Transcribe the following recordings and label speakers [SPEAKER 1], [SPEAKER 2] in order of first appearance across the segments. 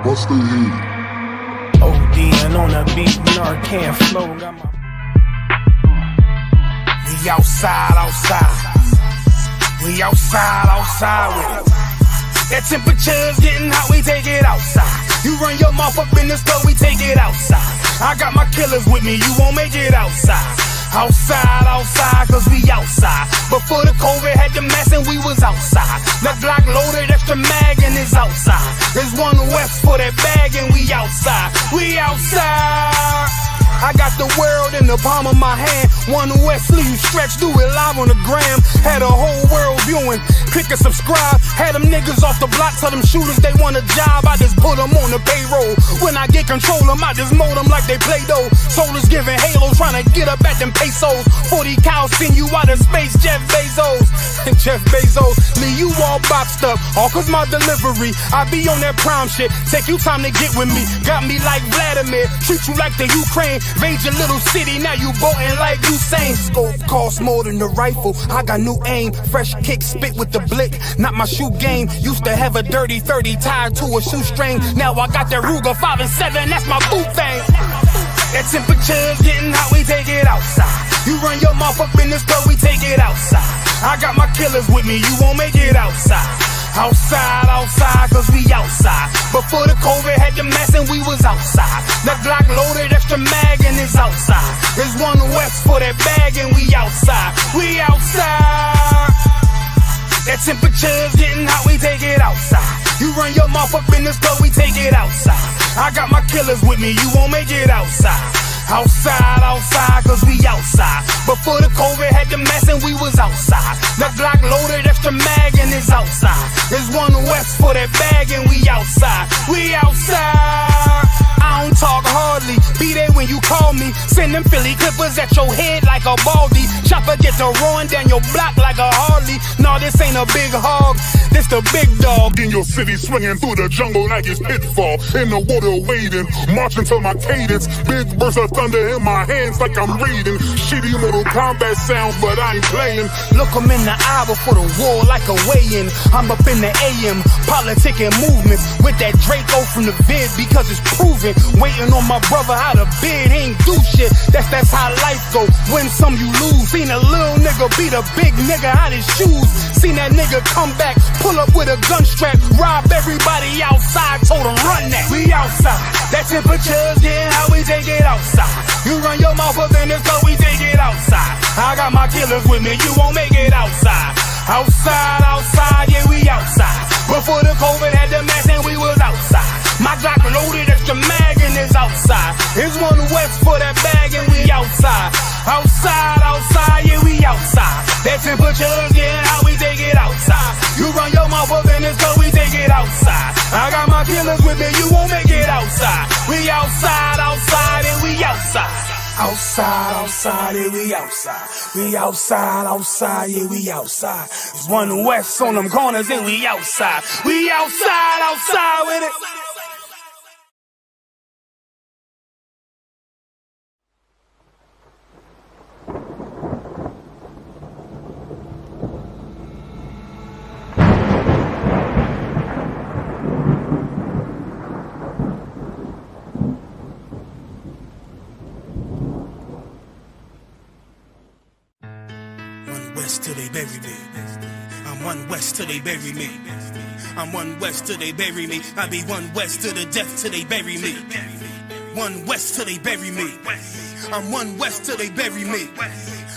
[SPEAKER 1] Bust the heat.
[SPEAKER 2] ODing on the beat, Narcan flow. Got my... We outside. We outside with it. That temperature's getting hot, we take it outside. You run your mouth up in the store, we take it outside. I got my killers with me, you won't make it outside. Outside, cause we outside. Before the COVID had the mask and we was outside. The Glock loaded, extra mag and it's outside. There's one West for that bag and we outside. We outside. I got the world in the palm of my hand. One West sleeve stretch, do it live on the gram. Had a whole world viewing, click and subscribe. Had them niggas off the block, tell them shooters they want a job. I just put them on the payroll. When I get control them, I just mold them like they Play-Doh. Soldiers giving halos, trying to get up at them pesos. 40 cows send you out of space, Jeff Bezos. Jeff Bezos, leave you all boxed up, all cause my delivery. I be on that prime shit, take you time to get with me. Got me like Vladimir, treat you like the Ukraine. Raid your little city, now you boating like Usain. Scope costs more than the rifle, I got new aim. Fresh kick, spit with the blick, not my shoe game. Used to have a dirty 30 tied to a shoestring. Now I got that Ruger 5 and 7, that's my boot thing. That temperature's getting hot, we take it outside. You run your mouth up in the store, we take it outside. I got my killers with me, you won't make it outside. Outside, cause we outside. Before the COVID had the mask and we was outside. The Glock loaded, extra mag and it's outside. There's one West for that bag and we outside. We outside. That temperature's getting hot, we take it outside. You run your mouth up in the store, we take it outside. I got my killers with me, you won't make it outside. Outside, cause we outside. Before the COVID had the mask and we was outside. The Glock loaded, extra mag and it's outside. There's one West for that bag and we outside. We outside. I don't talk hardly, be there when you call me. Send them Philly clippers at your head like a baldy. Chopper get to roaring down your block like a Harley. No, this ain't a big hog, this the big dog.
[SPEAKER 1] In your city, swinging through the jungle like it's pitfall. In the water wading, marching to my cadence. Big bursts of thunder in my hands like I'm reading. Shitty Mortal Kombat sounds, but I ain't playing.
[SPEAKER 2] Look 'em in the eye before the war like a weigh-in. I'm up in the AM, politicking movements with that Draco from the vid because it's proven. Waiting on my brother how to bid, he ain't do shit. That's how life go. Win some, you lose. Seen a little nigga beat a big nigga out his shoes. Seen that nigga come back, pull up with a gun strap, rob everybody outside, told him run that. We outside. That temperature's getting hot, we take it outside. You run your mouth up in the store, we take it outside. I got my killers with me, you won't make it outside. Outside, yeah, we outside. Before the COVID had the mask and we was outside. My Glock loaded, extra mag and it's outside. There's one West for that bag and we outside. Outside, yeah, we outside. That temperature's getting hot, we take it outside. You run your mouth up in the store, we take it outside. I got my killers with me, you won't make it outside. We outside, and we outside. Outside, yeah, we outside. We outside, yeah, we outside. There's one West on them corners and we outside. We outside with it. West till they bury me. I'm one West till they bury me. I'm one West till they bury me. I be one West to the death till they bury me. One West till they bury me. I'm one West till they bury me.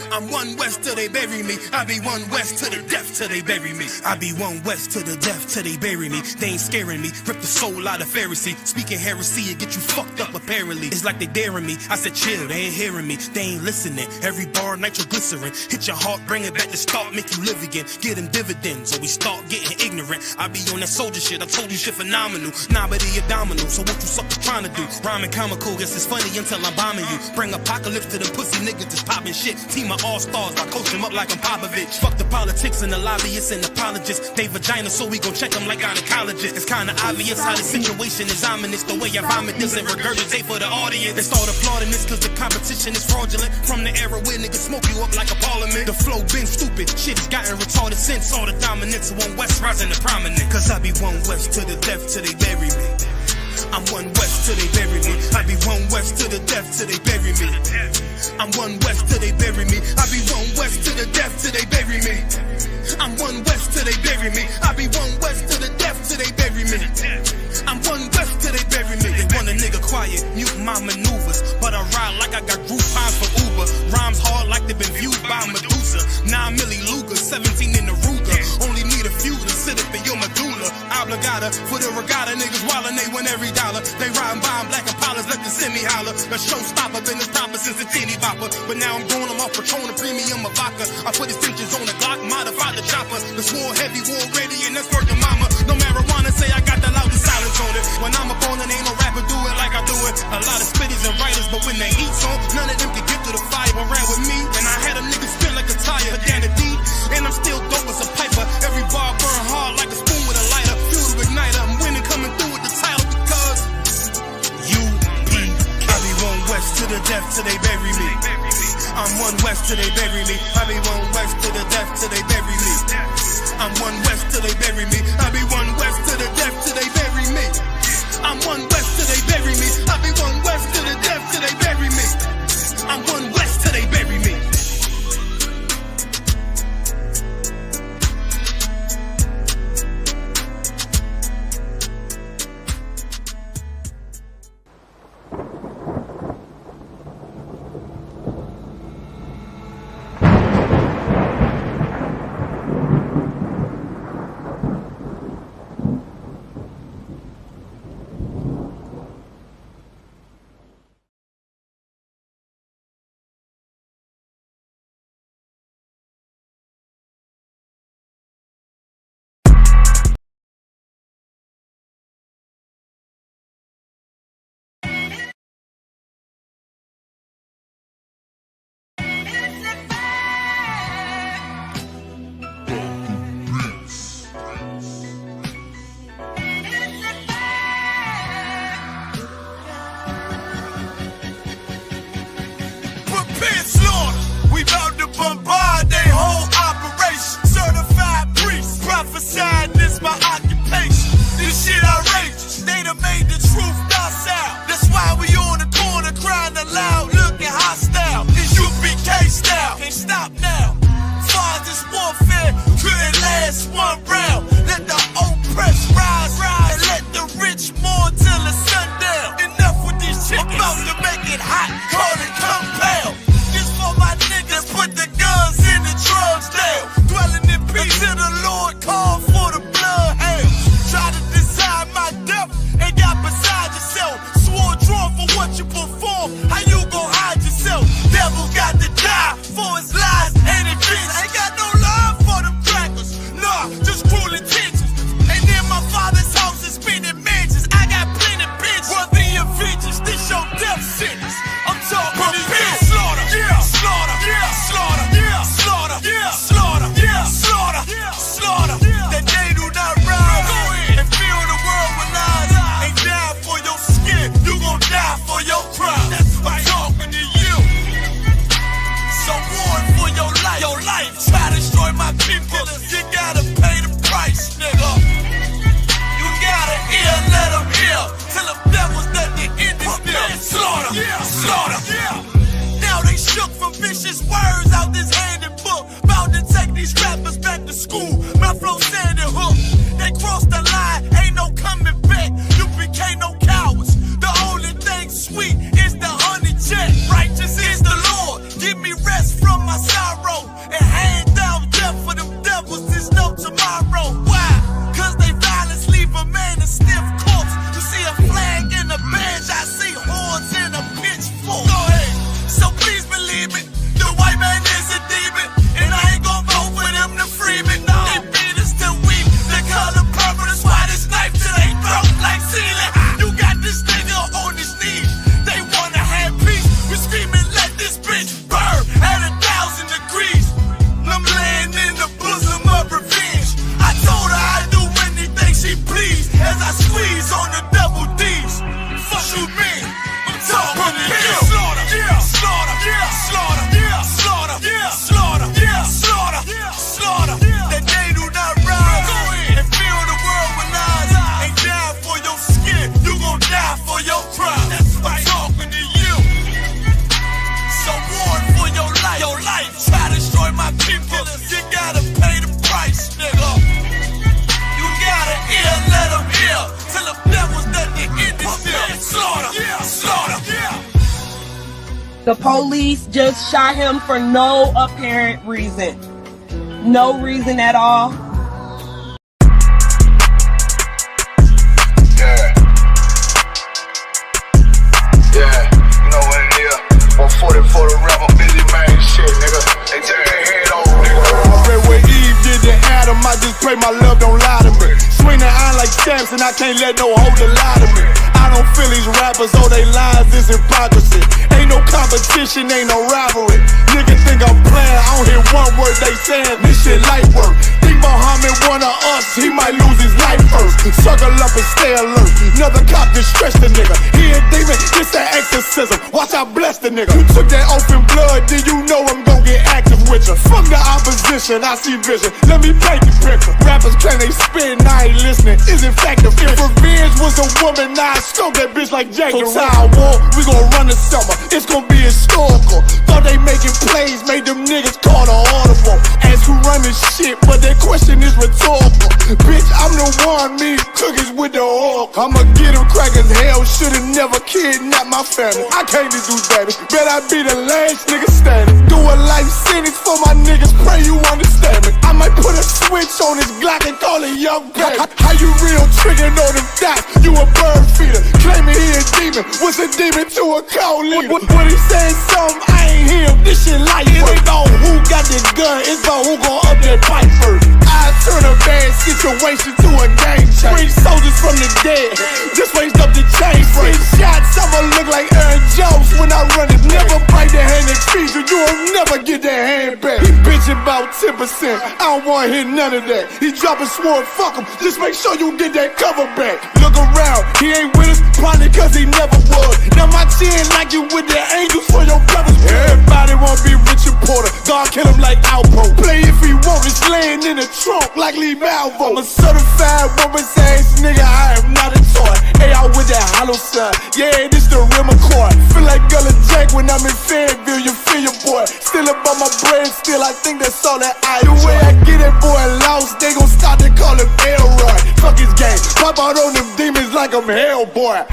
[SPEAKER 2] I'm one West till they bury me. I be one West to the death till they bury me. I be one West to the death till they bury me. They ain't scaring me. Rip the soul out of Pharisee. Speaking heresy and get you fucked up apparently. It's like they daring me. I said chill, they ain't hearing me. They ain't listening. Every bar nitroglycerin. Hit your heart, bring it back to start, make you live again. Get them dividends or we start getting ignorant. I be on that soldier shit. I told you shit phenomenal. Nah, but he abdominal. So what you suckers trying to do? Rhyming comical. Guess it's funny until I'm bombing you. Bring apocalypse to them pussy niggas that's popping shit. Team of all-stars, I coach them up like I'm Popovich. Fuck the politics and the lobbyists and apologists. They vagina, so we gon' check them like gynecologists. It's kinda obvious how the situation is ominous. The way I vomit this and regurgitate for the audience. They start applauding this cause the competition is fraudulent. From the era where niggas smoke you up like a parliament. The flow been stupid, shit has gotten retarded since. All the dominance of one West rising to prominence. Cause I be one West to the death till they bury me. I'm one west till they bury me. I be one west to the death till they bury me. I'm one west till they bury me. I be one west to the death till they bury me. I'm one west till they bury me. I be one west to the death till they bury me. I'm one west till they bury me. They want a nigga quiet, mute my maneuvers, but I ride like I got Groupon for Uber. Rhymes hard like they've been viewed by Medusa. 9 milli Luger, 17 in the Ruger. Only need a few to sit up in your medulla. Obligata for the regatta, niggas wildin', they win every dollar. They riding by in black Impalas, let the semi holler. The showstopper, been the stopper since the teeny bopper. But now I'm going, I'm off Patron, a premium of vodka. I put extensions on the Glock, modified the chopper. The swore heavy, war ready, and that's worth the mama. No marijuana, say I got the loudest silence on it. When I'm up on it, ain't no rapper do it like I do it. A lot of spitties and writers, but when they heat's on, none of them can get to the fire. But ran with me, and I had a nigga spin like a tire. But down the D, and I'm still dope as a piper. Every bar burn hard like a spoon with a lighter. Fuel to igniter, I'm winning, coming through with the title because I be one west to the death till they bury me. I'm one west till they bury me. I be one west to the death till they bury me. I'm one west till they bury me. I be one west to the death till they bury me. I'm one west till they bury me. I be one west to the death till they bury me. I'm one west till they bury me.
[SPEAKER 3] We bout to bombard they whole operation. Certified priest, prophesied this my occupation. This shit outrageous, they done made the truth docile. That's why we on the corner crying aloud, looking hostile. It's UPK style, can't stop now. Far this warfare couldn't last one round. Let the oppressed rise, and let the rich mourn till the sundown. Enough with these chickens, about to make it hot, call it compound. For my niggas, put the guns in the drugs down. Dwelling in peace till the Lord called for the blood hell. Try to decide my death and got beside yourself. Swore drawn for what you perform. How you gon' hide yourself? Devil got to die for his lies and adventures. Ain't got no love for them crackers. Nah, just cruel intentions. And then my father's house is spinning mansions. I got plenty bitches. Worthy of vengeance. This your death sentence. I'm talking slaughter. Yeah. Slaughter, yeah, slaughter, yeah, slaughter, yeah, slaughter, yeah, slaughter, yeah, slaughter. That they do not rise and fill the world with lies. Ain't die for your skin, you gon' die for your crime. That's right. I'm talking to you. So warn for your life. Your life try to destroy my people. You gotta pay the price, nigga. You gotta hear, let them hear. Till the devils that the end is still. Slaughter, yeah, slaughter, yeah. Now they shook from vicious words out this handed book. Bound to take these rappers back to school. My flow standing hook. They crossed the line, ain't no coming back. You became no cowards. The only thing sweet is the honey check. Righteous is the Lord. Give me rest from my sorrow. And hand down death for them devils. There's no tomorrow. Why? Cause they violence leave a man a stiff corpse. You see a flag in a badge, I see horns in a pitchfork.
[SPEAKER 4] The police just shot him for no apparent reason. No reason at all.
[SPEAKER 5] Yeah, you know what it is. 140 for the rapper, busy man, shit, nigga. They take their head over, nigga.
[SPEAKER 3] I read what Eve did to Adam, I just pray my love don't lie to me. Swing the iron like Samson, I can't let no holder lie to me. I don't feel these rappers, all they lies is hypocrisy. Ain't no competition, ain't no rivalry. Niggas think I'm playing, I don't hear one word they saying, this shit light work. Think Muhammad one of us, he might lose his life first. Circle up and stay alert, another cop just stretch the nigga. He a demon, this that exorcism, watch I bless the nigga. You took that oath in blood, then you know I'm gon' get active with you. Fuck the opposition, I see vision, let me paint the picture. Rappers claim they spit, I ain't listening, is it factive? If revenge was a woman, now I stroke that bitch like Jack the Ripper. War, we gon' run the summer, it's gon' be historical. Thought they making plays, made them niggas call the audible. Ask who run this shit, but that question is rhetorical. Bitch, I'm the one, me cookies with the oil. I'ma get them crackers, hell, should've never kidnapped my family. I came to do damage, bet I be the last nigga standing. Do a life sentence for my niggas, pray you understand me. I might put a switch on this Glock and call it young baby. How you real trigger know them dots? You a bird feeder, claiming he a demon. What's a demon to a cold leader? When he saying something, I ain't hear him. This shit light work. It ain't on who got the gun, it's on who gon' up that pipe first. I turn a bad situation to a game changer. Bring soldiers from the dead, just raised up the chain frame. Shots, I'ma look like Aaron Jones when I run it. Never bite the hand that feeds you, you'll never get that hand back. He bitchin' about 10%, I don't wanna hear none of that. He dropping sword, fuck him, just make sure you get that cover back. Look around, he ain't with us, probably cause he never was. Now my chin like you with the angels for your brothers. Everybody wanna be Richard Porter, God kill him like Alpo. Play if he want, it's laying in the trunk like Lee Malvo. I'm a certified woman's ass nigga, I am not a toy. Hey, out with that hollow side, yeah, this the real McCoy. Feel like Gullah Jack when I'm in Fayetteville, you feel your boy. Still up on my brain, still I think that's all that I enjoy. The way I get that boy lost, they gon' start to call him Elroy. Fuck his game, pop out on them demons like I'm Hellboy.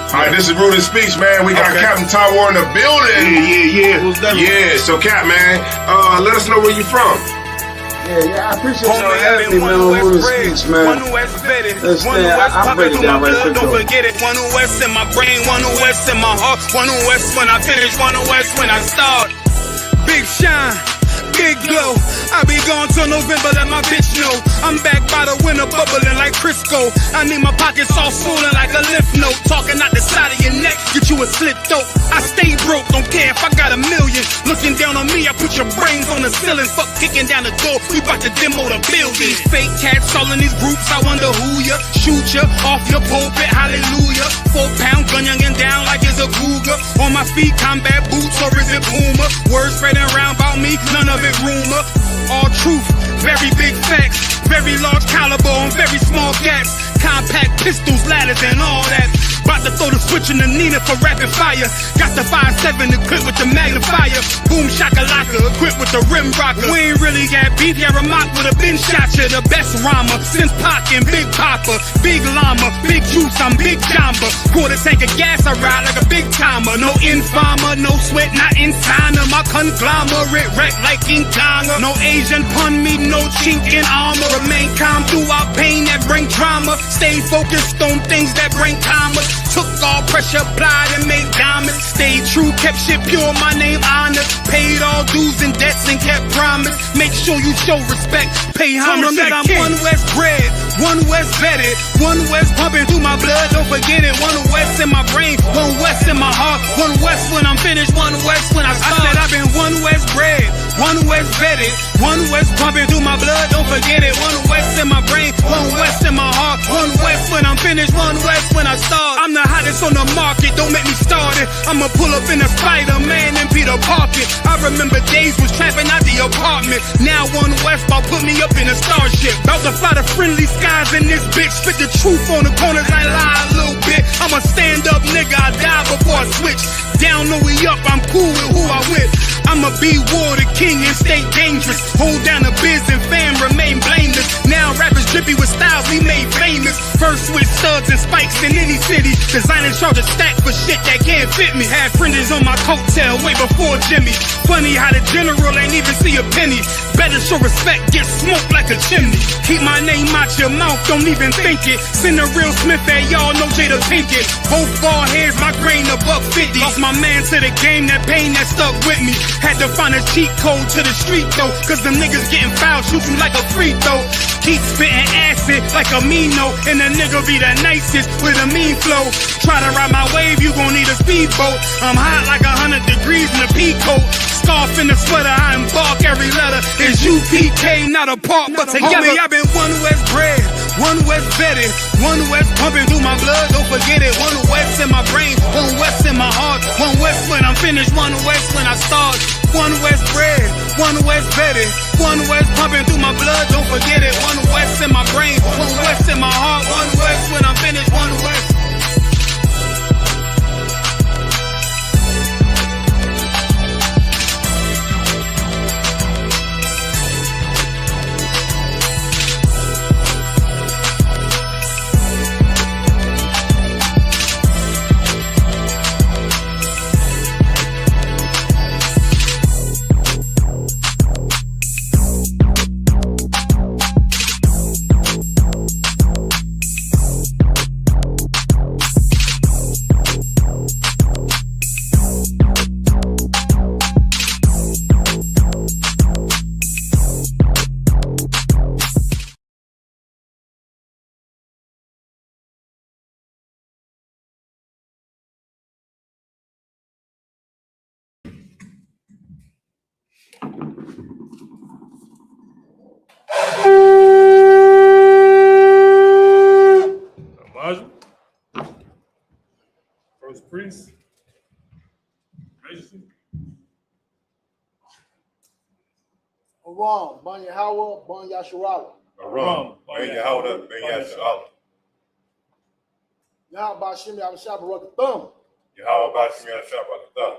[SPEAKER 5] Alright, this is Rudy Speech, man. We got Captain Tower in the building. Yeah. So, Cap, man, let us know where you from.
[SPEAKER 6] Yeah, I appreciate y'all having me, man, on Rudy Speech, man. I break it down right quick.
[SPEAKER 2] Don't forget it. One West in my brain, one West in my heart, one West when I finish, one West when I start. Big shine, big glow. I be gone till November, let my bitch know. I'm back by the winter, bubbling like Crisco. I need my pockets all swollen like a lift note. Talking out the side of your neck, get you a slit throat. I stay broke, don't care if I got $1 million. Looking down on me, I put your brains on the ceiling. Fuck kicking down the door, we bout to demo the building. Fake cats all in these groups, I wonder who ya. Shoot ya off your pulpit, hallelujah. 4-pound gun youngin' down like it's a cougar. On my feet, combat boots, or is it Puma? Words spreading around about me, none of it rumor. All truth, very big facts, very large caliber on very small gaps. Compact pistols, ladders, and all that. About to throw the switch in the Nina for rapid fire. Got the 5.7 equipped with the magnifier. Boom shakalaka, equipped with the rim rocker. We ain't really got beef, yeah, Ramak would have been shot you. The best rhymer since Pac and Big Papa. Big llama, big juice, I'm Big Jamba. Quarter tank of gas, I ride like a big timer. No informer, no sweat, not inside of my conglomerate. Wreck like King Konga. No Asian pun me, no chink in armor. Remain calm throughout pain that bring trauma. Stay focused on things that bring karma. Took all pressure, applied and made diamonds. Stayed true, kept shit pure, my name honored. Paid all dues and debts and kept promise. Make sure you show respect, pay homage. That I'm one West bred, one West vetted, one West pumping through my blood, don't forget it. One West in my brain, one West in my heart, one West when I'm finished, one West when I start. I said I've been one West bred, one West vetted, One West pumping through my blood, don't forget it. One West in my brain, one West in my heart. One West when I'm finished, one West when I start. I'm the hottest on the market, don't make me start it. I'ma pull up in a Spider-Man and Peter Parker. I remember days was trapping out the apartment. Now one West about put me up in a starship. About to fly the friendly skies in this bitch. Spit the truth on the corners, I lie a little bit. I'm a stand-up nigga, I die before I switch. Down or we up, I'm cool with who I with. I'ma be war the king and stay dangerous. Hold down the biz and fam, remain blameless. Now rappers drippy with styles we made famous. First with studs and spikes in any city. Designing charge a stack for shit that can't fit me. Had fringes on my coattail way before Jimmy. Funny how the general ain't even see a penny. Better show respect, get smoked like a chimney. Keep my name out your mouth, don't even think it. Send a real Smith at y'all, no Jada Pinkett. Both ball heads, my grain $1.50. Lost my man to the game, that pain that stuck with me. Had to find a cheat code to the street though, cause them niggas getting foul, shoot you like a free throw. Keep spitting acid like a Mino, and the nigga be the nicest with a mean flow. Try to ride my wave, you gon' need a speedboat. I'm hot like 100 degrees in a peacoat. Scarf in the sweater, I embark every letter. It's UPK, not a part, but together. Homie, I've been one West bred, one West vetted, one West pumping through my blood, don't forget it. One West in my brain, one West in my heart. One West when I'm finished, one West when I start. One West bred, one West vetted, one West pumping through my blood, don't forget it. One West in my brain, one West in my heart. One West when I'm finished, one West.
[SPEAKER 7] First priest, Mason.
[SPEAKER 8] Aram, Ban Yahweh, Ban Yasharala.
[SPEAKER 7] Aram, Ben Yahweh, Ben Yasharala.
[SPEAKER 8] Yahweh Bashim Yahweh Barak Thumb.
[SPEAKER 7] Yahweh Bashim Yahweh Barak Thumb.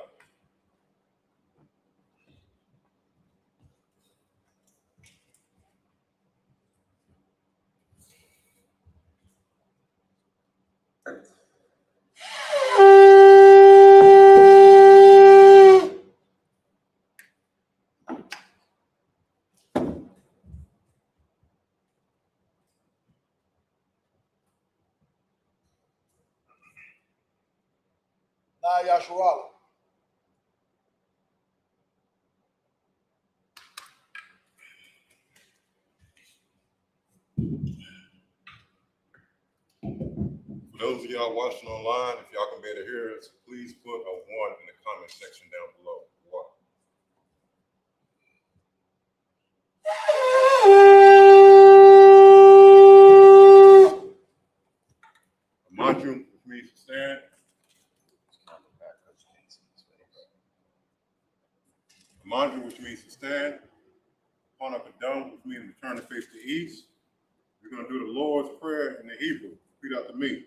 [SPEAKER 8] Nah Yasharala.
[SPEAKER 7] For those of y'all watching online, if y'all can be able to hear us, please put a 1 in the comment section down below. Mantra, which means to stand. Mantra, which means to stand. Upon up and down, which means to turn the face to east. We're going to do the Lord's Prayer in the Hebrew. Repeat after me.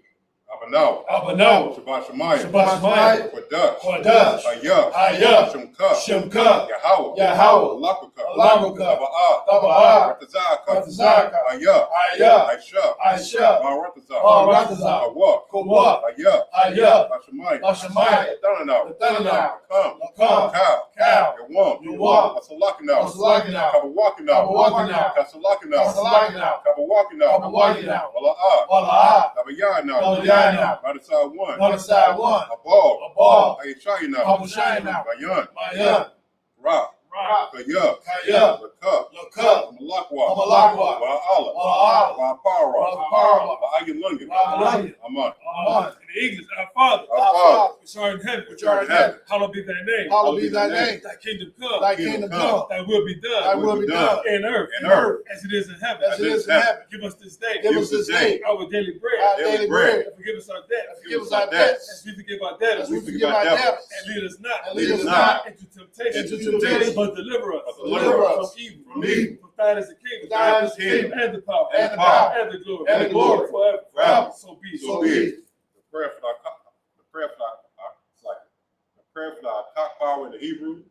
[SPEAKER 7] Abanau.
[SPEAKER 8] Abanau.
[SPEAKER 7] Shabbat Shemayim.
[SPEAKER 8] Shabbat Shemayim.
[SPEAKER 7] Kodash.
[SPEAKER 8] Kodash.
[SPEAKER 7] Ayah.
[SPEAKER 8] Ayah.
[SPEAKER 7] Shemka.
[SPEAKER 8] Shemka.
[SPEAKER 7] Yahweh.
[SPEAKER 8] Yahweh.
[SPEAKER 7] Lakuka.
[SPEAKER 8] Lakuka.
[SPEAKER 7] Taba'ah.
[SPEAKER 8] Taba'ah.
[SPEAKER 7] Ratazaka.
[SPEAKER 8] Ratazaka.
[SPEAKER 7] Ayah.
[SPEAKER 8] Ayah.
[SPEAKER 7] Aisha.
[SPEAKER 8] Aisha.
[SPEAKER 7] Maratazah.
[SPEAKER 8] Maratazah.
[SPEAKER 7] Kawak.
[SPEAKER 8] Kawak.
[SPEAKER 7] Ayah.
[SPEAKER 8] Ayah.
[SPEAKER 7] Bashamayim.
[SPEAKER 8] Bashamayim.
[SPEAKER 7] Tananau.
[SPEAKER 8] Tananau.
[SPEAKER 7] Kam.
[SPEAKER 8] Kam.
[SPEAKER 7] Cow.
[SPEAKER 8] Cow.
[SPEAKER 7] Yawam.
[SPEAKER 8] Yawam.
[SPEAKER 7] Asalakinau.
[SPEAKER 8] Asalakinau.
[SPEAKER 7] Kabawakinau.
[SPEAKER 8] Kabawakinau.
[SPEAKER 7] Kasalakinau.
[SPEAKER 8] Kasalakinau.
[SPEAKER 7] Kabawakinau.
[SPEAKER 8] Kabawakinau.
[SPEAKER 7] Wala'ah.
[SPEAKER 8] Wala'ah.
[SPEAKER 7] Kabayanau.
[SPEAKER 8] Kabayanau.
[SPEAKER 7] By the side one.
[SPEAKER 8] On the side one.
[SPEAKER 7] Abal.
[SPEAKER 8] Abal.
[SPEAKER 7] Ayashayinau.
[SPEAKER 8] Abashayinau.
[SPEAKER 7] Bayan.
[SPEAKER 8] Mayan.
[SPEAKER 7] Ra.
[SPEAKER 8] Ra.
[SPEAKER 7] Kaya.
[SPEAKER 8] Kaya.
[SPEAKER 7] Lakah.
[SPEAKER 8] Lakah.
[SPEAKER 7] Malakwa.
[SPEAKER 8] Malakwa.
[SPEAKER 7] Wa'ala.
[SPEAKER 8] Wa'ala.
[SPEAKER 7] Wa'apara.
[SPEAKER 8] Wa'apara.
[SPEAKER 7] Wa'ayalunga.
[SPEAKER 8] Wa'ayalunga.
[SPEAKER 7] Aman.
[SPEAKER 9] In the English, our Father, which art in heaven, hallowed be thy name.
[SPEAKER 8] Hallowed be thy name.
[SPEAKER 9] Thy kingdom come.
[SPEAKER 8] Thy kingdom come.
[SPEAKER 9] Thy will be done.
[SPEAKER 8] Thy will be done.
[SPEAKER 9] In earth. As it is in heaven.
[SPEAKER 8] As it is in heaven.
[SPEAKER 9] Give us this day.
[SPEAKER 8] Give us this day
[SPEAKER 9] our daily bread.
[SPEAKER 8] our daily bread.
[SPEAKER 9] And forgive us our debts.
[SPEAKER 8] Forgive us our debts.
[SPEAKER 9] As we forgive our debtors.
[SPEAKER 8] As we forgive our debtors.
[SPEAKER 9] And lead us not.
[SPEAKER 8] And lead us not
[SPEAKER 9] into temptation.
[SPEAKER 8] into temptation.
[SPEAKER 9] But deliver us.
[SPEAKER 8] Deliver us
[SPEAKER 9] from evil.
[SPEAKER 8] from evil.
[SPEAKER 9] For thine is the kingdom.
[SPEAKER 8] Thine is the kingdom.
[SPEAKER 9] And the power.
[SPEAKER 8] And the power.
[SPEAKER 9] And the glory.
[SPEAKER 8] And the glory.
[SPEAKER 9] Forever. So be it.
[SPEAKER 8] So be it.
[SPEAKER 7] The prayer for our cock power in the Hebrew.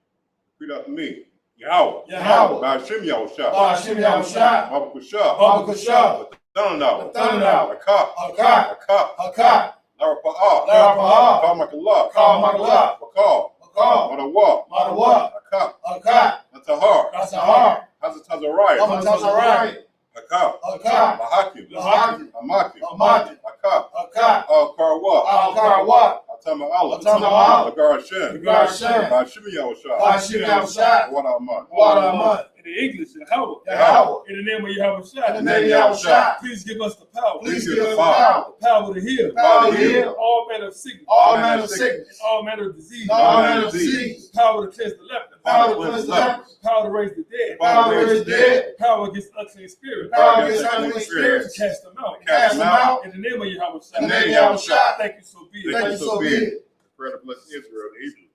[SPEAKER 7] Repeat after me. Yahweh.
[SPEAKER 8] Yahweh.
[SPEAKER 7] Ba'ashem Yahushua.
[SPEAKER 8] Ba'ashem Yahushua.
[SPEAKER 7] Baba Kushah.
[SPEAKER 8] Baba Kushah.
[SPEAKER 7] The Thundernow.
[SPEAKER 8] The Thundernow.
[SPEAKER 7] Hakak.
[SPEAKER 8] Hakak.
[SPEAKER 7] Hakak.
[SPEAKER 8] Hakak.
[SPEAKER 7] Lara Pa'ah.
[SPEAKER 8] Lara Pa'ah.
[SPEAKER 7] Kal Makallah.
[SPEAKER 8] Kal Makallah.
[SPEAKER 7] Bakal.
[SPEAKER 8] Bakal.
[SPEAKER 7] Madawa.
[SPEAKER 8] Madawa.
[SPEAKER 7] Hakak.
[SPEAKER 8] Hakak.
[SPEAKER 7] Natahar.
[SPEAKER 8] Nasahar.
[SPEAKER 7] Hazatazariah.
[SPEAKER 8] Amatasarari.
[SPEAKER 7] Hakak.
[SPEAKER 8] Hakak.
[SPEAKER 7] Mahakim.
[SPEAKER 8] Mahakim.
[SPEAKER 7] Amakim.
[SPEAKER 8] Amakim.
[SPEAKER 7] Hakak.
[SPEAKER 8] Hakak.
[SPEAKER 7] Al-Karwa.
[SPEAKER 8] Al-Karwa.
[SPEAKER 7] Atama Allah.
[SPEAKER 8] Atama Allah.
[SPEAKER 7] Agar Hashem.
[SPEAKER 8] Agar Hashem.
[SPEAKER 7] Ba'ashem Yahushua.
[SPEAKER 8] Ba'ashem Yahushua.
[SPEAKER 7] What Aman.
[SPEAKER 8] What Aman.
[SPEAKER 9] In the English, Yahweh.
[SPEAKER 8] Yahweh.
[SPEAKER 9] In the name of Yahweh.
[SPEAKER 8] In the name of Yahweh.
[SPEAKER 9] Please give us the power.
[SPEAKER 8] Please give us the power.
[SPEAKER 9] The power to heal.
[SPEAKER 8] Power to heal.
[SPEAKER 9] All manner of sickness.
[SPEAKER 8] All manner of sickness.
[SPEAKER 9] All manner of disease.
[SPEAKER 8] All manner of disease.
[SPEAKER 9] Power to cleanse the leper.
[SPEAKER 8] Power to cleanse the leper.
[SPEAKER 9] Power to raise the dead.
[SPEAKER 8] Power to raise the dead.
[SPEAKER 9] Power against unclean spirits.
[SPEAKER 8] Power against unclean spirits.
[SPEAKER 9] To cast them out.
[SPEAKER 8] Cast them out.
[SPEAKER 9] In the name of Yahweh.
[SPEAKER 8] In the name of Yahweh.
[SPEAKER 9] Thank you, so be it.
[SPEAKER 8] Thank you, so be it.
[SPEAKER 7] Prayer to bless Israel in Hebrew.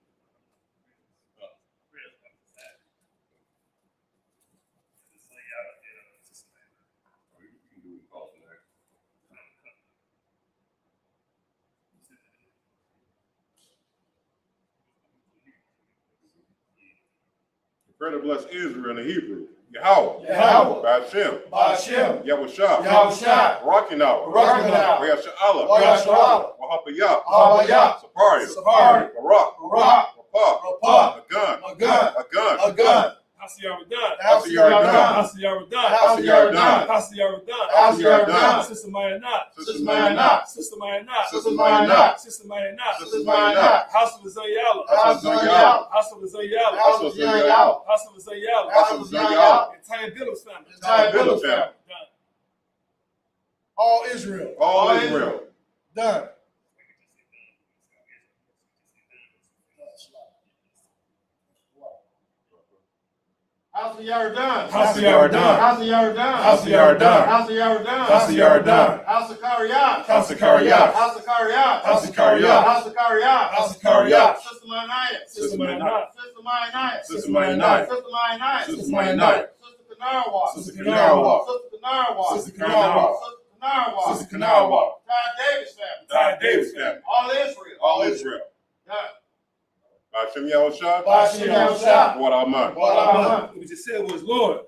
[SPEAKER 7] Prayer to bless Israel in the Hebrew. Yahweh.
[SPEAKER 8] Yahweh.
[SPEAKER 7] Ba'ashem.
[SPEAKER 8] Ba'ashem.
[SPEAKER 7] Yahushua.
[SPEAKER 8] Yahushua.
[SPEAKER 7] Rakinah.
[SPEAKER 8] Rakinah.
[SPEAKER 7] Wayasha'Allah.
[SPEAKER 8] Wayasha'Allah.
[SPEAKER 7] Wahapayah.
[SPEAKER 8] Wahapayah.
[SPEAKER 7] Saparia.
[SPEAKER 8] Sapari.
[SPEAKER 7] Barak.
[SPEAKER 8] Barak.
[SPEAKER 7] Rapah.
[SPEAKER 8] Rapah.
[SPEAKER 7] A gun.
[SPEAKER 8] A gun.
[SPEAKER 7] A gun.
[SPEAKER 8] A gun.
[SPEAKER 9] Hasiyaradan.
[SPEAKER 8] Hasiyaradan.
[SPEAKER 9] Hasiyaradan.
[SPEAKER 8] Hasiyaradan.
[SPEAKER 9] Hasiyaradan.
[SPEAKER 8] Hasiyaradan.
[SPEAKER 9] Sister Mayanat.
[SPEAKER 8] Sister Mayanat.
[SPEAKER 9] Sister Mayanat.
[SPEAKER 8] Sister Mayanat.
[SPEAKER 9] Sister Mayanat.
[SPEAKER 8] Sister Mayanat.
[SPEAKER 9] House of Zayala.
[SPEAKER 8] House of Zayala.
[SPEAKER 9] House of Zayala.
[SPEAKER 8] House of Zayala.
[SPEAKER 9] House of Zayala.
[SPEAKER 8] House of Zayala.
[SPEAKER 9] Entire Billups family.
[SPEAKER 8] Entire Billups family.
[SPEAKER 9] Done.
[SPEAKER 8] All Israel.
[SPEAKER 7] All Israel.
[SPEAKER 8] Done. House of Yardan.
[SPEAKER 9] House of Yardan.
[SPEAKER 8] House of Yardan.
[SPEAKER 9] House of Yardan.
[SPEAKER 8] House of Yardan.
[SPEAKER 9] House of Yardan.
[SPEAKER 8] House of Kariyat.
[SPEAKER 9] House of Kariyat.
[SPEAKER 8] House of Kariyat.
[SPEAKER 9] House of Kariyat.
[SPEAKER 8] House of Kariyat.
[SPEAKER 9] House of Kariyat.
[SPEAKER 8] Sister Mayanat.
[SPEAKER 9] Sister Mayanat.
[SPEAKER 8] Sister Mayanat.
[SPEAKER 9] Sister Mayanat.
[SPEAKER 8] Sister Mayanat.
[SPEAKER 9] Sister Mayanat.
[SPEAKER 8] Sister Kanarwa.
[SPEAKER 9] Sister Kanarwa.
[SPEAKER 8] Sister Kanarwa.
[SPEAKER 9] Sister Kanarwa.
[SPEAKER 8] Sister Kanarwa.
[SPEAKER 9] Sister Kanarwa.
[SPEAKER 8] Ty Davis family.
[SPEAKER 9] Ty Davis family.
[SPEAKER 8] All Israel.
[SPEAKER 7] All Israel.
[SPEAKER 8] Done.
[SPEAKER 7] Ba'ashem Yahushua.
[SPEAKER 8] Ba'ashem Yahushua.
[SPEAKER 7] What Aman.
[SPEAKER 8] What Aman.
[SPEAKER 9] What we just said was, Lord,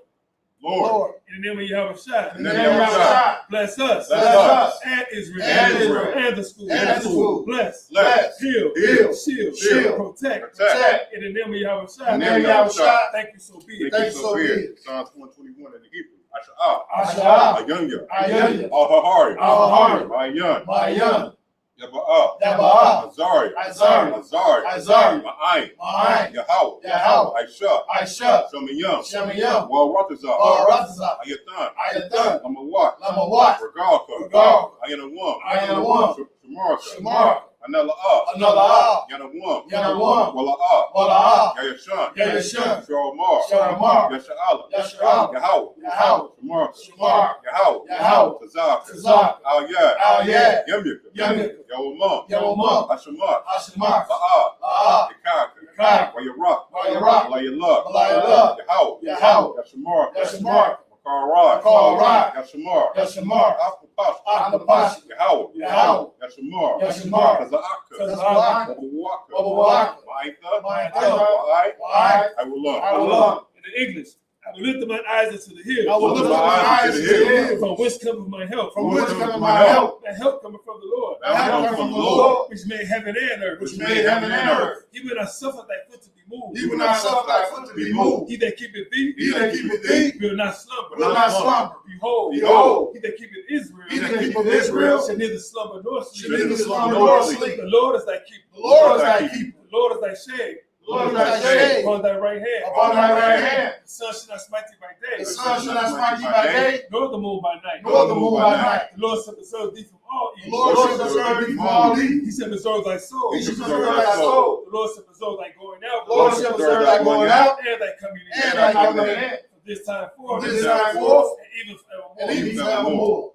[SPEAKER 7] Lord.
[SPEAKER 9] in the name of Yahweh,
[SPEAKER 8] In the name of Yahweh.
[SPEAKER 9] bless us,
[SPEAKER 7] Bless us.
[SPEAKER 9] and Israel,
[SPEAKER 8] And Israel.
[SPEAKER 9] and the school,
[SPEAKER 8] And the school.
[SPEAKER 9] bless,
[SPEAKER 7] Bless.
[SPEAKER 9] heal,
[SPEAKER 7] Heal.
[SPEAKER 9] shield,
[SPEAKER 8] Shield.
[SPEAKER 9] protect,
[SPEAKER 7] Protect.
[SPEAKER 9] in the name of Yahweh.
[SPEAKER 8] In the name of Yahweh.
[SPEAKER 9] Thank you, so be it.
[SPEAKER 8] Thank you, so be it.
[SPEAKER 7] Psalms 121 in the Hebrew. Asha'ah.
[SPEAKER 8] Asha'ah.
[SPEAKER 7] Ayunya.
[SPEAKER 8] Ayunya.
[SPEAKER 7] Al-Hahari.
[SPEAKER 8] Al-Hahari.
[SPEAKER 7] Ma'ayan.
[SPEAKER 8] Ma'ayan.
[SPEAKER 7] Yaba'ah.
[SPEAKER 8] Yaba'ah.
[SPEAKER 7] Azari.
[SPEAKER 8] Azari.
[SPEAKER 7] Azari.
[SPEAKER 8] Azari.
[SPEAKER 7] Ma'ayin.
[SPEAKER 8] Ma'ayin.
[SPEAKER 7] Yahweh.
[SPEAKER 8] Yahweh.
[SPEAKER 7] Aisha.
[SPEAKER 8] Aisha.
[SPEAKER 7] Shemayim.
[SPEAKER 8] Shemayim.
[SPEAKER 7] Wal-Ratazah.
[SPEAKER 8] Wal-Ratazah.
[SPEAKER 7] Ayatan.
[SPEAKER 8] Ayatan.
[SPEAKER 7] Lamawat.
[SPEAKER 8] Lamawat.
[SPEAKER 7] Regalka.
[SPEAKER 8] Regalka.
[SPEAKER 7] Ayanawam.
[SPEAKER 8] Ayanawam.
[SPEAKER 7] Shamarka.
[SPEAKER 8] Shamarka.
[SPEAKER 7] Anela'ah.
[SPEAKER 8] Anela'ah.
[SPEAKER 7] Yanawam.
[SPEAKER 8] Yanawam.
[SPEAKER 7] Wala'ah.
[SPEAKER 8] Wala'ah.
[SPEAKER 7] Yayashan.
[SPEAKER 8] Yayashan.
[SPEAKER 7] Sharamar.
[SPEAKER 8] Sharamar.
[SPEAKER 7] Yasha'Allah.
[SPEAKER 8] Yasha'Allah.
[SPEAKER 7] Yahweh.
[SPEAKER 8] Yahweh.
[SPEAKER 7] Shamarka.
[SPEAKER 8] Shamar.
[SPEAKER 7] Yahweh.
[SPEAKER 8] Yahweh.
[SPEAKER 7] Tazak.
[SPEAKER 8] Tazak.
[SPEAKER 7] Al-Yad.
[SPEAKER 8] Al-Yad.
[SPEAKER 7] Yamyaka.
[SPEAKER 8] Yamyaka.
[SPEAKER 7] Yawamam.
[SPEAKER 8] Yawamam.
[SPEAKER 7] Hashamat.
[SPEAKER 8] Hashamat.
[SPEAKER 7] La'ah.
[SPEAKER 8] La'ah.
[SPEAKER 7] Yakaka.
[SPEAKER 8] Yakaka.
[SPEAKER 7] Wayarak.
[SPEAKER 8] Wayarak.
[SPEAKER 7] Walayallah.
[SPEAKER 8] Walayallah.
[SPEAKER 7] Yahweh.
[SPEAKER 8] Yahweh.
[SPEAKER 7] Yashamar.
[SPEAKER 8] Yashamar.
[SPEAKER 7] Makarai.
[SPEAKER 8] Makarai.
[SPEAKER 7] Yashamar.
[SPEAKER 8] Yashamar.
[SPEAKER 7] Akpapash.
[SPEAKER 8] Akpapash.
[SPEAKER 7] Yahweh.
[SPEAKER 8] Yahweh.
[SPEAKER 7] Yashamar.
[SPEAKER 8] Yashamar.
[SPEAKER 7] Kaza'aka.
[SPEAKER 8] Kaza'aka.
[SPEAKER 7] Wabawaka.
[SPEAKER 8] Wabawaka.
[SPEAKER 7] Ma'aitha.
[SPEAKER 8] Ma'aitha.
[SPEAKER 7] I will love.
[SPEAKER 8] I will love.
[SPEAKER 9] In the English, I will lift up my eyes into the hills.
[SPEAKER 8] I will lift up my eyes to the hills.
[SPEAKER 9] From whence cometh my help?
[SPEAKER 8] From whence cometh my help?
[SPEAKER 9] My help cometh from the Lord.
[SPEAKER 7] My help cometh from the Lord.
[SPEAKER 9] Which made heaven and earth.
[SPEAKER 8] Which made heaven and earth.
[SPEAKER 9] He will not suffer thy foot to be moved.
[SPEAKER 8] He will not suffer thy foot to be moved.
[SPEAKER 9] He that keepeth thee.
[SPEAKER 8] He that keepeth thee.
[SPEAKER 9] Will not slumber.
[SPEAKER 8] Will not slumber.
[SPEAKER 9] Behold.
[SPEAKER 8] Behold.
[SPEAKER 9] He that keepeth Israel.
[SPEAKER 8] He that keepeth Israel.
[SPEAKER 9] Shall neither slumber nor sleep.
[SPEAKER 8] Shall neither slumber nor sleep.
[SPEAKER 9] The Lord is thy keeper.
[SPEAKER 8] The Lord is thy keeper.
[SPEAKER 9] The Lord is thy shade.
[SPEAKER 8] The Lord, thy shade
[SPEAKER 9] upon thy right hand.
[SPEAKER 8] upon thy right hand.
[SPEAKER 9] The sun shall not smite thee by day.
[SPEAKER 8] The sun shall not smite thee by day,
[SPEAKER 9] Nor the moon by night.
[SPEAKER 8] nor the moon by night.
[SPEAKER 9] The Lord shall preserve thee from all
[SPEAKER 8] The
[SPEAKER 9] evil.
[SPEAKER 8] Lord shall preserve thee from all evil.
[SPEAKER 9] He shall preserve thy soul.
[SPEAKER 8] He shall preserve thy soul.
[SPEAKER 9] The Lord shall preserve thy going out.
[SPEAKER 8] The Lord shall preserve thy going out
[SPEAKER 9] and thy coming in.
[SPEAKER 8] and thy coming in.
[SPEAKER 9] From this time forth.
[SPEAKER 8] From this time forth.
[SPEAKER 9] And even forevermore.
[SPEAKER 8] And even forevermore.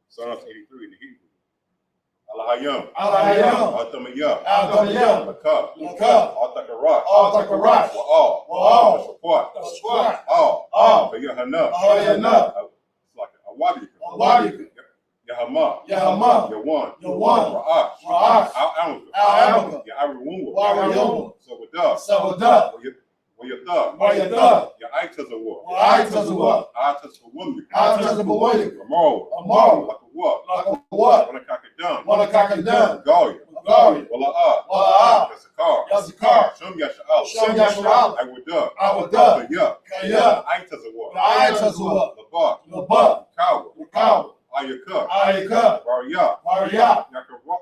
[SPEAKER 7] Psalms 83 in the Hebrew. Alahayam.
[SPEAKER 8] Alahayam.
[SPEAKER 7] Altamiyah.
[SPEAKER 8] Altamiyah.
[SPEAKER 7] Lakah.
[SPEAKER 8] Lakah.
[SPEAKER 7] Altakarat.
[SPEAKER 8] Altakarat.
[SPEAKER 7] Wa'al.
[SPEAKER 8] Wa'al.
[SPEAKER 7] Shakwat.
[SPEAKER 8] Squat.
[SPEAKER 7] All.
[SPEAKER 8] All.
[SPEAKER 7] Yahana.
[SPEAKER 8] Ahayana.
[SPEAKER 7] It's like a wadi.
[SPEAKER 8] Awadi.
[SPEAKER 7] Yahama.
[SPEAKER 8] Yahama.
[SPEAKER 7] Yawan.
[SPEAKER 8] Yawan.
[SPEAKER 7] Ra'ash.
[SPEAKER 8] Ra'ash.
[SPEAKER 7] Al-Amka.
[SPEAKER 8] Al-Amka.
[SPEAKER 7] Ya'ariwumwa.
[SPEAKER 8] Warayoma.
[SPEAKER 7] Sawadah.
[SPEAKER 8] Sawadah.
[SPEAKER 7] Wayadah.
[SPEAKER 8] Wayadah.
[SPEAKER 7] Ya'aitazawa.
[SPEAKER 8] Wa'aitazawa.
[SPEAKER 7] Atasawumbi.
[SPEAKER 8] Atazabawadik.
[SPEAKER 7] Amaro.
[SPEAKER 8] Amaro.
[SPEAKER 7] Lakawah.
[SPEAKER 8] Lakawat.
[SPEAKER 7] Wanakakadam.
[SPEAKER 8] Wanakakadam.
[SPEAKER 7] Galia.
[SPEAKER 8] Galia.
[SPEAKER 7] Wala'ah.
[SPEAKER 8] Wala'ah.
[SPEAKER 7] Yazakar.
[SPEAKER 8] Yazakar.
[SPEAKER 7] Shum Yasha'al.
[SPEAKER 8] Shum Yasha'al.
[SPEAKER 7] Iwadah.
[SPEAKER 8] Awadah.
[SPEAKER 7] Kaya.
[SPEAKER 8] Kaya.
[SPEAKER 7] Aitazawa.
[SPEAKER 8] Wa'aitazawa.
[SPEAKER 7] Labat.
[SPEAKER 8] Labat.
[SPEAKER 7] Kawa.
[SPEAKER 8] Kawa.
[SPEAKER 7] Ayaka.
[SPEAKER 8] Ayaka.
[SPEAKER 7] Bariyah.
[SPEAKER 8] Maria.
[SPEAKER 7] Yakarathwa.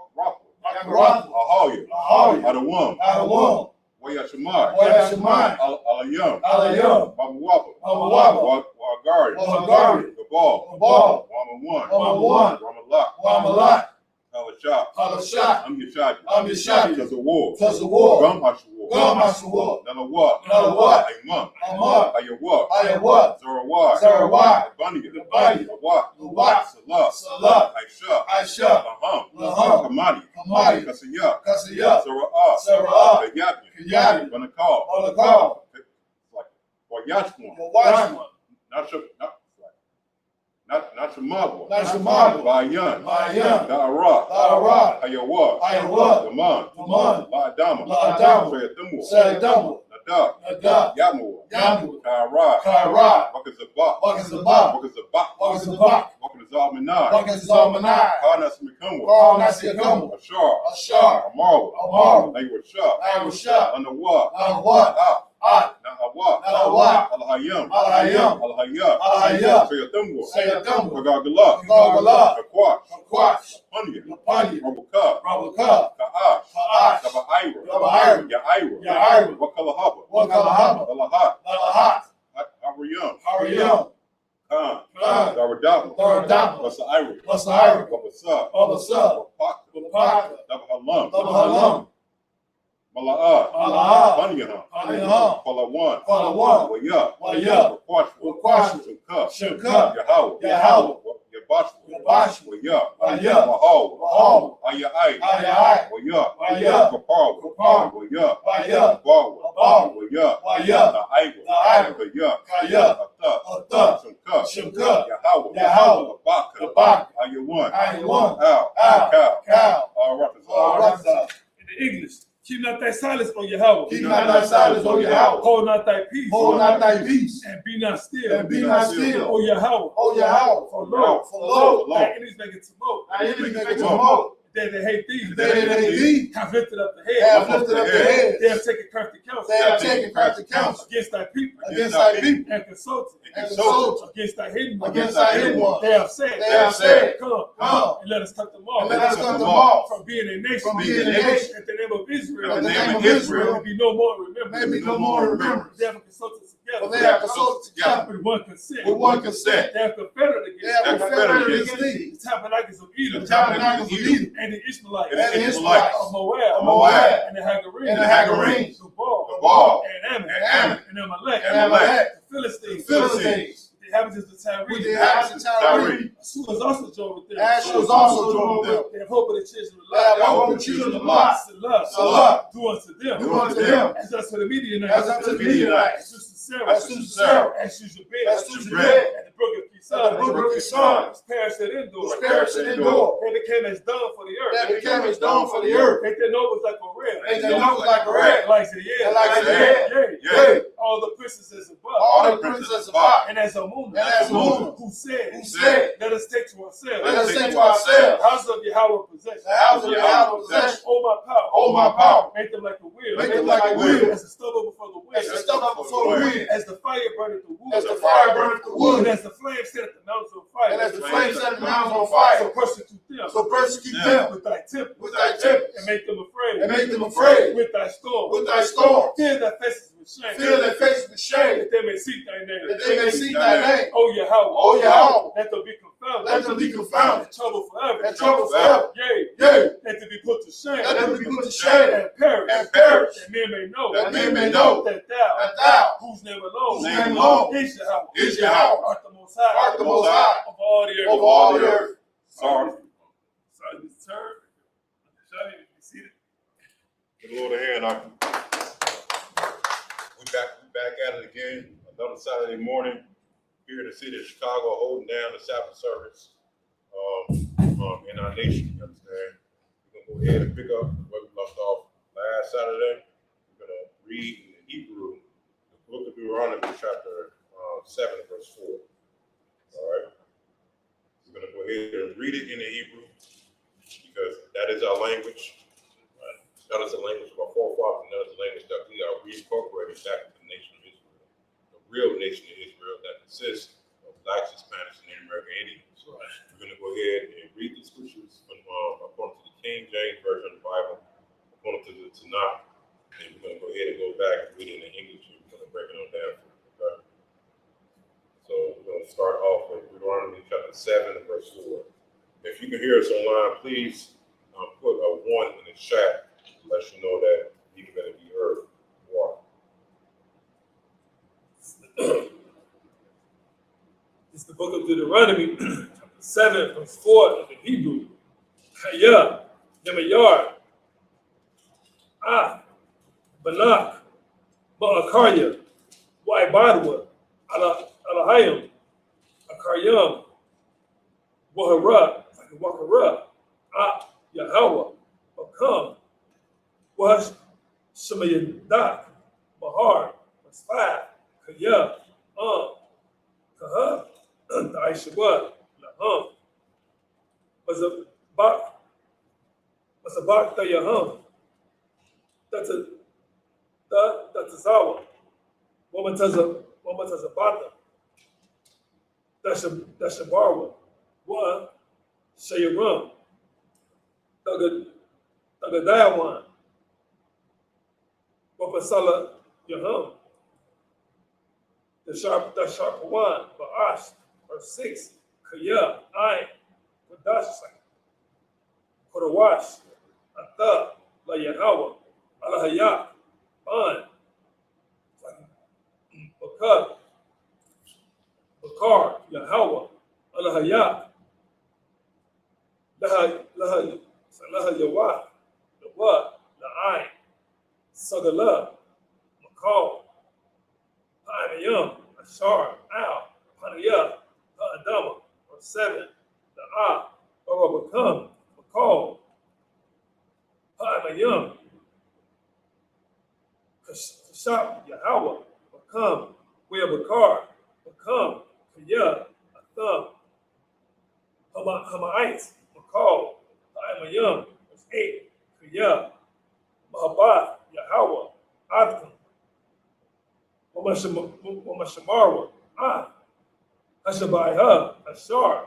[SPEAKER 8] Yakarathwa.
[SPEAKER 7] Ahoya.
[SPEAKER 8] Ahoya.
[SPEAKER 7] Adawam.
[SPEAKER 8] Adawam.
[SPEAKER 7] Wayashamai.
[SPEAKER 8] Wayashamai.
[SPEAKER 7] Alayam.
[SPEAKER 8] Alayam.
[SPEAKER 7] Babawaba.
[SPEAKER 8] Babawaba.
[SPEAKER 7] Wagari.
[SPEAKER 8] Wagari.
[SPEAKER 7] Gabal.
[SPEAKER 8] Gabal.
[SPEAKER 7] Wamawan.
[SPEAKER 8] Wamawan.
[SPEAKER 7] Ramalak.
[SPEAKER 8] Wamalak.
[SPEAKER 7] Kalashah.
[SPEAKER 8] Kalashah.
[SPEAKER 7] Amyashadi.
[SPEAKER 8] Amyashadi.
[SPEAKER 7] Tazawar.
[SPEAKER 8] Tazawar.
[SPEAKER 7] Gum Hashawar.
[SPEAKER 8] Gum Hashawar.
[SPEAKER 7] Nalawat.
[SPEAKER 8] Nalawat.
[SPEAKER 7] Ayman.
[SPEAKER 8] Amman.
[SPEAKER 7] Ayawat.
[SPEAKER 8] Ayawat.
[SPEAKER 7] Zarawat.
[SPEAKER 8] Zarawat.
[SPEAKER 7] Abaniya.
[SPEAKER 8] Abaniya.
[SPEAKER 7] Awat.
[SPEAKER 8] Awat.
[SPEAKER 7] Salah.
[SPEAKER 8] Salah.
[SPEAKER 7] Aisha.
[SPEAKER 8] Aisha.
[SPEAKER 7] Laham.
[SPEAKER 8] Laham.
[SPEAKER 7] Kamadi.
[SPEAKER 8] Kamadi.
[SPEAKER 7] Kasiyah.
[SPEAKER 8] Kasiyah.
[SPEAKER 7] Sara'ah.
[SPEAKER 8] Sara'ah.
[SPEAKER 7] Kayabni.
[SPEAKER 8] Kayabni.
[SPEAKER 7] Banakal.
[SPEAKER 8] Banakal.
[SPEAKER 7] Like Wayashwan.
[SPEAKER 8] Washwan.
[SPEAKER 7] Not Shemagwa.
[SPEAKER 8] Not Shemagwa.
[SPEAKER 7] Bayan.
[SPEAKER 8] Bayan.
[SPEAKER 7] Da'ara.
[SPEAKER 8] Da'ara.
[SPEAKER 7] Ayawa.
[SPEAKER 8] Ayawa.
[SPEAKER 7] Daman.
[SPEAKER 8] Daman.
[SPEAKER 7] La'adama.
[SPEAKER 8] La'adama.
[SPEAKER 7] Sayadamu.
[SPEAKER 8] Sayadamu.
[SPEAKER 7] Nadab.
[SPEAKER 8] Nadab.
[SPEAKER 7] Yamu.
[SPEAKER 8] Yamu.
[SPEAKER 7] Kaira.
[SPEAKER 8] Kaira.
[SPEAKER 7] Wakazabak.
[SPEAKER 8] Wakazabak.
[SPEAKER 7] Wakazabak.
[SPEAKER 8] Wakazabak.
[SPEAKER 7] Wakazalmanai.
[SPEAKER 8] Wakazalmanai.
[SPEAKER 7] Karnasmikamwa.
[SPEAKER 8] Karnasmikamwa.
[SPEAKER 7] Ashar.
[SPEAKER 8] Ashar.
[SPEAKER 7] Amaru.
[SPEAKER 8] Amaru.
[SPEAKER 7] Naywashah.
[SPEAKER 8] Naywashah.
[SPEAKER 7] Anawa.
[SPEAKER 8] Anawa.
[SPEAKER 7] Na'awat.
[SPEAKER 8] Na'awat.
[SPEAKER 7] Al-Hayyam.
[SPEAKER 8] Al-Hayyam.
[SPEAKER 7] Al-Hayyat.
[SPEAKER 8] Al-Hayyat.
[SPEAKER 7] Sayadamu.
[SPEAKER 8] Sayadamu.
[SPEAKER 7] Kagagala.
[SPEAKER 8] Kagagala.
[SPEAKER 7] Kakwat.
[SPEAKER 8] Kakwat.
[SPEAKER 7] Punya.
[SPEAKER 8] Punya.
[SPEAKER 7] Rabukah.
[SPEAKER 8] Rabukah.
[SPEAKER 7] Ka'ash.
[SPEAKER 8] Ka'ash.
[SPEAKER 7] Kaba'ira.
[SPEAKER 8] Kaba'ira.
[SPEAKER 7] Ya'ira.
[SPEAKER 8] Ya'ira.
[SPEAKER 7] Wakalahaba.
[SPEAKER 8] Wakalahaba.
[SPEAKER 7] Alahat.
[SPEAKER 8] Alahat.
[SPEAKER 7] Hariyam.
[SPEAKER 8] Hariyam.
[SPEAKER 7] Khan.
[SPEAKER 8] Khan.
[SPEAKER 7] Daradaba.
[SPEAKER 8] Daradaba.
[SPEAKER 7] Wasa'ira.
[SPEAKER 8] Wasa'ira.
[SPEAKER 7] Wabasa.
[SPEAKER 8] Wabasa.
[SPEAKER 7] Wapaka.
[SPEAKER 8] Wapaka.
[SPEAKER 7] Dabahalam.
[SPEAKER 8] Dabahalam.
[SPEAKER 7] Mala'ah.
[SPEAKER 8] Mala'ah.
[SPEAKER 7] Banyaha.
[SPEAKER 8] Banyaha.
[SPEAKER 7] Falawan.
[SPEAKER 8] Falawan.
[SPEAKER 7] Waya.
[SPEAKER 8] Waya.
[SPEAKER 7] Wakwashwa.
[SPEAKER 8] Wakwashwa.
[SPEAKER 7] Shukah.
[SPEAKER 8] Shukah.
[SPEAKER 7] Yahawah.
[SPEAKER 8] Yahawah.
[SPEAKER 7] Yabashwa.
[SPEAKER 8] Yabashwa.
[SPEAKER 7] Waya.
[SPEAKER 8] Waya.
[SPEAKER 7] Wahawa.
[SPEAKER 8] Wahawa.
[SPEAKER 7] Aya'ai.
[SPEAKER 8] Aya'ai.
[SPEAKER 7] Waya.
[SPEAKER 8] Waya.
[SPEAKER 7] Kaparwa.
[SPEAKER 8] Kaparwa.
[SPEAKER 7] Waya.
[SPEAKER 8] Waya.
[SPEAKER 7] Bawa.
[SPEAKER 8] Bawa.
[SPEAKER 7] Waya.
[SPEAKER 8] Waya.
[SPEAKER 7] Na'aiwa.
[SPEAKER 8] Na'aiwa.
[SPEAKER 7] Kaya.
[SPEAKER 8] Kaya.
[SPEAKER 7] Ata.
[SPEAKER 8] Ata.
[SPEAKER 7] Shukah.
[SPEAKER 8] Shukah.
[SPEAKER 7] Yahawah.
[SPEAKER 8] Yahawah.
[SPEAKER 7] Labaka.
[SPEAKER 8] Labaka.
[SPEAKER 7] Ayawan.
[SPEAKER 8] Ayawan.
[SPEAKER 7] Al.
[SPEAKER 8] Al.
[SPEAKER 7] Cow.
[SPEAKER 8] Cow.
[SPEAKER 7] Al-Ratazah.
[SPEAKER 9] In the English, keep not thy silence, O Yahweh.
[SPEAKER 8] Keep not thy silence, O Yahweh.
[SPEAKER 9] Hold not thy peace.
[SPEAKER 8] Hold not thy peace.
[SPEAKER 9] And be not still.
[SPEAKER 8] And be not still.
[SPEAKER 9] O Yahweh.
[SPEAKER 8] O Yahweh.
[SPEAKER 9] For lo,
[SPEAKER 8] Thy
[SPEAKER 9] enemies make it tumult.
[SPEAKER 8] Thy enemies make it tumult.
[SPEAKER 9] They that hate thee.
[SPEAKER 8] They that hate thee.
[SPEAKER 9] Have lifted up the
[SPEAKER 8] Have
[SPEAKER 9] head.
[SPEAKER 8] lifted up their heads.
[SPEAKER 9] They have taken crafty counsel.
[SPEAKER 8] They have taken crafty counsel
[SPEAKER 9] Against thy people.
[SPEAKER 8] against thy people.
[SPEAKER 9] And consulted.
[SPEAKER 8] And consulted
[SPEAKER 9] Against thy hidden ones.
[SPEAKER 8] against thy hidden ones.
[SPEAKER 9] They have said.
[SPEAKER 8] They have said,
[SPEAKER 9] Come.
[SPEAKER 8] Come.
[SPEAKER 9] And let us cut them off.
[SPEAKER 8] And let us cut them off.
[SPEAKER 9] From being a nation.
[SPEAKER 8] From being a nation.
[SPEAKER 9] At the name of Israel.
[SPEAKER 8] At the name of Israel.
[SPEAKER 9] May be no more remembered.
[SPEAKER 8] May be no more remembrance.
[SPEAKER 9] They have consulted together.
[SPEAKER 8] For they have consulted together
[SPEAKER 9] With one consent.
[SPEAKER 8] with one consent.
[SPEAKER 9] They have confederate
[SPEAKER 8] They have
[SPEAKER 9] against
[SPEAKER 8] confederated against thee.
[SPEAKER 9] the tabernacles of Edom.
[SPEAKER 8] The tabernacles of Edom.
[SPEAKER 9] And the Ishmaelites.
[SPEAKER 8] And the Ishmaelites.
[SPEAKER 9] Of Moab.
[SPEAKER 8] Of Moab.
[SPEAKER 9] And the Hagarenes.
[SPEAKER 8] And the Hagarenes.
[SPEAKER 9] Gabal.
[SPEAKER 8] And
[SPEAKER 9] And
[SPEAKER 8] Ammon.
[SPEAKER 9] And Amalek.
[SPEAKER 8] And Amalek.
[SPEAKER 9] The Philistines.
[SPEAKER 8] The Philistines.
[SPEAKER 9] The inhabitants of Tyre.
[SPEAKER 8] With the inhabitants of Tyre.
[SPEAKER 9] Who was also joined with them.
[SPEAKER 8] Asher was also joined with them.
[SPEAKER 9] They have hope of the children of
[SPEAKER 8] They have
[SPEAKER 9] Lot.
[SPEAKER 8] hope of the children of Lot.
[SPEAKER 9] Salah. Do unto them.
[SPEAKER 8] Do unto them.
[SPEAKER 9] As unto the Midianites.
[SPEAKER 8] As unto the Midianites.
[SPEAKER 9] As Sarah.
[SPEAKER 8] As to Sarah.
[SPEAKER 9] As Shushabed.
[SPEAKER 8] As Shushabed.
[SPEAKER 9] And the brook of
[SPEAKER 8] And the brook of Kishon.
[SPEAKER 9] Perished at Endor.
[SPEAKER 8] Was perished at Endor.
[SPEAKER 9] They became as dung for the earth.
[SPEAKER 8] They became as dung for the earth.
[SPEAKER 9] They their nose like a red.
[SPEAKER 8] They their nose like a red.
[SPEAKER 9] Like the yeah.
[SPEAKER 8] And like the head.
[SPEAKER 9] Yea. All the princesses above.
[SPEAKER 8] All the princes above.
[SPEAKER 9] And as a moon.
[SPEAKER 8] And as a moon.
[SPEAKER 9] Who said.
[SPEAKER 8] Let
[SPEAKER 9] us take to ourselves.
[SPEAKER 8] Let us take to ourselves.
[SPEAKER 9] The house of Yahweh possession.
[SPEAKER 8] The house of Yahweh possession.
[SPEAKER 9] Oh my power.
[SPEAKER 8] Oh my power.
[SPEAKER 9] Make them like a wheel.
[SPEAKER 8] Make them like a wheel.
[SPEAKER 9] As the stubble before the wind.
[SPEAKER 8] As the stubble before the wind.
[SPEAKER 9] As the fire burneth the wood.
[SPEAKER 8] As the fire burneth the wood.
[SPEAKER 9] And as the flame set at the mountains on fire.
[SPEAKER 8] And as the flame set the mountains on fire.
[SPEAKER 9] So persecute them. them.
[SPEAKER 8] So persecute them
[SPEAKER 9] With thy temple.
[SPEAKER 8] with thy temples.
[SPEAKER 9] And make them afraid.
[SPEAKER 8] And make them afraid
[SPEAKER 9] With thy storm.
[SPEAKER 8] with thy storm.
[SPEAKER 9] Fill their faces with shame.
[SPEAKER 8] Fill their faces with shame.
[SPEAKER 9] That they may seek thy name.
[SPEAKER 8] That they may seek thy name.
[SPEAKER 9] Oh Yahweh.
[SPEAKER 8] Oh Yahweh.
[SPEAKER 9] Let them be confounded.
[SPEAKER 8] Let them be confounded.
[SPEAKER 9] And trouble forever.
[SPEAKER 8] And trouble forever.
[SPEAKER 9] Yea.
[SPEAKER 8] Yea.
[SPEAKER 9] Let them be put to shame.
[SPEAKER 8] Let them be put to shame.
[SPEAKER 9] And perish.
[SPEAKER 8] And perish.
[SPEAKER 9] That men may know.
[SPEAKER 8] That men may know.
[SPEAKER 9] That thou.
[SPEAKER 8] That thou.
[SPEAKER 9] Whose name alone.
[SPEAKER 8] Whose name alone.
[SPEAKER 9] Is Yahweh.
[SPEAKER 8] Is Yahweh.
[SPEAKER 9] Art the most high.
[SPEAKER 8] Art the most high.
[SPEAKER 9] Of all the earth.
[SPEAKER 8] Of all the earth.
[SPEAKER 9] Sorry. Sorry, this turn. Shall you be seated?
[SPEAKER 7] Give the Lord a hand. We back at it again. Another Saturday morning here in the city of Chicago, holding down the Sabbath service in our nation. You understand? We're gonna go ahead and pick up where we left off last Saturday. We're gonna read in the Hebrew the book of Deuteronomy, chapter 7, verse 4. All right. We're gonna go ahead and read it in the Hebrew because that is our language. Right? That is the language of our forefathers, and that is the language that we are reincorporating back into the nation of Israel, the real nation of Israel that consists of blacks, Hispanics, and Native American Indians. Right. We're going to go ahead and read the scriptures according to the King James Version of the Bible, according to the Tanakh, and we're going to go ahead and go back and read it in English, and we're going to break it on down. Okay? So we're going to start off with Deuteronomy chapter 7, verse 4. If you can hear us online, please put a 1 in the chat to let you know that you're going to be heard. Wow.
[SPEAKER 9] It's the book of Deuteronomy, chapter 7, verse 4 of the Hebrew. Kaya, Yemayar, Banak, Ma'akarya, Waibadwa, Alahayim, Akaryam, Wahara, Wakara, Yahweh, Bakam, Wash, Shemayadak, Bahar, Masfah, Kaya, Kaha, Aishabah, Laham, was a bak Tayaham, that's a Zawa, woman has a Bata, that's a Barwa, one, Shayaram, Tagadayawan, Wapasala Yaham, the sharp one, Ba'ash, verse 6, Kaya, Ain, Wadash, Kodawash, Ata, La Yahweh, Alahayak, Ban, Bakar, Yahweh, Alahayak, Laha Yawah, Lawa, La'ain, Sagala, Makal, Pa'anayam, Ashar, Al, Panayah, Adama, or 7, the or Bakam, Makal, Pa'anayam, Kashab, Yahweh, Bakam, Wea Bakar, Bakam, Kaya, Atham, Hama'ite, Makal, Pa'anayam, 8, Kaya, Mahabath, Yahweh, Adkam, Wamashamarwa, Hashabaiha, Ashar,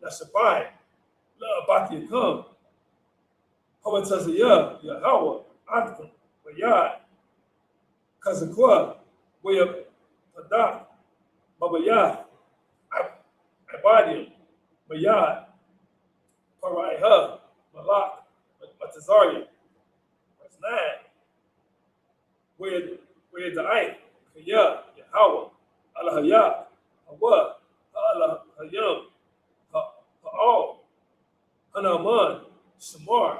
[SPEAKER 9] Nashabai, La Abakiyakam, Habatazaya, Yahweh, Adkam, Bayad, Kazakwa, Waya Padak, Babayah, Abadium, Bayad, Paraiha, Malak, Matazaria, verse 9, where the Ait, Kaya, Yahweh, Alahaya, Hawa, Alahayam, Ha'al, Hanaman, Shamar,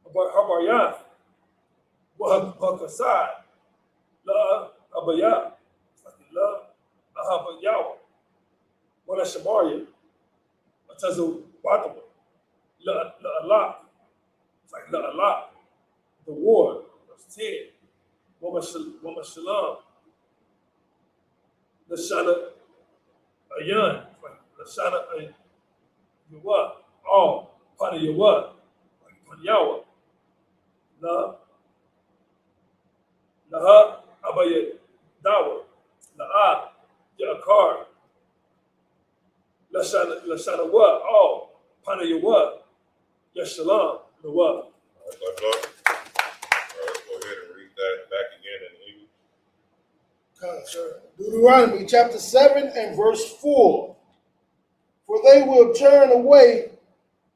[SPEAKER 9] Habaryath, Wahakasad, La Abayah, La Ahabayawa, Wala Shamaria, Atazu Wataba, La Allah, it's like La Allah, the war, verse 10, Wama Shalom, Lashana Ayan, Lashana Yawa, all, Pana Yawa, Panyawa, Laha Abaya Dawa, La'a Yakar, Lashana Wa, all, Pana Yawab, Yashalam, Nawab.
[SPEAKER 7] All right, let's go ahead and read that back again in English.
[SPEAKER 10] Deuteronomy chapter 7 and verse 4. For they will turn away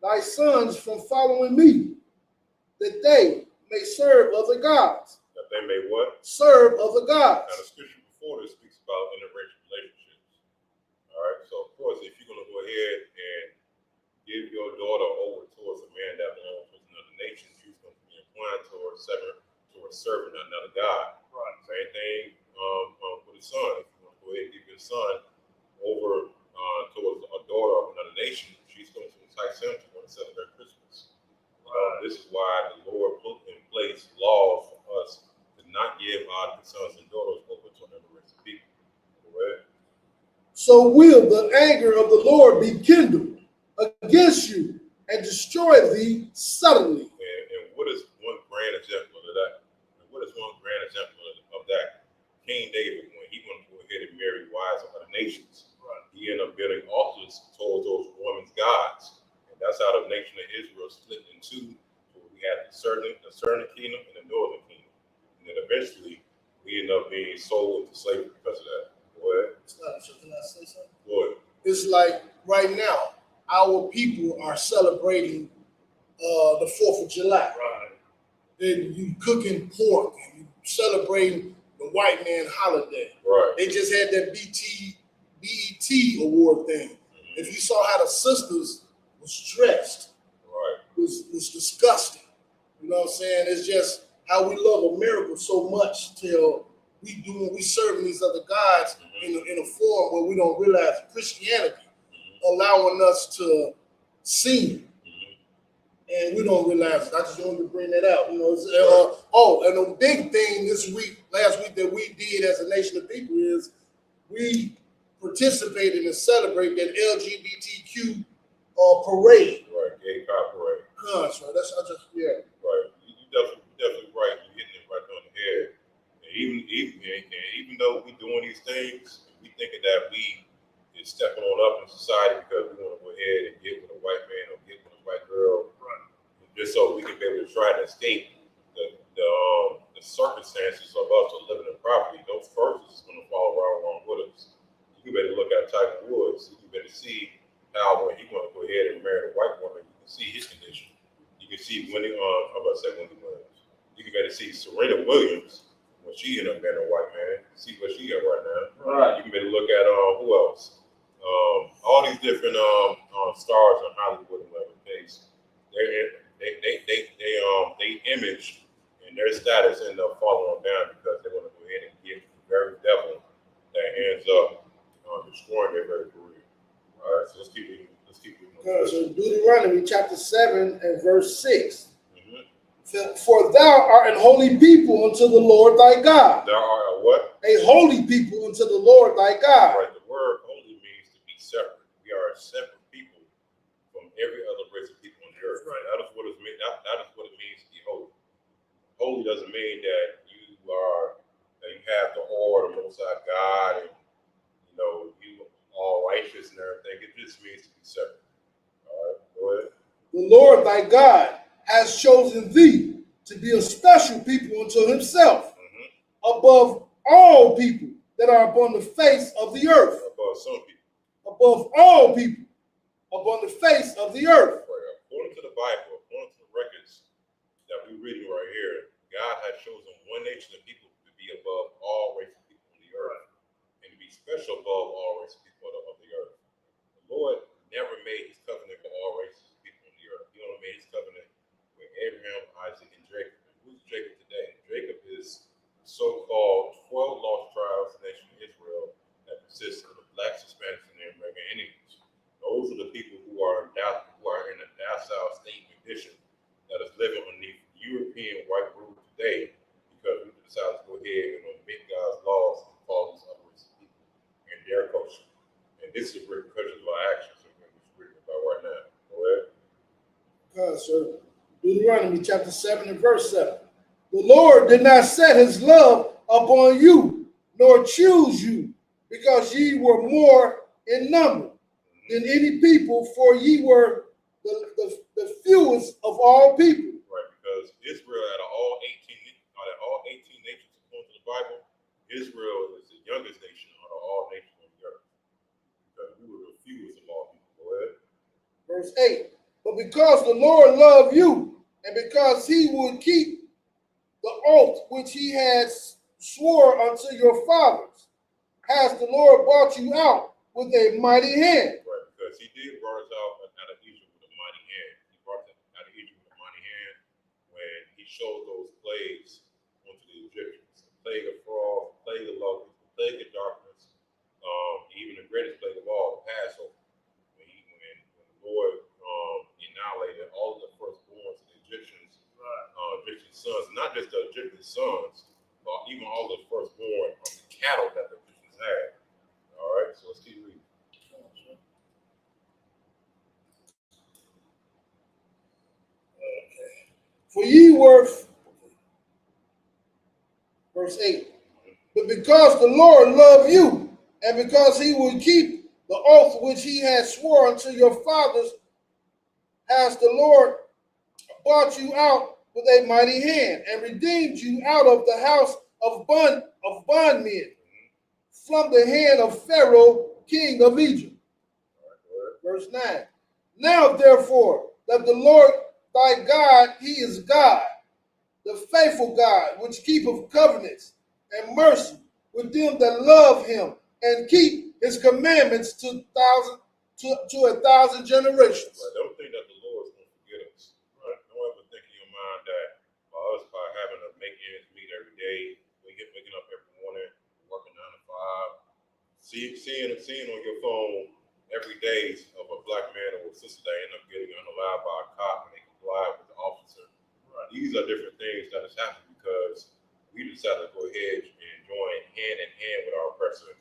[SPEAKER 10] thy sons from following me, that they may serve other gods.
[SPEAKER 7] That they may what?
[SPEAKER 10] Serve other gods.
[SPEAKER 7] Now the scripture before this speaks about interracial relationships. All right, so of course, if you're going to go ahead and give your daughter over towards a man that belongs to another nation, she's going to be inclined towards serving another God.
[SPEAKER 9] Right.
[SPEAKER 7] Same thing with a son. If you want to go ahead and give your son over towards a daughter of another nation, she's going to entice him to want to celebrate Christmas. This is why the Lord put in place laws for us to not give our sons and daughters over to another race of people. Correct?
[SPEAKER 10] So will the anger of the Lord be kindled against you and destroy thee suddenly.
[SPEAKER 7] And what is one grand example of that? And what is one grand example of that? King David, when he wanted to go ahead and marry wives of other nations, he ended up building altars towards those women's gods. And that's how the nation of Israel split in two. We had the southern kingdom and the northern kingdom. And then eventually, we ended up being sold into slavery because of that. Go ahead.
[SPEAKER 10] Can I say something?
[SPEAKER 7] Go ahead.
[SPEAKER 10] It's like right now, our people are celebrating the 4th of July.
[SPEAKER 9] Right.
[SPEAKER 10] Then you cooking pork and you celebrating the white man holiday.
[SPEAKER 7] Right.
[SPEAKER 10] They just had that BET award thing. If you saw how the sisters was dressed,
[SPEAKER 7] Right.
[SPEAKER 10] was disgusting. You know what I'm saying? It's just how we love America so much till we serving these other gods in a form where we don't realize Christianity allowing us to sin. And we don't realize it. I just wanted to bring that out. You know, and the big thing last week that we did as a nation of people is we participated and celebrated that LGBTQ parade.
[SPEAKER 7] Right. Gay pride parade.
[SPEAKER 10] Right.
[SPEAKER 7] Right. You definitely right. You're hitting it right on the head. And even though we're doing these things, we thinking that we is stepping on up in society because we want to go ahead and get with a white man or get with a white girl, just so we can be able to try to escape the circumstances of us living in poverty. Those curses is going to follow right along with us. You can better look at Tiger Woods. You can better see how when he want to go ahead and marry a white woman, you can see his condition. You can see Wendy Williams. You can better see Serena Williams when she ended up marrying a white man. See what she got right now.
[SPEAKER 6] Right.
[SPEAKER 7] You can better look at who else. All these different stars in Hollywood and whatever case, they image and their status end up falling down because they want to go ahead and get the very devil that ends up destroying their very career. All right, so let's keep it.
[SPEAKER 10] So Deuteronomy chapter 7 and verse 6. For thou art an holy people unto the Lord thy God.
[SPEAKER 7] Thou art a what?
[SPEAKER 10] A holy people unto the Lord thy God.
[SPEAKER 7] Right. The word holy means to be separate. We are a separate people from every other race of people on the earth. Right. That is what it means. That is what it means to be holy. Holy doesn't mean that you have the awe of the Most High God and you all righteous and everything. It just means to be separate. All right. Go ahead.
[SPEAKER 10] The Lord thy God has chosen thee to be a special people unto himself, above all people that are upon the face of the earth.
[SPEAKER 7] Above some people.
[SPEAKER 10] Above all people upon the face of the earth.
[SPEAKER 7] Right. According to the Bible, according to the records that we're reading right here, God has chosen one nation of people to be above all races of people on the earth, and to be special above all races of people of the earth. The Lord never made his covenant for all races of people on the earth. He only made his covenant with Abraham, Isaac, and Jacob. And who's Jacob today? Jacob is the so-called 12 lost tribes of the nation of Israel that consists of the blacks, Hispanics, and the American Indians. Those are the people who are in a docile state condition that is living underneath European white rule today because we decided to go ahead and omit God's laws and follow these other races of people and their culture. And this is repercussions of our actions that we're reading about right now. Go ahead.
[SPEAKER 10] So Deuteronomy chapter 7 and verse 7. The Lord did not set his love upon you, nor choose you, because ye were more in number than any people, for ye were the fewest of all people.
[SPEAKER 7] Right, because Israel, out of all 18 nations according to the Bible, Israel is the youngest nation out of all nations on the earth. Because we were the fewest of all people. Go ahead.
[SPEAKER 10] Verse 8. But because the Lord loved you, and because he would keep the oath which he has swore unto your fathers, has the Lord brought you out with a mighty hand.
[SPEAKER 7] Right, because he did brought us out of Egypt with a mighty hand. He brought us out of Egypt with a mighty hand when he showed those plagues onto the Egyptians. The plague of frogs, the plague of locusts, the plague of darkness, even the greatest plague of all, the Passover. When the Lord annihilated all of the firstborns of the Egyptians, Egyptian sons, not just the Egyptian sons, but even all the firstborn of the cattle that the Egyptians had. All right, so let's keep reading.
[SPEAKER 10] For ye were, verse 8, but because the Lord loved you, and because he would keep the oath which he had sworn unto your fathers, has the Lord brought you out with a mighty hand, and redeemed you out of the house of bondmen, from the hand of Pharaoh, king of Egypt. Verse 9. Now therefore, that the Lord thy God, he is God, the faithful God, which keepeth covenants and mercy with them that love him, and keep his commandments to 1,000 generations.
[SPEAKER 7] Right, don't think that the Lord is going to forget us. Right? Don't ever think in your mind that by having to make ends meet every day, waking up every morning, working 9 to 5, seeing on your phone every day of a black man or a sister that end up getting unalived by a cop and they comply with the officer. Right. These are different things that has happened because we decided to go ahead and join hand in hand with our oppressor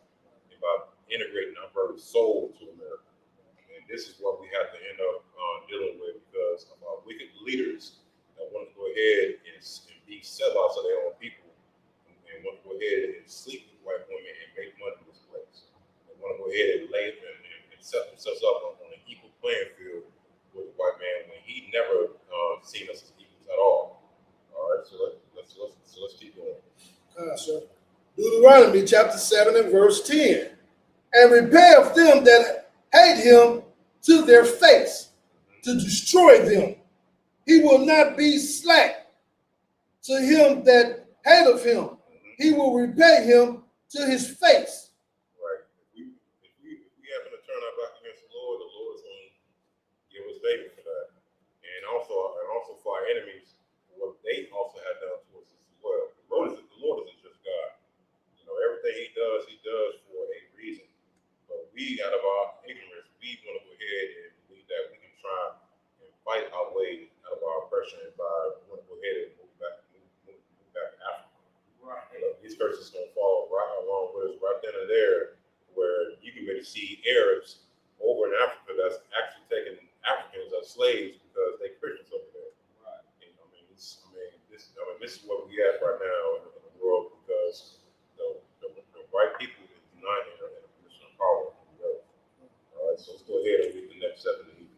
[SPEAKER 7] about integrating our very soul to America. And this is what we have to end up dealing with because of our wicked leaders that want to go ahead and be Shabaths of their own people and want to go ahead and sleep with white women and make money in this place. They want to go ahead and lay them and set themselves up on an equal playing field with the white man when he never seen us as equals at all. All right, so let's keep going.
[SPEAKER 10] Sir. Deuteronomy chapter 7 and verse 10. And repay of them that hate him to their face, to destroy them. He will not be slack to him that hateth him. He will repay him to his face.
[SPEAKER 7] Right. If we happen to turn our back against the Lord is going to give us favor for that. And also for our enemies, what they also have done to us as well. The Lord is a just God. You know, everything he does for a reason. But we, out of our ignorance, we want to go ahead and believe that we can try and fight our way out of our oppression by want to go ahead and move back to Africa. Right. You know, these curses are going to fall right along with us right then and there, where you can really see Arabs over in Africa that's actually taking Africans as slaves because they Christians over there. Right. You know, this is what we have right now in the world because the white people is not in a position of power. All right, so let's go ahead and read the next 7 to 8.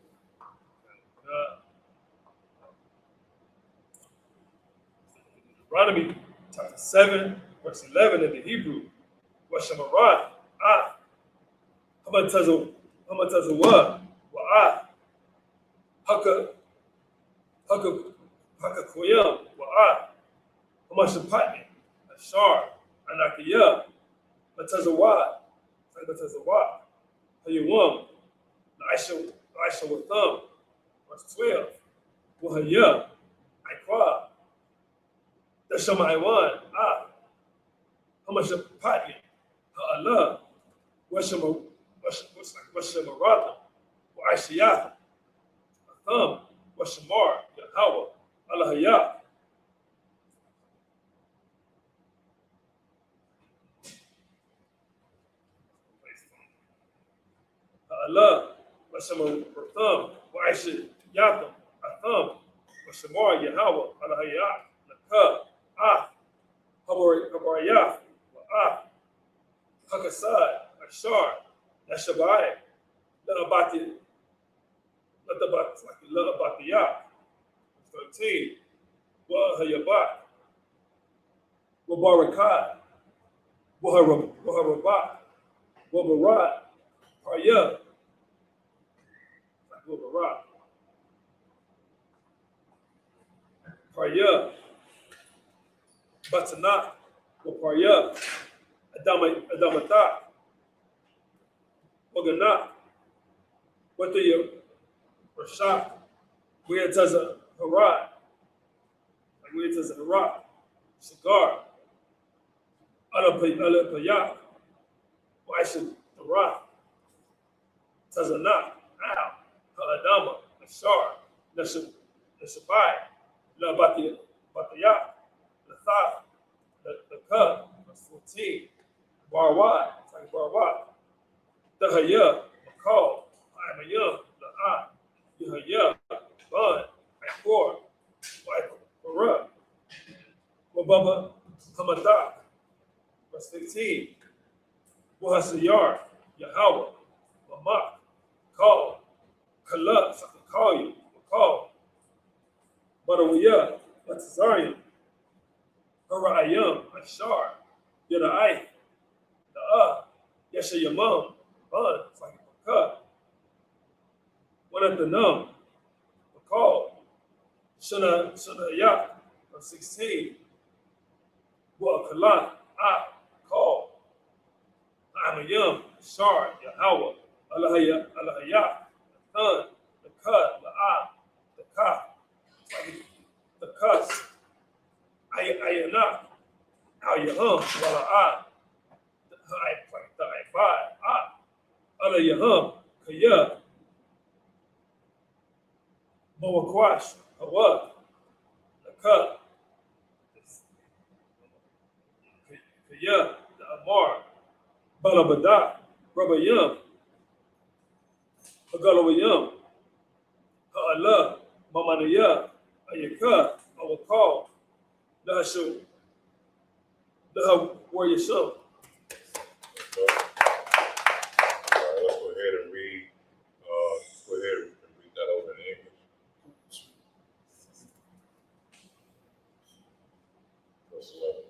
[SPEAKER 9] Deuteronomy chapter 7, verse 11 in the Hebrew. Washamarah, Hamatazawah, Wa'ah, Hakakoyam, Wa'ah, Hamashapatni, Ashar, Anakiyah, Matazawah, Hayawam, Aisha Watham, verse 12, Wahaya, Aikwa, Dashamaiwan, Hamashapatni, Ha'allah, Washamaratham, Wa'aishiyah, Atham, Washamar, Yahweh, Allahayah. Allah, Washamaratham, Wa'aishiyah, Atham, Washamar, Yahweh, Allahayah, Nakah, Habarayah, Hakasad, Ashar, Nashabai, Laabati, Batiyah. 13. Wahayabat. Wabarakat. Waharabat. Wabarat. Parya. Wabarat. Parya. Batanat. Waparya. Adamatat. Waganat. Wataya. Rashak. Where it says a Harad. Like where it says a Harad. Cigar. Alapayak. Waisha Harad. Tazanat. Ow. Ha'adama. Nashar. Nashabai. La Bataya. The Thought. The Cub. That's 14. Barwad. It's like Barwad. The Haya. McCall. I'm a young. The Eye. Yahya. Bun. Akor. Barak. Wababa. Hamadak. Verse 15. Wahasayar. Yahweh. Mamak. Call. Kala. So I can call you. Call. Barawiyah. Batazarian. Harayam. Ashar. Yadai. The Yeshayamam. Bun. It's like a cut. One at the num. Call. Shana Yak. Verse 16. Wakalat. Call. I'm a young. Shar. Yahweh. Alahaya. The cut. The ka. The cuss. Ayana. Al Yahum. Wala the Ibad. Ala Yahum. Kaya. Mawakwash. Hawa. The cup. Kaya. The Amar. Balabada. Rabayam. Hagalawayam. Ha'ala. Mamanaya. Ayaka. Awakal. Lahashu. Laha Waryasham.
[SPEAKER 7] Let's go ahead and read. Go ahead and read that over in English. Verse 11.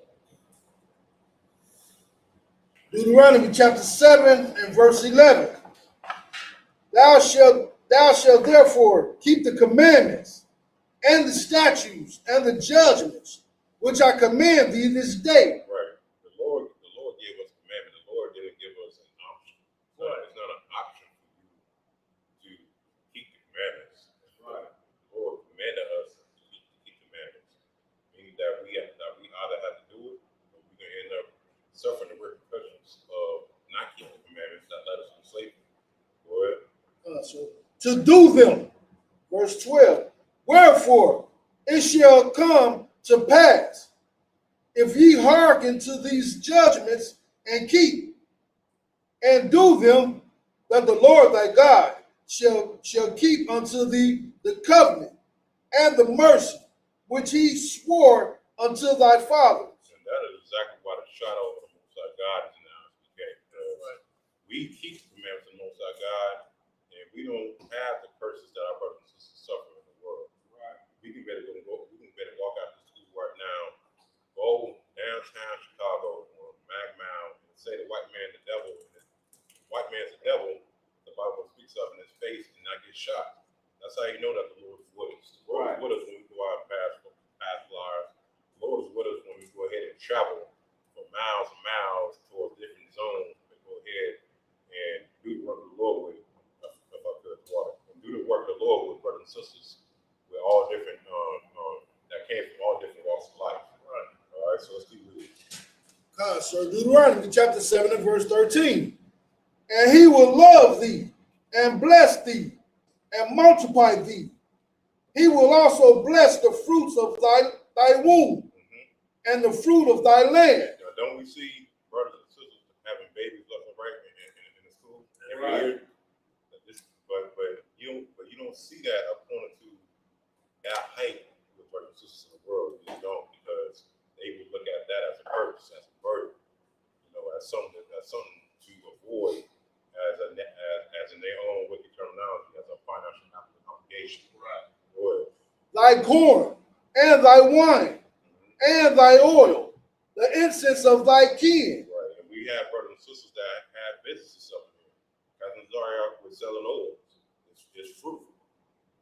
[SPEAKER 10] Deuteronomy chapter 7 and verse 11. Thou shalt therefore keep the commandments and the statutes and the judgments which I command thee this day.
[SPEAKER 7] Right. The Lord gave us a commandment. The Lord didn't give us an option. So it's not an option for you to keep the commandments. Right. The Lord commanded us to keep commandments. Meaning that we either have to do it or we're gonna end up suffering the repercussions of not keeping the commandments that led us to slavery. Go ahead.
[SPEAKER 10] To do them. Verse 12. Wherefore it shall come to pass, if ye hearken to these judgments and keep and do them, that the Lord thy God shall keep unto thee the covenant and the mercy which he swore unto thy fathers.
[SPEAKER 7] And that is exactly why the shadow of the Most High God is in us. Okay, because we keep the commandments of the Most High God, and we don't have the curses that our brothers and sisters suffer in the world. Right. We can better walk out the school right now, go downtown Chicago or Mag Mount and say the white man the devil, white man's the devil, the Bible speaks of in his face and not get shot. That's how you know that the Lord is with us. The Lord is with us when we go out past flyers. The Lord is with us when we go ahead and travel for miles and miles towards different zones and go ahead and do the work of the Lord with water. And do the work of the Lord with brothers and sisters. We're all different, that came from all different walks of life. Right. All right, so let's keep reading.
[SPEAKER 10] So Deuteronomy chapter 7 and verse 13. And he will love thee and bless thee and multiply thee. He will also bless the fruits of thy womb and the fruit of thy land.
[SPEAKER 7] Now, don't we see brothers and sisters having babies left and right in the school every year? But you don't see that up onto that height with brothers and sisters in the world. You don't, because they would look at that as a curse, as a burden, as something to avoid, as in their own wicked terminology, as a financial nation. Right. Go ahead.
[SPEAKER 10] Thy corn, and thy wine, and thy oil, the incense of thy kin.
[SPEAKER 7] Right. And we have brothers and sisters that have businesses up here. Cousin Zaria was selling oil. It's fruitful.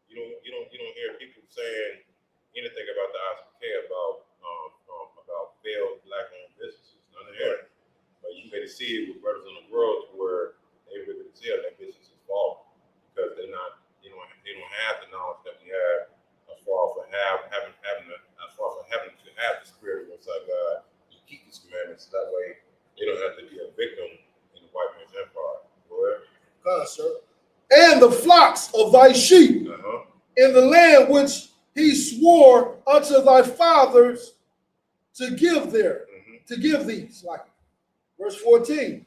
[SPEAKER 7] You don't hear people saying anything about the Isupk about failed black-owned businesses. None of that. But you may see it with brothers in the world where they really see how their business is falling because they don't have the knowledge that we have as far as having to have the spirit of inside God to keep His commandments. That way, they don't have to be a victim in the white man's empire. Go ahead.
[SPEAKER 10] God, sir. And the flocks of thy sheep in the land which He swore unto thy fathers to give to give these. Like verse 14.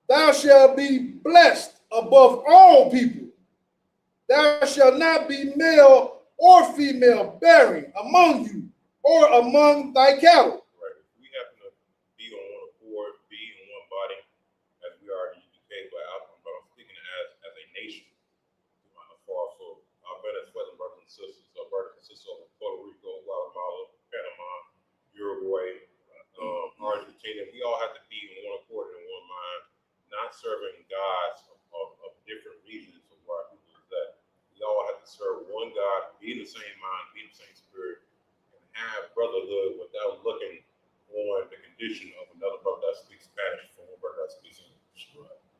[SPEAKER 10] Thou shalt be blessed above all people. Thou shalt not be male or female bearing among you or among thy cattle.
[SPEAKER 7] Right. We happen to be on one accord, be in one body, as we are in the UK, but I'm speaking as a nation. So our Venezuelan brothers and sisters, our brothers and sisters of Puerto Rico, Guatemala, Panama, Uruguay, Argentina, we all have to be in one accord and in one mind, not serving gods of different regions of where our people is at. We all have to serve one God, be in the same mind, be in the same spirit, and have brotherhood without looking on the condition of another brother that speaks Spanish from one brother that speaks English.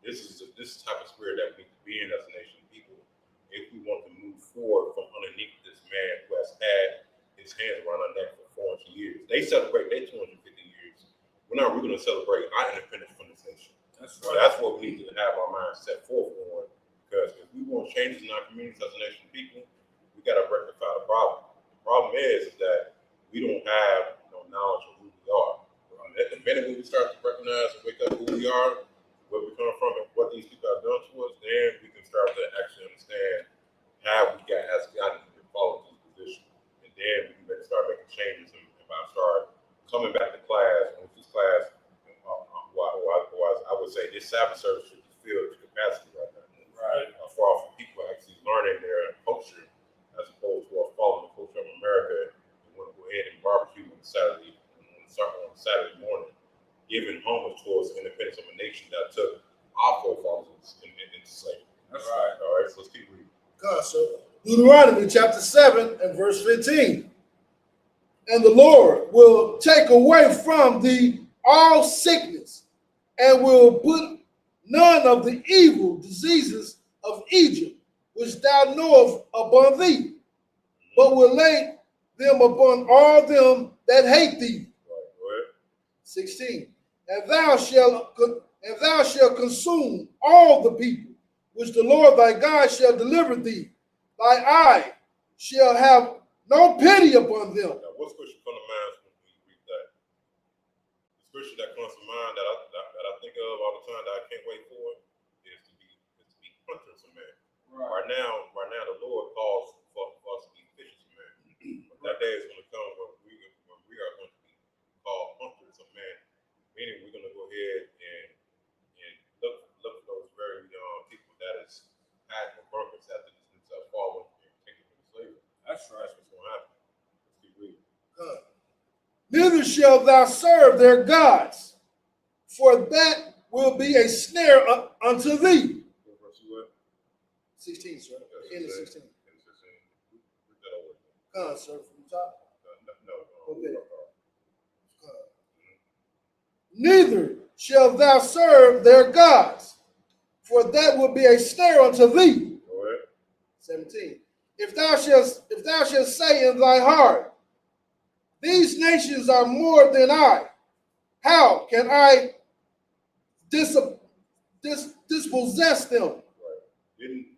[SPEAKER 7] This is the type of spirit that we need to be in as a nation of people if we want to move forward from underneath this man who has had his hands around our neck for 400 years. They celebrate their 250 years. When are we going to celebrate our independence from this nation? That's right. So that's what we need to have our minds set forth on. Because if we want changes in our communities as a nation of people, we got to rectify the problem. The problem is that we don't have no knowledge of who we are. At the minute when we start to recognize and wake up who we are, where we come from, and what these people have done to us, then we can start to actually understand how we gotten to fall into this position. And then we can start making changes and start coming back to class. And this class, I would say this Sabbath service should be filled to capacity right now. Right. As far as people actually learning their culture as opposed to following the culture of America and want to go ahead and barbecue on Saturday morning, giving homage towards the independence of a nation that took our forefathers into slavery. That's right. All right, so let's keep reading.
[SPEAKER 10] God, so Deuteronomy chapter 7 and verse 15. And the Lord will take away from thee all sickness, and will put none of the evil diseases of Egypt, which thou knowest upon thee, but will lay them upon all them that hate thee.
[SPEAKER 7] Right,
[SPEAKER 10] 16. And thou shalt consume all the people, which the Lord thy God shall deliver thee. Thy eye shall have no pity upon them.
[SPEAKER 7] Now, what scripture comes to mind when we read that? The scripture that comes to mind that I think of all the time that I can't wait for is to be hunters of men. Right now, the Lord calls for us to be fishers of men. But that day is going to come when we are going to be called hunters of men. Meaning we're going to go ahead and look for those very people that is had no purpose after this have fallen and taken into slavery. That's right. That's what's going to happen. Let's keep reading.
[SPEAKER 10] Neither shalt thou serve their gods, for that will be a snare unto thee. 16, sir. End of 16. Sir, from the top. No. Okay. Neither shalt thou serve their gods, for that will be a snare unto thee. 17. If thou shalt say in thy heart, these nations are more than I, how can I dispossess them?
[SPEAKER 7] Didn't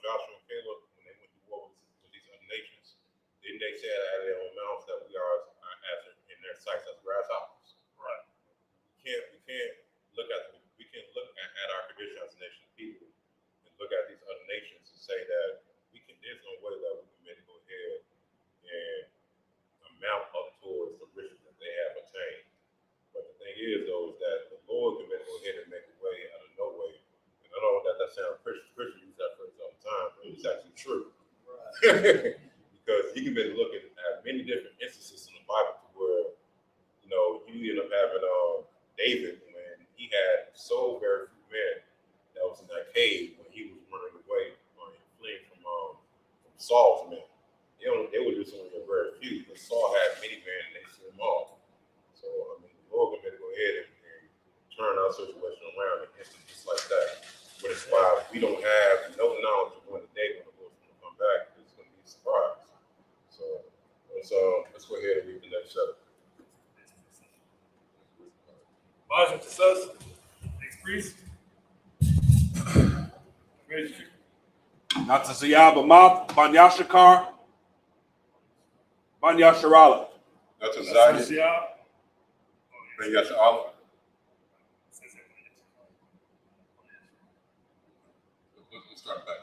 [SPEAKER 7] Joshua and Caleb, when they went to war with these other nations, didn't they say out of their own mouths that we are as in their sights as grasshoppers? Right. We can't look at our condition as a nation of people and look at these other nations and say that there's no way that we can maybe go ahead and amount up towards the riches that they have attained. But the thing is, though, is that the Lord can go ahead and make a way out of no way. And I know that sounds Because you can be looking at many different instances in the Bible where, you end up having David when he had so very few men that was in that cave when he was running away or fleeing from Saul's men. They were just only a very few, but Saul had many men and they slew them all. So, the Lord going to go ahead and turn our situation around and instant just like that. But it's why we don't have no knowledge of when the day when the Lord's going to come back. It's going to be a surprise. So, let's go ahead and read the next chapter.
[SPEAKER 9] Marshal to us, ex-priest. Nataziyah Bamath, Banyashakar, Banyasharala.
[SPEAKER 7] Nataziyah, Banyasharala. Let's start back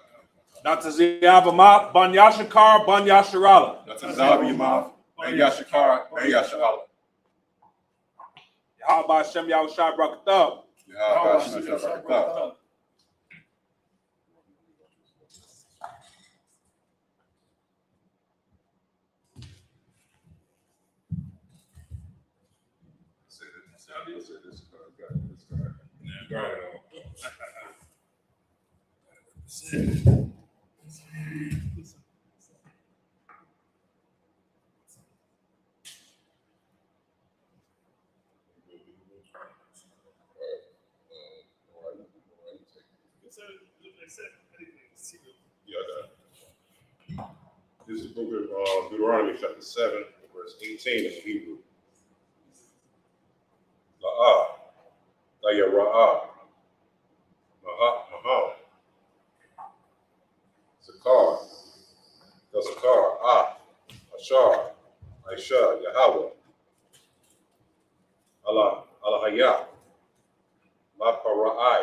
[SPEAKER 7] now.
[SPEAKER 9] Nataziyah Bamath, Banyashakar, Banyasharala.
[SPEAKER 7] Nataziyah Bamath, Banyashakar, Banyasharala.
[SPEAKER 9] Yahweh Hashem Yahushua Brakatav.
[SPEAKER 7] Yahweh Hashem Yahushua Brakatav. This is the book of Deuteronomy chapter 7, verse 18 in Hebrew. La'ah, La'yara'ah, Maham, Zakar, Zakar, Ashar, Aisha, Yahweh, Allah Hayah, La Para'ai,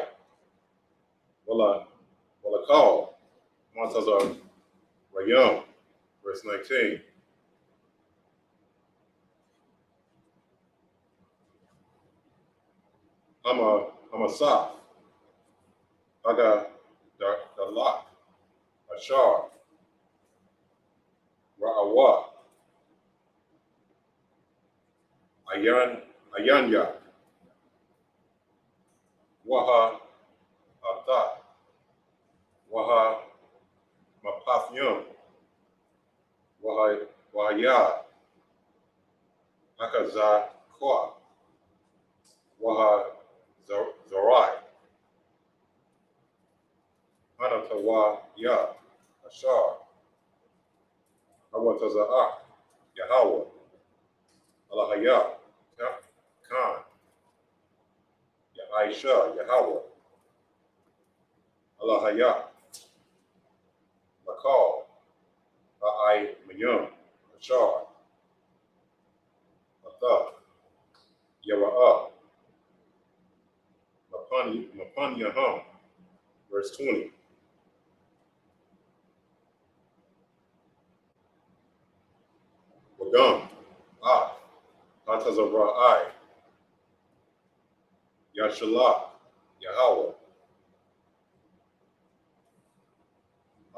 [SPEAKER 7] Wala Kal, Montazar Rayam, verse 19. Hamasaf, Aga Dalak, Ashar, Ra'awah, Ayanya, Waha Ata, Waha Mapathyam, Wahaya, Akaza Kwa, Waha Zarai, Hanatawa Ya, Ashar, Awataza'ak, Yahweh, Alahaya, Khan, Aisha, Yahweh, Alahaya, Lakal, Ba'ai Mayum, Ashar, Atha, Yara'ah, Mapan Yaham, verse 20. Wagam, Atazara'ai, Yashalah, Yahweh,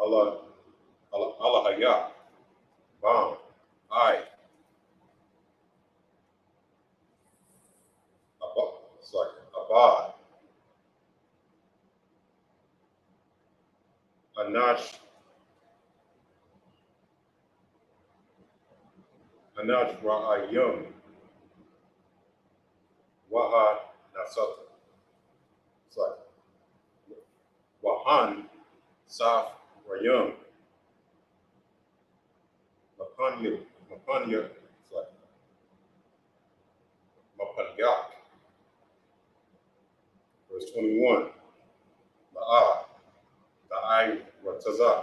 [SPEAKER 7] Allahaya, Bam, it's like Abad, Anash Ra'ayum, Waha Nasata. It's like Wahan Saf Rayum, Mapanya, it's like Mapanyak. Verse 21, La'ah, La'ai Ratazah,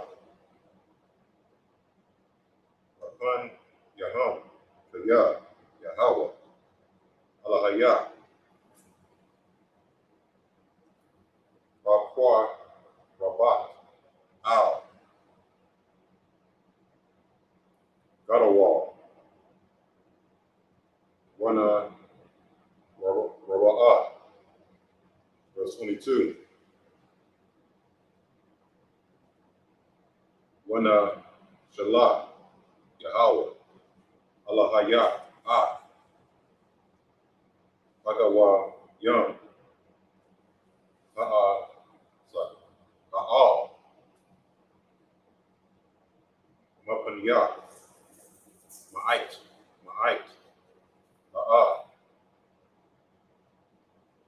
[SPEAKER 7] Mapan Yaham, Kaya, Yahweh, Alahaya, Rakwa, Rabat, Al, Gadawal, Wana, Raba'ah. Verse 22. Wana Shalah, Yahweh, Allah Hayah, Ah, Hagawa, Yum, sorry, Ha'al, Mapanya, Ma'ait,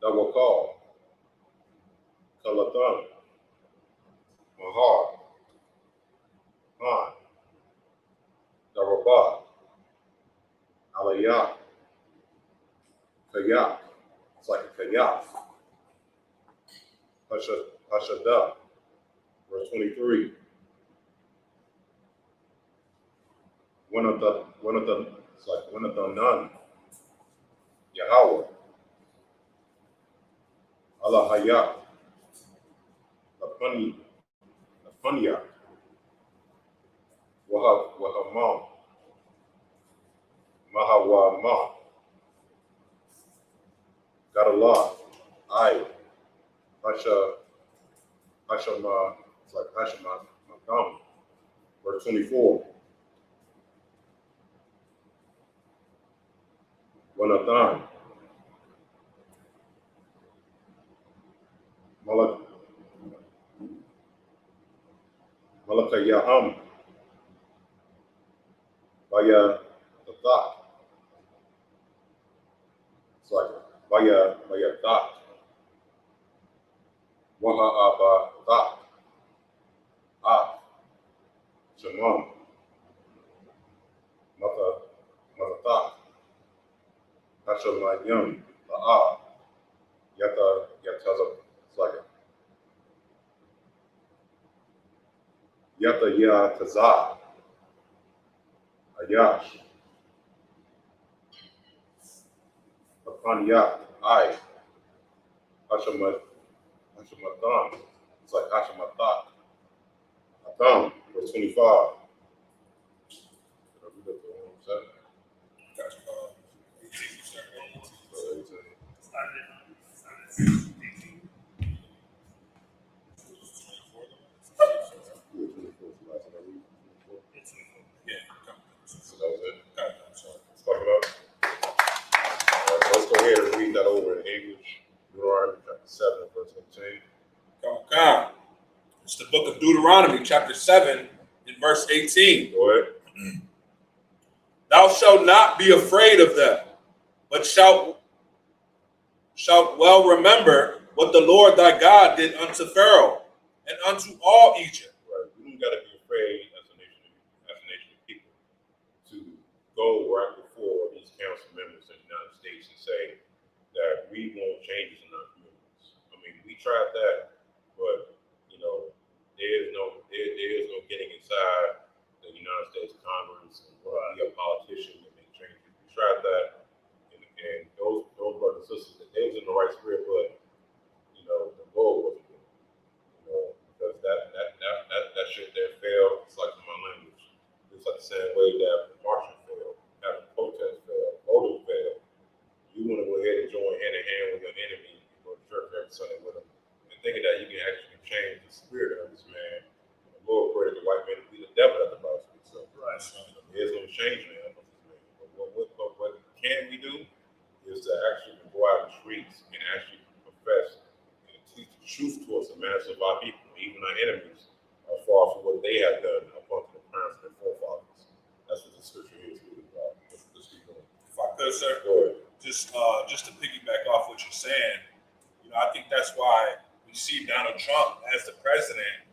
[SPEAKER 7] Dawakal, Kalatan, Mahar, Han, Darabah, Aliyah, Kayak, it's like a Kayak, Hashadah, verse 23. One of the, it's like one of the none, Yahweh, Allah Hayah, Lapanya, Wahamam, Mahawamah, God Allah, I, Hashama, it's like Hashama, Makam, verse 24. Wanathan, Malakayaham, Baya Tathak, it's like Baya Thak, Waha Abba Thak, Ah, Shamam, Matathak, Hashamayam, La'ah, Yataza, it's like Yata Yataza, Ayash, Apanya, I, Hashamatan, it's like Hashamatak, Atam, verse 25. Let's go ahead and read that over in English. Deuteronomy chapter 7, verse 18.
[SPEAKER 11] Come. It's the book of Deuteronomy, chapter 7, in verse 18.
[SPEAKER 7] Go ahead.
[SPEAKER 11] Thou shalt not be afraid of them, but shalt well remember what the Lord thy God did unto Pharaoh and unto all Egypt.
[SPEAKER 7] Right. We don't got to be afraid as a nation of people to go right before these council members in the United States and say that we want changes in our communities. I mean, we tried that, but you know, there is no getting inside the United States Congress and be a politician and make changes. We tried that, and those brothers and sisters, they was in the right spirit, but you know, the goal wasn't good. You know, because that shit there failed. It's like in my language. It's like the same way that marching failed, having protest failed, voting failed. You want to go ahead and join hand in hand with your enemy and go to church every Sunday with them, and thinking that you can actually change the spirit of this man. The Lord created the white man to be the devil at the Bible speaks of. Right. There's no change in the man. But what can we do is to actually go out in the streets and actually profess and teach the truth towards the mass of our people, even our enemies, are far from what they have done upon the parents and their forefathers. That's what the scripture is really about. Let's keep going.
[SPEAKER 11] If I could, sir,
[SPEAKER 7] go ahead.
[SPEAKER 11] Just to piggyback off what you're saying, you know, I think that's why we see Donald Trump as the president,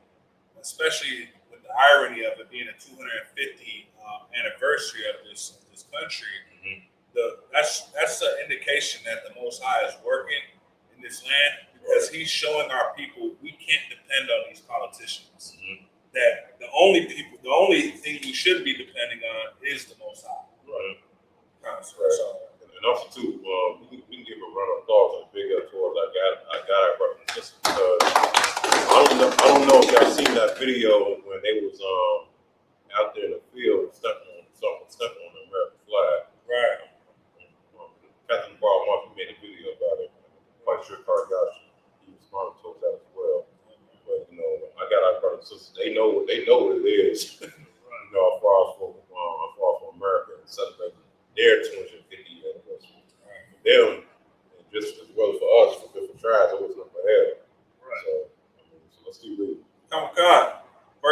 [SPEAKER 11] especially with the irony of it being a 250 anniversary of this country. Mm-hmm. That's an indication that the Most High is working in this land, because He's showing our people we can't depend on these politicians. Mm-hmm. That the only thing we should be depending on is the Most High.
[SPEAKER 7] Right.
[SPEAKER 11] So,
[SPEAKER 7] and also too, we can give a round of applause and big up towards I got our brothers and sisters, because I don't know if y'all seen that video when they was out there in the field stepping on the American flag.
[SPEAKER 11] Right.
[SPEAKER 7] Captain Barr Martin made a video about it. I'm quite sure Kargash he responded to that as well. But you know, I got our brothers and sisters. They know what it is. You know,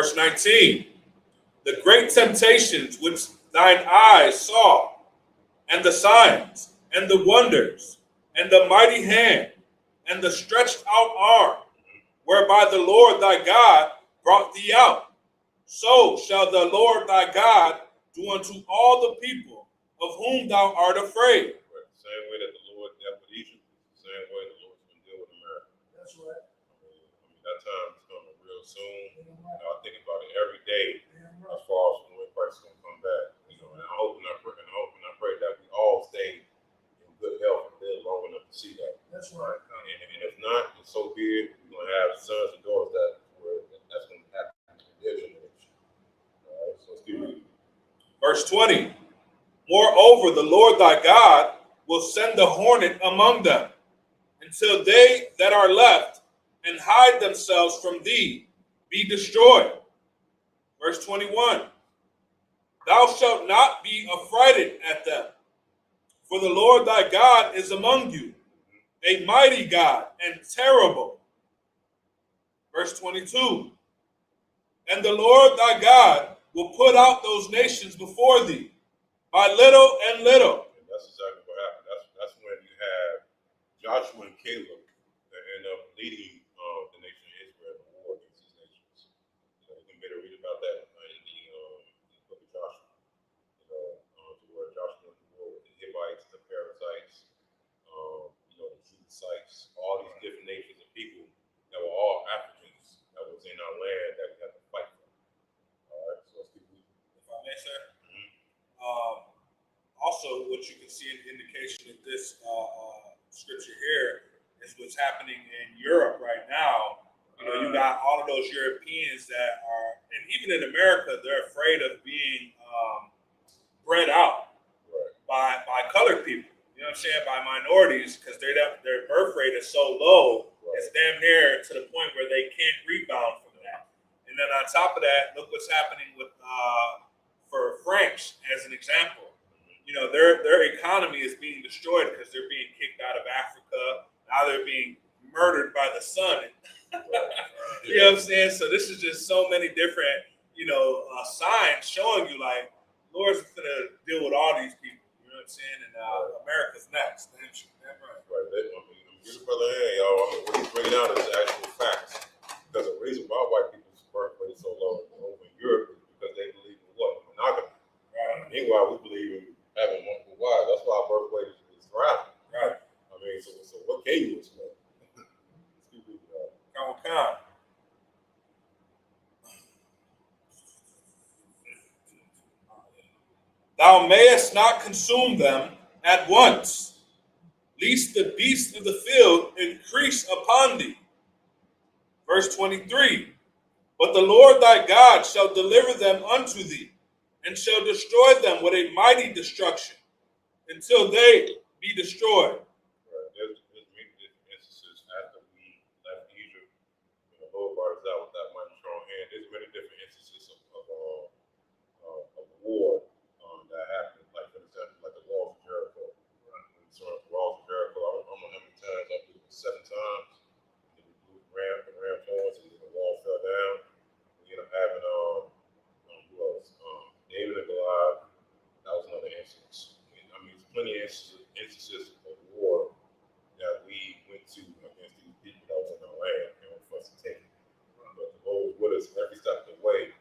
[SPEAKER 11] Verse 19. The great temptations which thine eyes saw, and the signs, and the wonders, and the mighty hand, and the stretched out arm, whereby the Lord thy God brought thee out. So shall the Lord thy God do unto all the people of whom thou art afraid.
[SPEAKER 7] Right. The same way that the Lord dealt with Egypt, the same way the Lord's going to deal with America.
[SPEAKER 10] That's right.
[SPEAKER 7] I mean, that time is coming real soon. I think about it every day as far as when Christ is going to come back. And I hope and I pray that we all stay in good health and live long enough to see that.
[SPEAKER 10] That's right.
[SPEAKER 7] And if not, it's so be it. We're going to have sons and daughters that's going to happen to their generation. All right, so let's keep reading.
[SPEAKER 11] Verse 20. Moreover, the Lord thy God will send the hornet among them, until they that are left and hide themselves from thee be destroyed. Verse 21. Thou shalt not be affrighted at them, for the Lord thy God is among you, a mighty God and terrible. Verse 22. And the Lord thy God will put out those nations before thee, by little and little.
[SPEAKER 7] And that's exactly what happened. That's when you have Joshua and Caleb that end up leading the nation of Israel in war against these nations. You can better read about that in the book of Joshua. To where Joshua went to war with the Hivites, the Perizzites, the Jebusites, all these different nations of people that were all Africans that was in our land that we had to fight for. All right, so let's keep reading.
[SPEAKER 11] If I may, sir. Also, what you can see in indication of this scripture here is what's happening in Europe right now. You got all of those Europeans that are, and even in America, they're afraid of being bred out by colored people. You know what I'm saying? By minorities, because their birth rate is so low, it's damn near to the point where they can't rebound from that. And then on top of that, look what's happening with for French as an example. Their economy is being destroyed because they're being kicked out of Africa. Now they're being murdered by the sun. You know what I'm saying? So this is just so many different, signs showing you like Lord's gonna deal with all these people. You know what I'm saying? And America's next. Damn right.
[SPEAKER 7] Right. Get a brother in, y'all. What he's bringing out is actual facts. Because the reason why white people's birth rate is so low over in Europe is because they believe in what? Monogamy. Right. Meanwhile, we believe in having multiple wives. That's why our birth rate is thriving.
[SPEAKER 11] Right.
[SPEAKER 7] I mean, so what can you expect?
[SPEAKER 11] Come on. Thou mayest not consume them at once, lest the beasts of the field increase upon thee. Verse 23. But the Lord thy God shall deliver them unto thee, and shall destroy them with a mighty destruction, until they be destroyed.
[SPEAKER 7] There's many different instances after we left Egypt, the Lord brought us out with that mighty strong hand. There's many different instances of war that happened, like for example, like the walls of Jericho. So the walls of Jericho, I don't know how many times, I believe it was 7 times. And we blew the ram horns, and then the wall fell down. We ended up having David and Goliath. That was another instance. I mean, there's plenty of instances of war that we went to against these people that was in our land and for us to take it. But the Lord was with us every step of the way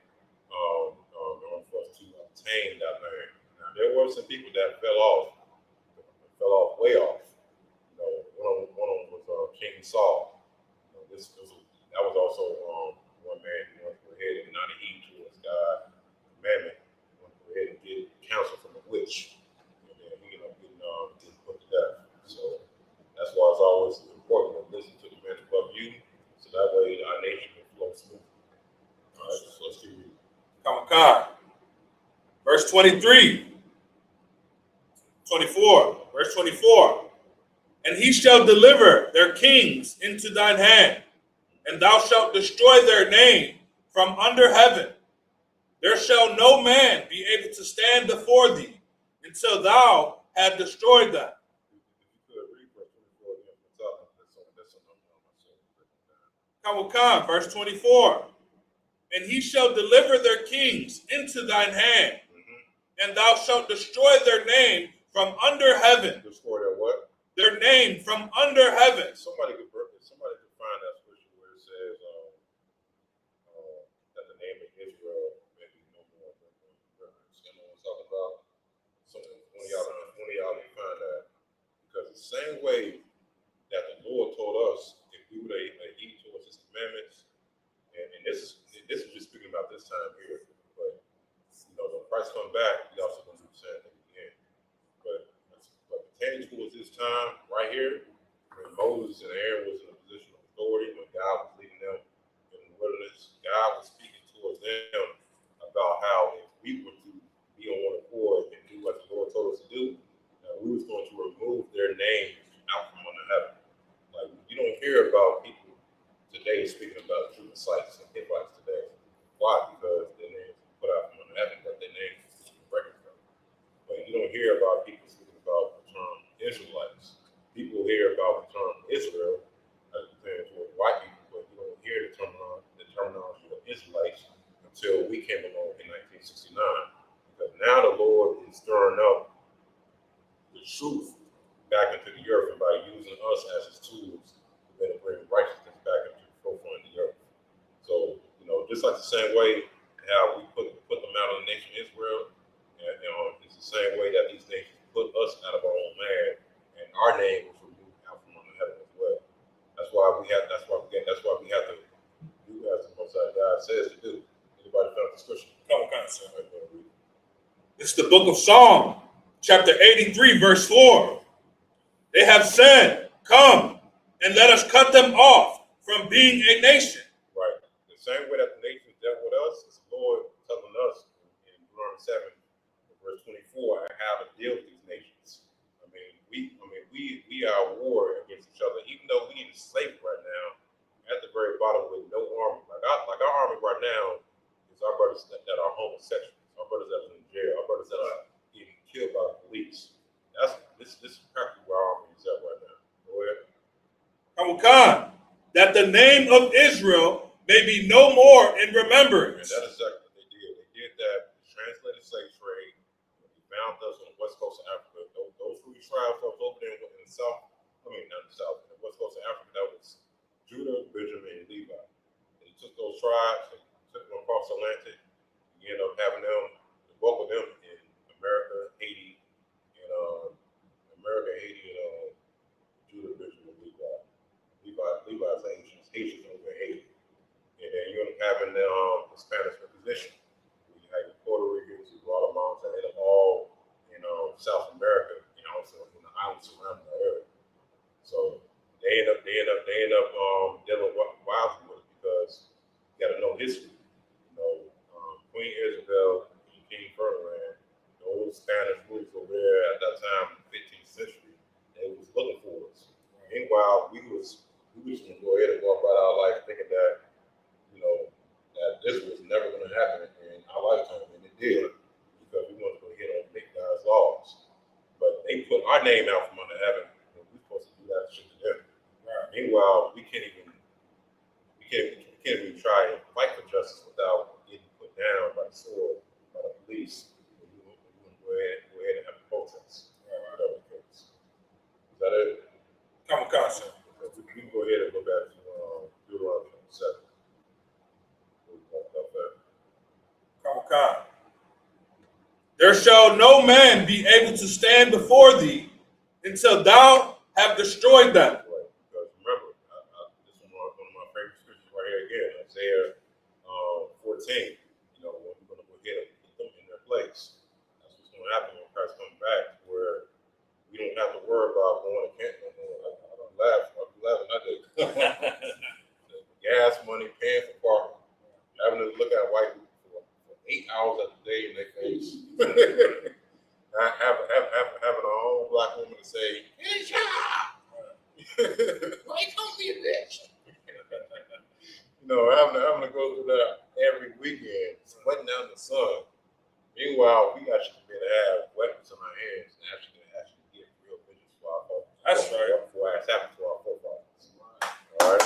[SPEAKER 7] for us to obtain that land. Now, there were some people that fell off way off. One of them was King Saul. That was also one man who wanted to go ahead and not heed towards God's commandment. He wanted to go ahead and get counsel from a witch. And then he ended up getting put to death. So that's why it's always important to listen to the men above you, so that way our nation can flow smoothly. All right, so let's keep reading.
[SPEAKER 11] Come on. Verse 23. 24. Verse 24. And he shall deliver their kings into thine hand, and thou shalt destroy their name from under heaven. There shall no man be able to stand before thee until thou have destroyed them. Come, verse 24. and he shall deliver their kings into thine hand, and thou shalt destroy their name from under heaven.
[SPEAKER 7] Destroy their what?
[SPEAKER 11] Their name from under heaven.
[SPEAKER 7] Somebody could find that scripture where it says that the name of Israel may be no more. You know what I'm talking about? So one of y'all can find that. Because the same way that the Lord told us, if we would heed towards his commandments, and this is just speaking about this time here, but you know, when Christ come back, we also gonna do the same thing again. But pertaining towards this time right here, when Moses and Aaron was in a position of authority, when God was leading them in the wilderness, God was speaking towards them about how if we were to be on one accord and do what the Lord told us to do, we was going to remove their names out from under heaven. Like, you don't hear about people today speaking about Jewish sites and Hivites today. Why? Because their names put out from under heaven, but their names is reconciled. But you don't hear about people speaking about the term Israelites. People hear about the term Israel as compared to white people, but you don't hear the terminology of Israelites until we came along in 1969. Because now the Lord is stirring up the truth back into the earth, and by using us as his tools, we're going to bring righteousness back into the forefront of the earth. So, you know, just like the same way how we put them out of the nation Israel, and you know, it's the same way that these nations put us out of our own land, and our name was removed out from under heaven as well. That's why we have to do as the Most High God says to do. Anybody found the scripture?
[SPEAKER 11] Come on, sir. It's the book of Psalm, chapter 83, verse 4. They have said, come and let us cut them off from being a nation.
[SPEAKER 7] Right. The same way that the nations dealt with us, is the Lord telling us in Deuteronomy 7, verse 24, how to deal with these nations. We are at war against each other, even though we in slavery right now, at the very bottom with no army. Like our army right now is our brothers that are homosexuals, our brothers that are in jail, our brothers that are getting killed by the police. This is practically where our army is at right now. Go ahead.
[SPEAKER 11] Khan, that the name of Israel may be no more in remembrance.
[SPEAKER 7] And that is exactly what they did. They did that translated slave trade. They found us on the west coast of Africa. Those 3 tribes that was over there in the south, not the south, in the west coast of Africa, that was Judah, Benjamin, and Levi. They took those tribes and took them across the Atlantic. You end up having them, welcome them in America, Haiti, and Judah, Benjamin, and Levi. Levi's Haitians over Haiti. And then you end up having the Spanish Inquisition. You have your Puerto Ricans, your Guatemalans, that end up all in South America, and also in the islands surrounding the area. So they end up dealing wisely with it, because you got to know history. You know, Queen Isabel and King Ferdinand, those Spanish rulers over there at that time in the 15th century, they was looking for us. Meanwhile, we was going to go ahead and walk about our life thinking that, you know, that this was never going to happen in our lifetime, and it did, because we wanted to go ahead and make God's laws. But they put our name out from under heaven, and we're supposed to do that shit to them. Right. Meanwhile, we can't even try and fight for justice without getting put down by the sword, by the police. We're going to go ahead and have a protest. Whatever the case. Is that it?
[SPEAKER 11] Come on, sir.
[SPEAKER 7] We can go ahead and go back to Deuteronomy 7.
[SPEAKER 11] Come on. There shall no man be able to stand before thee until thou have destroyed them.
[SPEAKER 7] Right. Because remember, this is one of my favorite scriptures right here again, Isaiah 14. You know, we're going to go ahead and put them in their place. That's what's going to happen when Christ comes back, where we don't have to worry about going to camp no more. I'm laughing at that. Gas money, paying for parking, having to look at white people for 8 hours of the day in their face. Having our own black woman to say, "Hey, child, why don't be a bitch?" You know, having to go through that every weekend, sweating out in the sun. Meanwhile, we actually been to have weapons in our hands and actually get real vengeance for our folks.
[SPEAKER 11] That's right.
[SPEAKER 7] For what has happened to our forefathers. All right.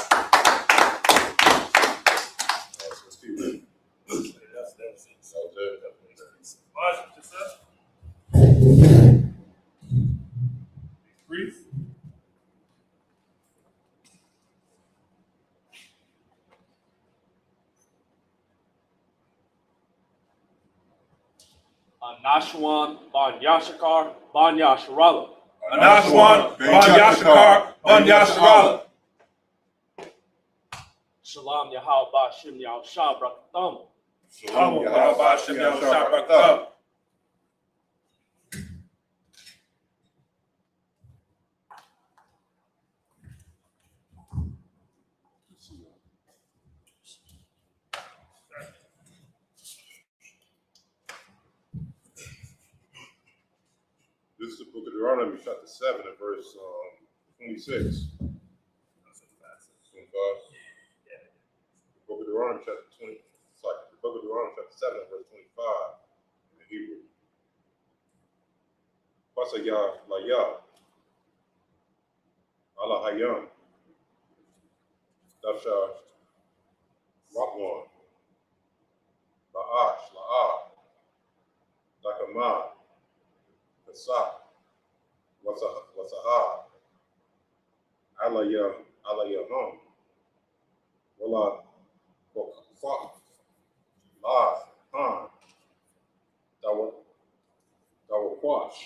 [SPEAKER 12] Anashwan Ban Yashakar Ban Yasharala.
[SPEAKER 11] Anashwan Ban Yashakar Ban Yasharala.
[SPEAKER 12] Shalom Yahal Bashim Yal Shabrakatam.
[SPEAKER 11] Shalom Yahal Shem Yahal Shabrakatam.
[SPEAKER 7] This is the book of Deuteronomy, chapter 7, and verse 26. 25. The book of Deuteronomy, chapter 20. It's like the book of Deuteronomy, chapter 7, and verse 25 in the Hebrew. Pasayah Layah. Allah Hayam. Dasha Rakwan. La'ash, La'ah. Lakamah. Kasah. Wasahah. Alayahum. Wala Fa. La. Han. Dawakwash.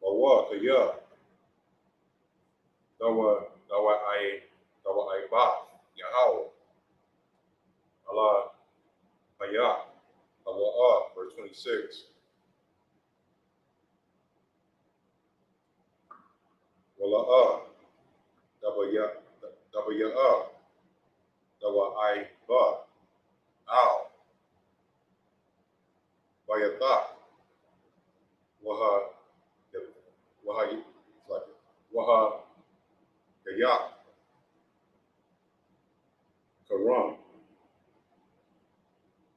[SPEAKER 7] Wawa Kaya. Dawa Ba. Yahweh. Allah Hayah. Allah, verse 26. Wala Dawa Ba. Al. Bayatha. Waha Gayak. Karam.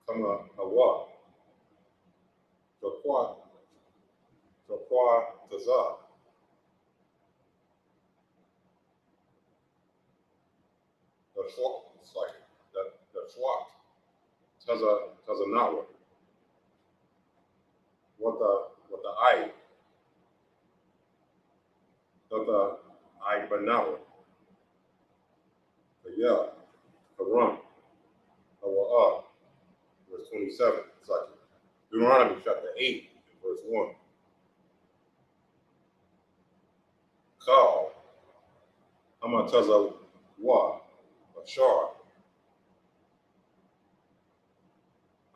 [SPEAKER 7] Kama Hawa. Chokwa Taza. The Shwak, it's like the Shwak. Taza Nawa. What the I. The I Banawa. The Ya. Karam. Hawa. Verse 27. It's like Deuteronomy chapter 8, verse 1. Kal. Amataza Wa. Ashar.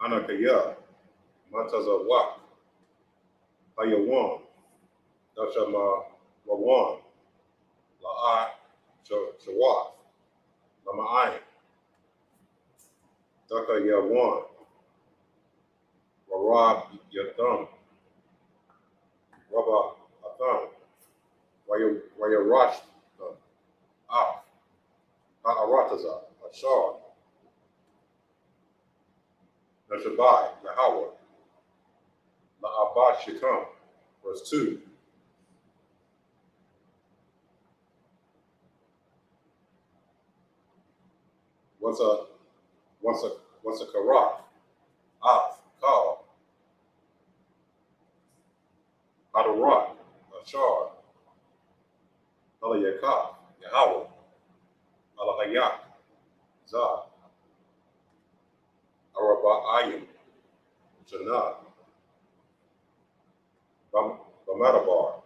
[SPEAKER 7] Anakaya. Mataza Wa. Hayawan. Dashama Wawan. La'a Shawaf. Lama'ayin. Daka Yawan. Warab Yatham. Rabba Atham. Waya Rash Af. Ha'arataza. Ashar. Nashabai. Yahweh. La'abad Shikam. Verse 2. What's a karaf? Af, Kal. Hadarat, Ashar. Alayakaf, Yahweh. Alahayak, Zah. Araba'ayim, Janah. Bamadabar.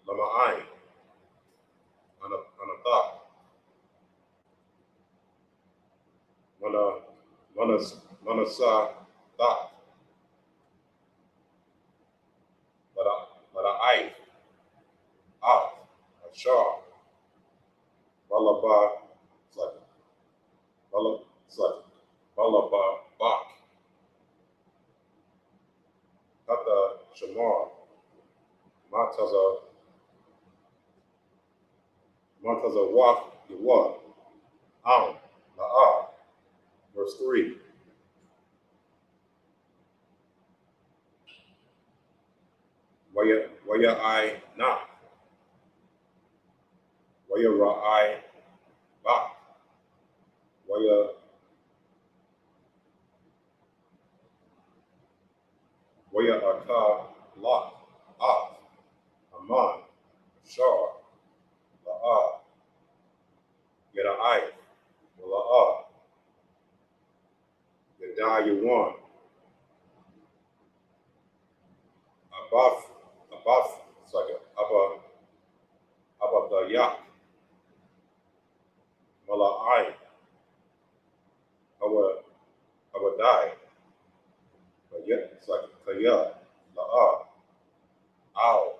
[SPEAKER 7] Lama'ayin. Anathak. Manasa Thak. Lada'ai. Af. Ashar. Balaba. Balaba Bak. Hata Shamar. Mataza Waf Yawa. Am. La'ah. Verse 3. Waya I na. Waya Ra'ai Ba. Waya Aka Lot. Af. Aman. Shar. La'ah. Yada'ai. La'ah. Yadayawan. Hayak, Mala'ai, Hawadai, it's like Kaya, La'a, Al,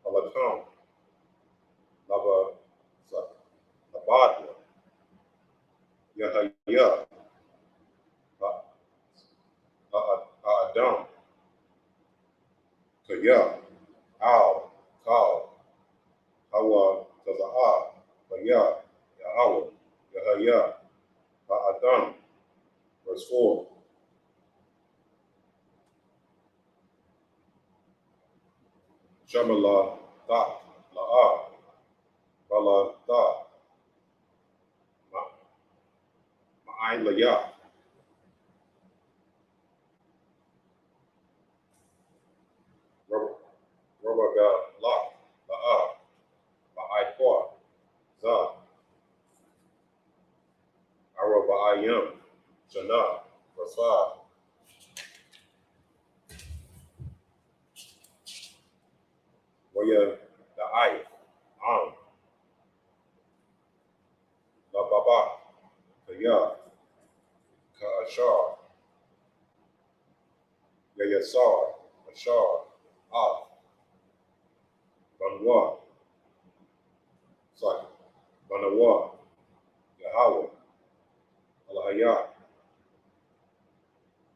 [SPEAKER 7] Alakam, Lava, it's like Labadwa, Yahaya, Adam, Kaya, Al, Kal, Hawa, Taza'a, Kaya, Yahweh, Yahaya, Adam, verse 4. Shamala, Da, La'a, Bala, Da, Ma'ai, Laya, Robaga, La, La'a, Ma'ai, Kwa, Za, Araba'ayim, Jana, verse 5. Waya, Da'ai, Am, La Baba, Kaya, Ka'ashar, Yayasar, Ashar, Af, Banwa, sorry, Banawa, Yahweh, Alahaya,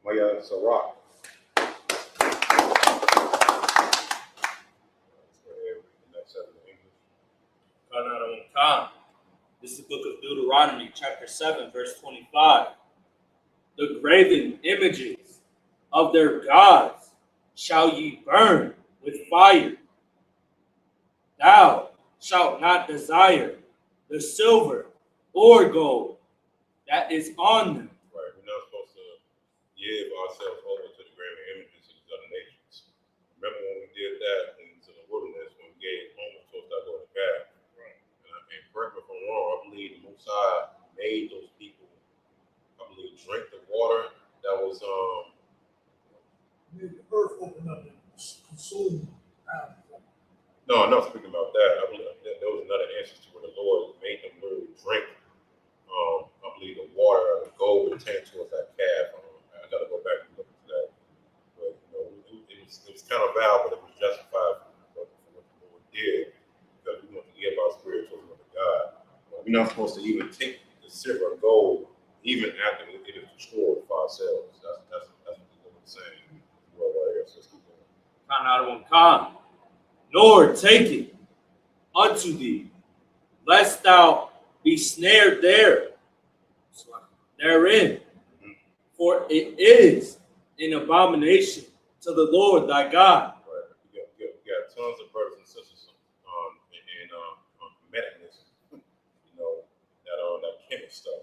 [SPEAKER 7] Maya Sarak.
[SPEAKER 12] This is the book of Deuteronomy, chapter 7, verse 25. The graven images of their gods shall ye burn with fire. Thou shalt not desire the silver or gold that is on them.
[SPEAKER 7] Right, we're not supposed to give ourselves over to the graven images of these other nations. Remember when we did that into the wilderness, when we gave homeless to start going to God? Right. And correct me if I'm wrong, I believe the Most High made those people, I believe, drink the water that was
[SPEAKER 10] Made the earth open up and consume.
[SPEAKER 7] No, I'm not speaking about that. I believe that there was another instance to where the Lord made them literally drink. I believe the water or the gold would tend towards that calf. I got to go back and look at that. But it was kind of vile, but it was justified for what the Lord did because we want to give our spiritual to God. We're not supposed to even take the silver or gold even after it is destroyed for ourselves. That's what the Lord is saying. Well, right here, so let's keep going.
[SPEAKER 12] Nor take it unto thee, lest thou be snared therein. For it is an abomination to the Lord thy God.
[SPEAKER 7] Right. We got tons of brothers and sisters in mechanism, that chemical stuff,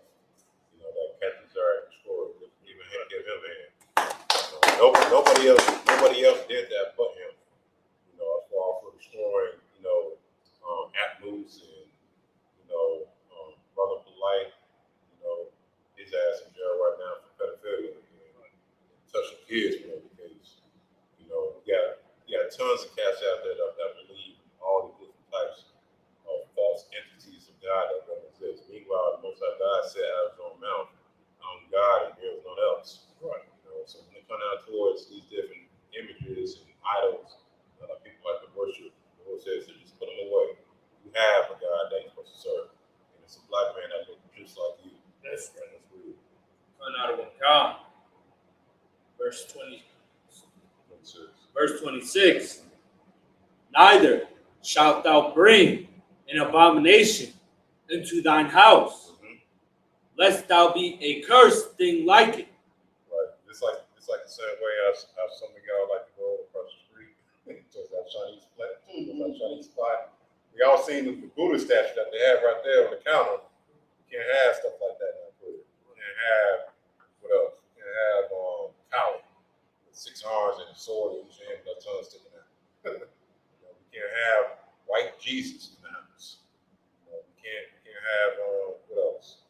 [SPEAKER 7] that catches our destroyer. Even him, give him a hand. Nobody else did that but him. As far for destroying, Atmos and, Brother Polite, his ass in jail right now for pedophilia and touching kids, whatever the case. We got tons of cats out there that believe in all the different types of false entities of God that don't exist. Meanwhile, the Most High God said out of his own mouth, I'm God and there is none else. Right. So when it comes down towards these different images and idols, people like to worship, the Lord says to just put them away. You have a God that you're supposed to serve. And it's a black man that looks just like you. That's right. That's weird.
[SPEAKER 12] Verse 26. Neither shalt thou bring an abomination into thine house, lest thou be a cursed thing like it.
[SPEAKER 7] Right. It's like the same way as some of y'all like to go across the street to that Chinese spot. We all seen the Buddha statue that they have right there on the counter. You can't have stuff like that now. You can't have, what else? You can't have cow with 6 arms and a sword in each hand with a tongue sticking out. You can't have white Jesus in the house. You can't have, what else?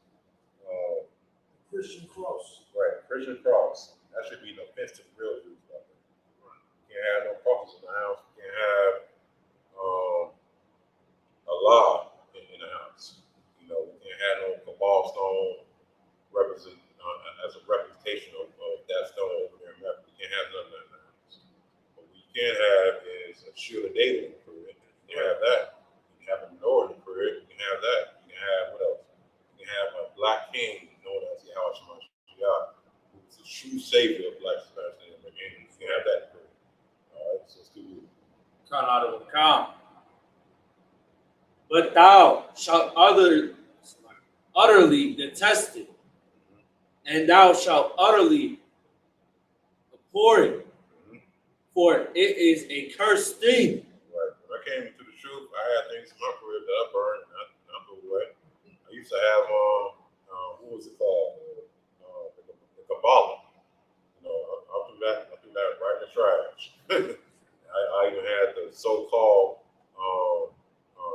[SPEAKER 10] Christian cross.
[SPEAKER 7] Right, Christian cross. That should be an offense to the real Jews out there. You can't have no crosses in the house. You can't have a
[SPEAKER 12] But thou shalt utterly detest it, and thou shalt utterly abhor it, for it is a cursed thing.
[SPEAKER 7] Right. When I came into the truth, I had things in my career that I burned. I threw away. I used to have what was it called? The Kabbalah. You know, I threw that right in the trash. I even had the so-called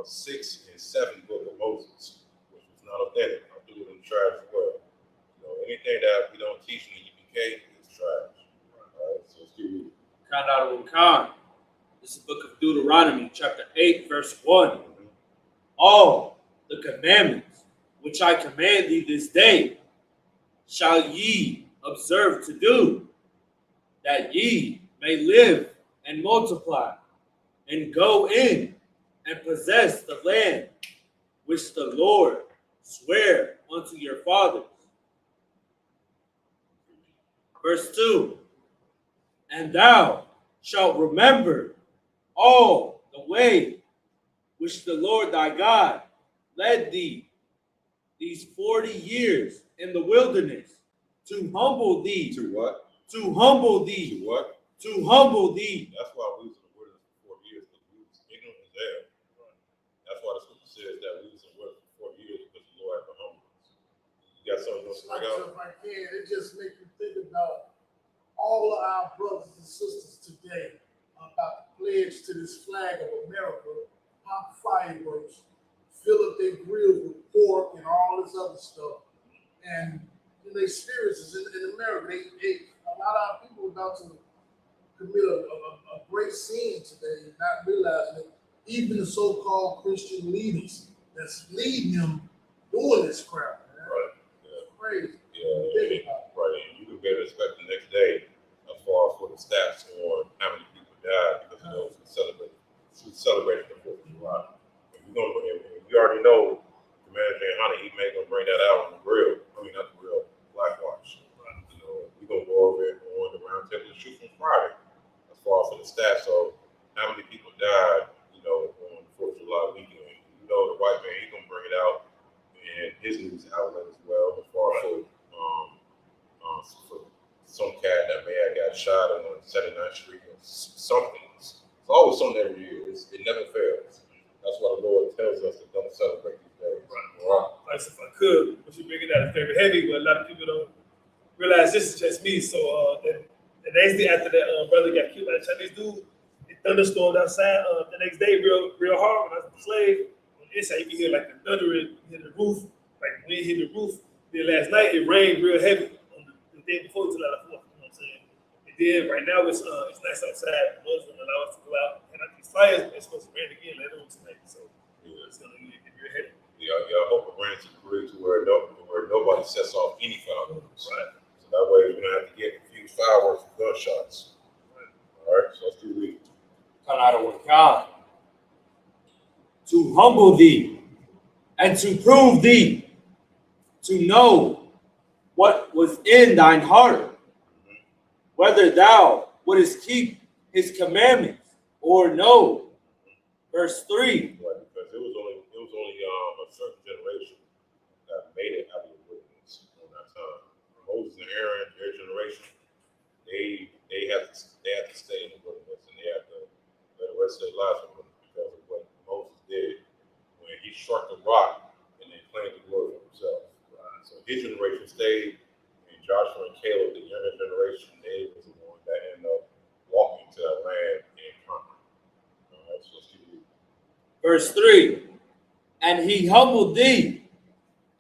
[SPEAKER 7] 6 and 7 book of Moses, which was not authentic. I threw it in the trash as well. You know, anything that we don't teach in the UPK is trash. All right, so let's keep reading.
[SPEAKER 12] Khan. This is the book of Deuteronomy, chapter 8, verse 1. All the commandments which I command thee this day shall ye observe to do, that ye may live and multiply, and go in and possess the land which the Lord sware unto your fathers. Verse 2. And thou shalt remember all the way which the Lord thy God led thee these 40 years in the wilderness, to humble thee.
[SPEAKER 7] To what?
[SPEAKER 12] To humble thee.
[SPEAKER 7] To what?
[SPEAKER 12] To humble thee.
[SPEAKER 7] That's why we was in the wilderness for 40 years, because we was ignorant as hell. That's why the scripture says that we was in the wilderness for 40 years because the Lord had humbled us. You got something else to bring out?
[SPEAKER 10] If I can, it just makes me think about all of our brothers and sisters today about the pledge to this flag of America, pop fireworks, fill up their grills with pork and all this other stuff. And in their experiences in America, a lot of our people are about to commit a great sin today, not realizing it. Even the so-called Christian leaders that's leading them doing this crap, man.
[SPEAKER 7] Right. Yeah.
[SPEAKER 10] Crazy.
[SPEAKER 7] Yeah. Right. And you can better expect the next day as far as for the stats on how many people died because of those who celebrated the 4th of July. And we already know Commander Jay Honey, he may gonna bring that out on the grill. I mean, not the grill, Black Watch. You know, we're gonna go over it on the round table shoot from Friday as far as for the stats of how many people died, you know, on the 4th of July weekend. You know, the white man, he's gonna bring it out and his news outlet as well as far as for some cat that may have got shot on 79th Street or something. It's always something every year. It never fails. That's why the Lord tells us to don't celebrate these days. Right.
[SPEAKER 9] Like, if I could, but you bring it out, it's very heavy, but a lot of people don't realize this is just me. So the next day after that brother got killed by the Chinese dude, it thunderstormed outside the next day real hard when I was a slave. On the inside, you can hear like the thunder hit the roof, like wind hit the roof. Then last night, it rained real heavy on the day before July the 4th, you know what I'm saying? And then right now, it's nice outside. The Lord's going to allow us to go out and out these fires. It's supposed to rain again later on tonight. So it's going to get real heavy.
[SPEAKER 7] Yeah, I hope it rains to the degree to where nobody sets off any fireworks. Right. So that way we don't have to get confused fireworks with gunshots. Right. All right, so let's do read.
[SPEAKER 12] To humble thee and to prove thee, to know what was in thine heart, whether thou wouldest keep his commandments or no. Verse 3.
[SPEAKER 7] Right, because it was only a certain generation that made it out of the wilderness on that time. Moses and Aaron, their generation, they had to stay in the wilderness and they had to let the rest of their lives in the wilderness because of what Moses did when he struck the rock and then claimed the glory for himself. Right. So his generation stayed, and Joshua and Caleb, the younger generation, they was the one that ended up walking to that land and conquering. All right, so let's keep reading.
[SPEAKER 12] Verse 3. And he humbled thee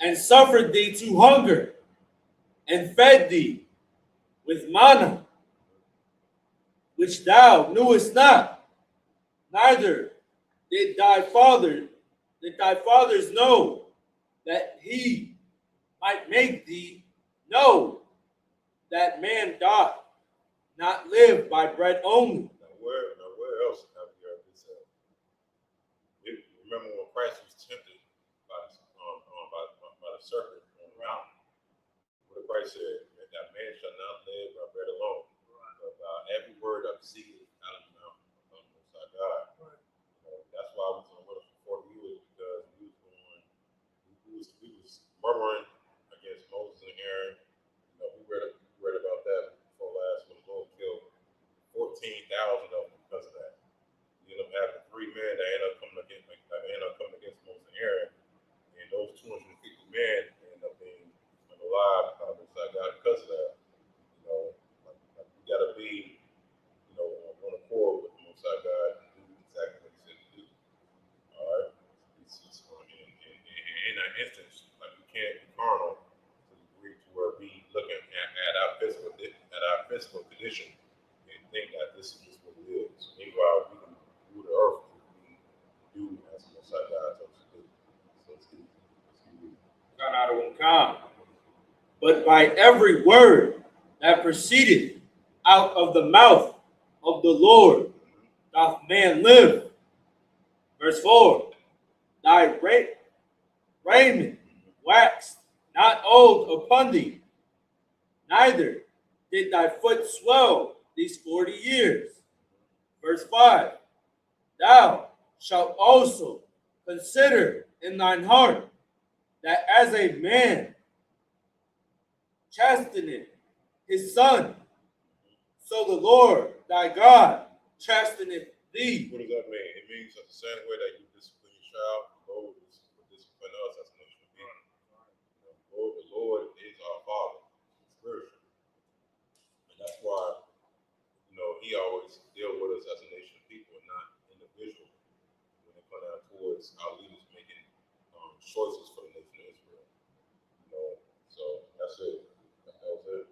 [SPEAKER 12] and suffered thee to hunger and fed thee with manna, which thou knewest not, neither did thy fathers know, that he might make thee know that man doth not live by bread only.
[SPEAKER 7] Now where else have you heard this? Remember when Christ was tempted by the serpent on the mountain? What Christ said, that man shall not live by bread alone, but by every word that proceeded out of the mouth of the Most High God. Right. That's why I was in the wilderness for 40 years, because instance, like we can't be carnal to the degree to where we looking at our physical condition and think that this is just what it is. Meanwhile, we can do the earth we do as the Most High God told us to do. So let's keep
[SPEAKER 12] it. But by every word that proceeded out of the mouth of the Lord doth man live. Verse 4, thy raiment waxed not old upon thee, neither did thy foot swell these 40 years. Verse 5, thou shalt also consider in thine heart that as a man chasteneth his son, so the Lord thy God chasteneth thee.
[SPEAKER 7] What does that mean? It means that the same way that you discipline your child, the Lord will discipline us as a nation of people. The Lord is our Father, spiritually. And that's why, He always deals with us as a nation of people and not individually when it comes down towards our leaders making choices for the nation of Israel. So that's it. That was it.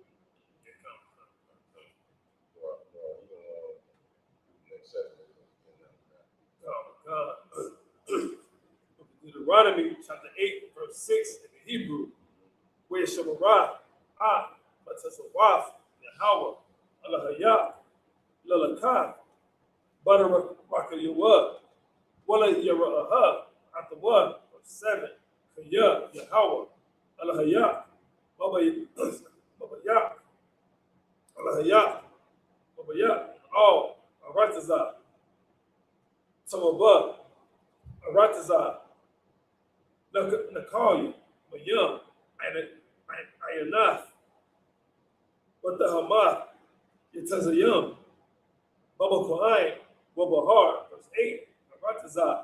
[SPEAKER 7] Next segment.
[SPEAKER 9] Deuteronomy chapter 8, verse 6 in the Hebrew, where Shabath, Batazawath, Yahweh, Alahayah, Lalakah, Batarakayawah, Wala Yara'aha, Atawah, verse 7, Kaya, Yahweh, Alahayah, Babayak, Alahayah, Babayak, all, Aratazah, Tamabah, Aratazah, Nakali, Mayum, Ayanath, Batahamath, Yetazayum, Baba Kohain, Wabahar, verse 8, Aratazah,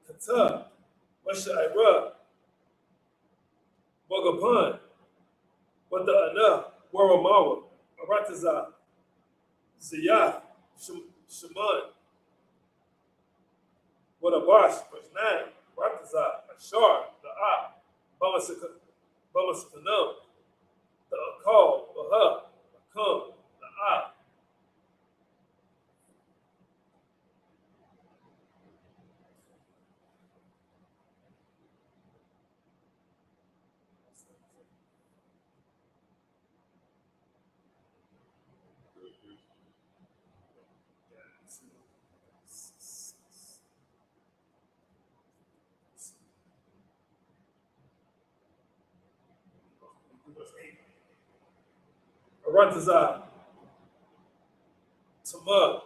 [SPEAKER 9] Kata, Washaira, Bagapan, Bata'ana, Waramawa, Aratazah, Ziyath, Shaman, Wadabash, verse 9, Ratazah, Ashar, the Ah, Bamasakanum, the Akal, Baha, Akam, the Ah. Aratazah, Tamah,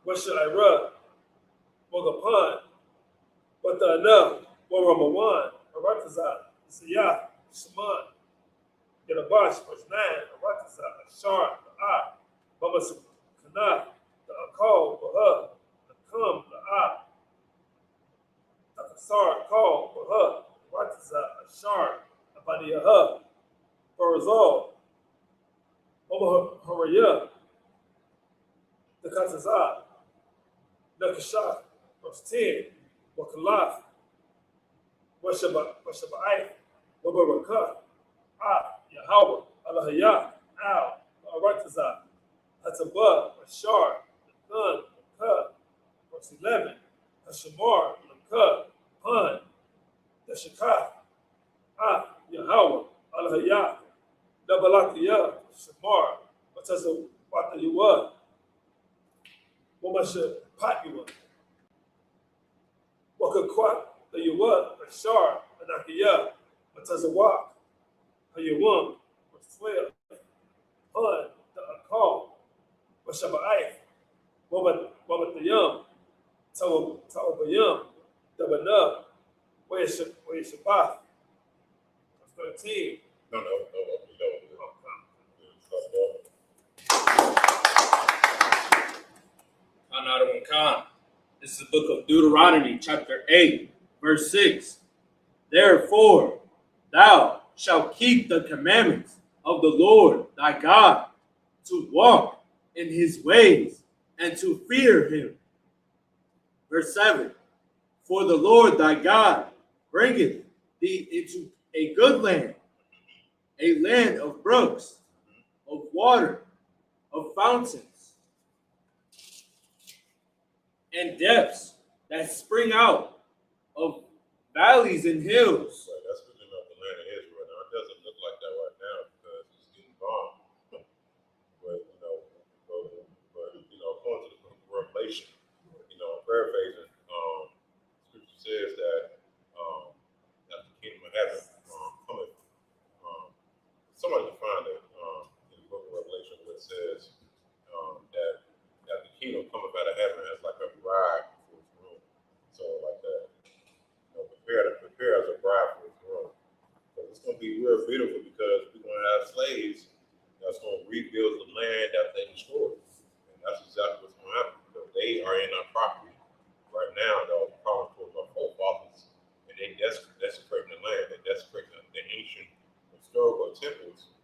[SPEAKER 9] Washaira, Wagapan, Batana, Waramawan, Aratazah, Ziyah, Shaman, Yadabash, verse 9, Aratazah, Ashar, the Ah, Bamasakana, the Akal, Baha, the Kum, the Ah, the Kasar, Kal, Baha, Aratazah, Ashar, Abadiyaha, Barazal, Haraya, the Katazah, the Kashah, verse 10, Wakalaf, Washaba'ai, Wabarakah, Ah, Yahweh, Alahayah, Al, Aratazah, Hatabah, Ashar, the Nun, the Ka, verse 11, Hashamar, the Ka, Hun, the Shekah, Ah, Yahweh, Alahayah, the Balakiyah, Shamar, Batazawatayuwa, Wamasha Patua, Wakakwat, the Yuwa, Ashar, Anakiyah, Batazawak, Hayawam, verse 12, Hun, the Akal, Washaba'ai, Wabatayam, Tawabayam, the Banab, Shabath, verse 13.
[SPEAKER 7] No.
[SPEAKER 12] Khan. This is the book of Deuteronomy, chapter 8, verse 6. Therefore, thou shalt keep the commandments of the Lord thy God, to walk in his ways and to fear him. Verse 7. For the Lord thy God bringeth thee into a good land, a land of brooks, of water, of fountains, and depths that spring out of valleys and hills.
[SPEAKER 7] Right, that's speaking about the land of Israel. Now, it doesn't look like that right now because it's getting bombed. But, according to the book of Revelation, paraphrasing, scripture says that that the kingdom of heaven cometh. Somebody can find it in the book of Revelation where it says that the kingdom cometh out of heaven as like a bride for his groom. So like that, prepare as a bride for his groom. So it's going to be real beautiful because we're going to have slaves that's going to rebuild the land that they destroyed. And that's exactly what's going to happen because they are in our property right now. They're calling towards our forefathers and they desecrating the land. They desecrating the ancient historical temples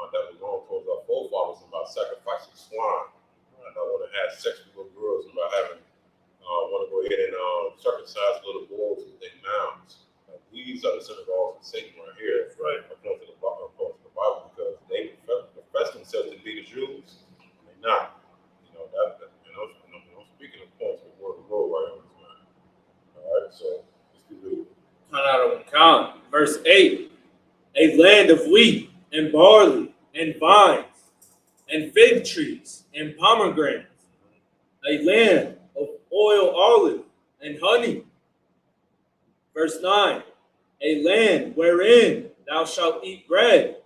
[SPEAKER 7] that were going towards our forefathers about sacrificing swine. And I want to have sex with little girls and about having want to go ahead and circumcise little boys with their mouths. These are the synagogues of Satan right here,
[SPEAKER 9] right?
[SPEAKER 7] According to the Bible, because they profess themselves to be the Jews, and they're not. I'm speaking of points with word of the Lord right on this man. All right, so let's keep reading.
[SPEAKER 12] Count. Verse 8, a land of wheat and barley and vines and fig trees and pomegranates, a land of oil, olive, and honey. Verse 9, a land wherein thou shalt eat bread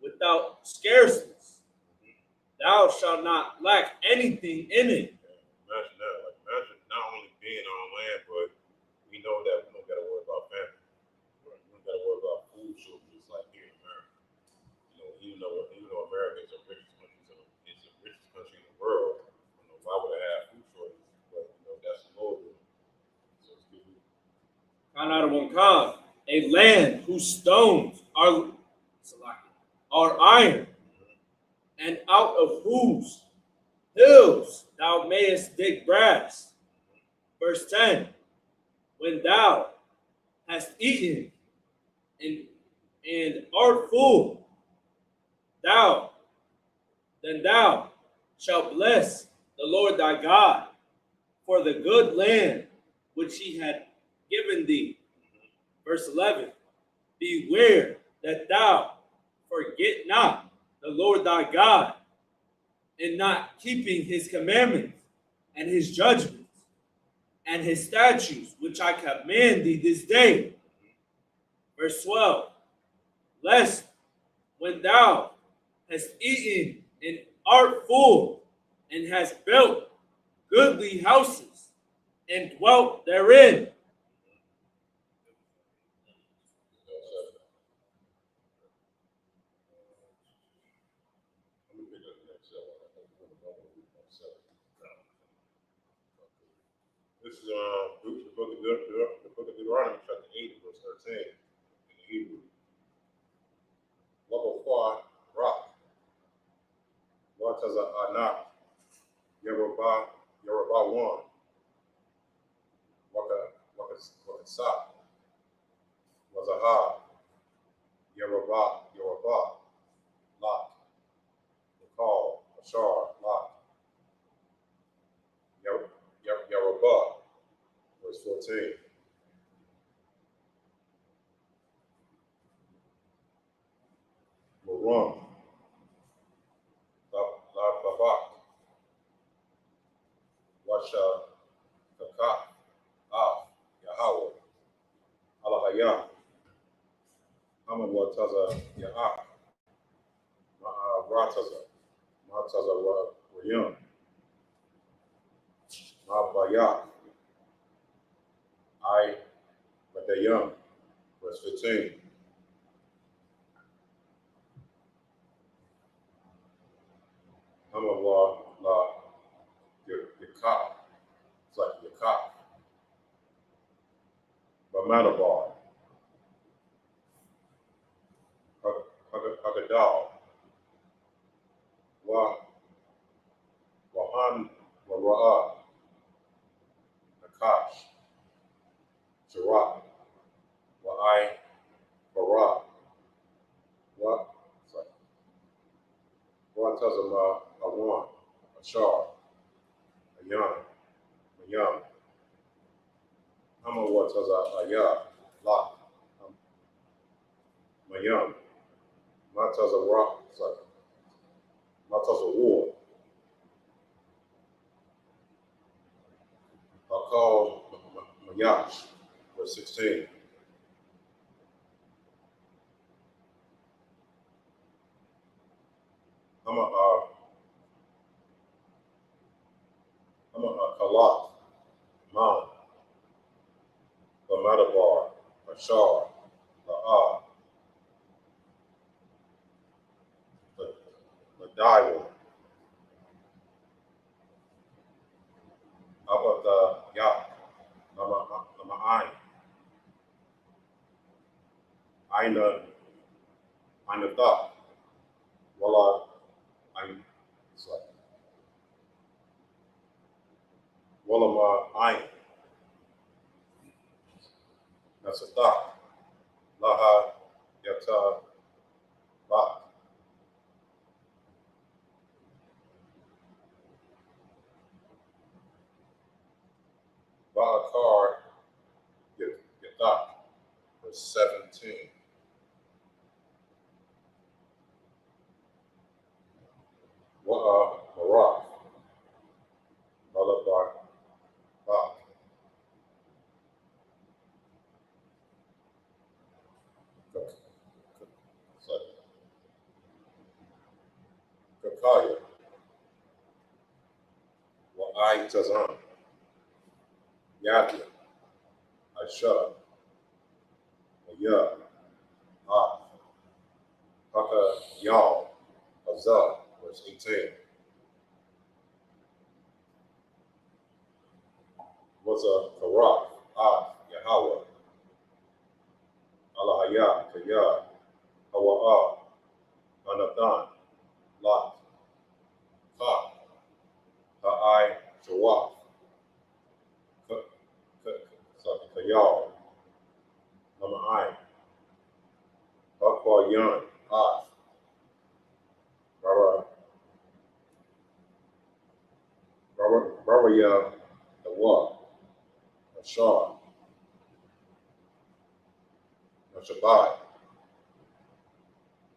[SPEAKER 12] without scarceness. Thou shalt not lack anything in it.
[SPEAKER 7] Imagine that. Imagine not only being on land, but we know that we don't got to worry about family. We don't got to worry about food shortages like here in America. Even though America is the richest country in the world, why would it have food shortages? But that's the Lord. So it's good.
[SPEAKER 12] A land whose stones are iron, and out of whose hills thou mayest dig brass. Verse 10, when thou hast eaten and art full, then thou shalt bless the Lord thy God for the good land which he had given thee. Verse 11, beware that thou forget not the Lord thy God in not keeping his commandments and his judgments and his statutes, which I command thee this day. Verse 12, lest when thou hast eaten and art full and hast built goodly houses and dwelt therein.
[SPEAKER 7] This is the book of Deuteronomy, chapter 8, verse 13, in Hebrew. Wakafar Rock, Wataza Anak, Yoruba 1, Wakasa, Wazaha, Yoruba, Lot, Nakal, Ashar, Lot, Yoruba, verse 14. Moron, La Babak, Washa, Kakak, Yahweh, Alahayah, Amawataza, Ya'ak, Mataza, Rayum, Mabayak, Badayam, verse 15. Amawa, La, Yakak, it's like Yakak, Bamanabar, Hagadal, Wahan, Wara'ah, Nakash, Sharat, Matazama, a one, a shar, a young, a young. Hama Wataza, a ya, lot, my young. Mataza rock, Mataza war. I call Mayash, verse 16. I'm a Kalat, Mount, the Madabar, a Shar, the Daiwa, Abba the Yak, Nama Ain, Aina Da, Walla, Ain, Walla Ain, that's a dot. Laha Yata Ba. Ba'akar Yatak, verse 17. Wa'a Barak, Balabar Ba. Kakaya, Wa'ai Tazan, Yadia, Aisha, Ya, Ah, Haka Yal, Azah, verse 18. Was a Karak, Yahweh, Alahaya, Kaya, Hawa'a, Anathan, Lot, Ka, Ha'ai, Shawaf, Kayal, Nama'ai, Hakwa Yan, Baraya, the what? Ashar, Shabath,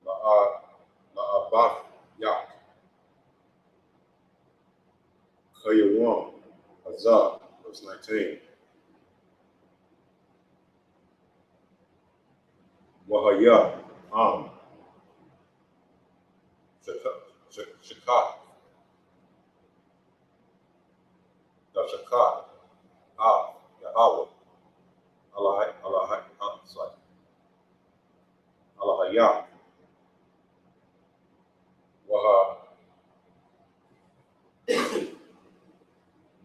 [SPEAKER 7] La'abaf, Yak, Kayawam, Azab, verse 19. Wahaya, Shakat, the Shakat, Yahweh, Alahaya,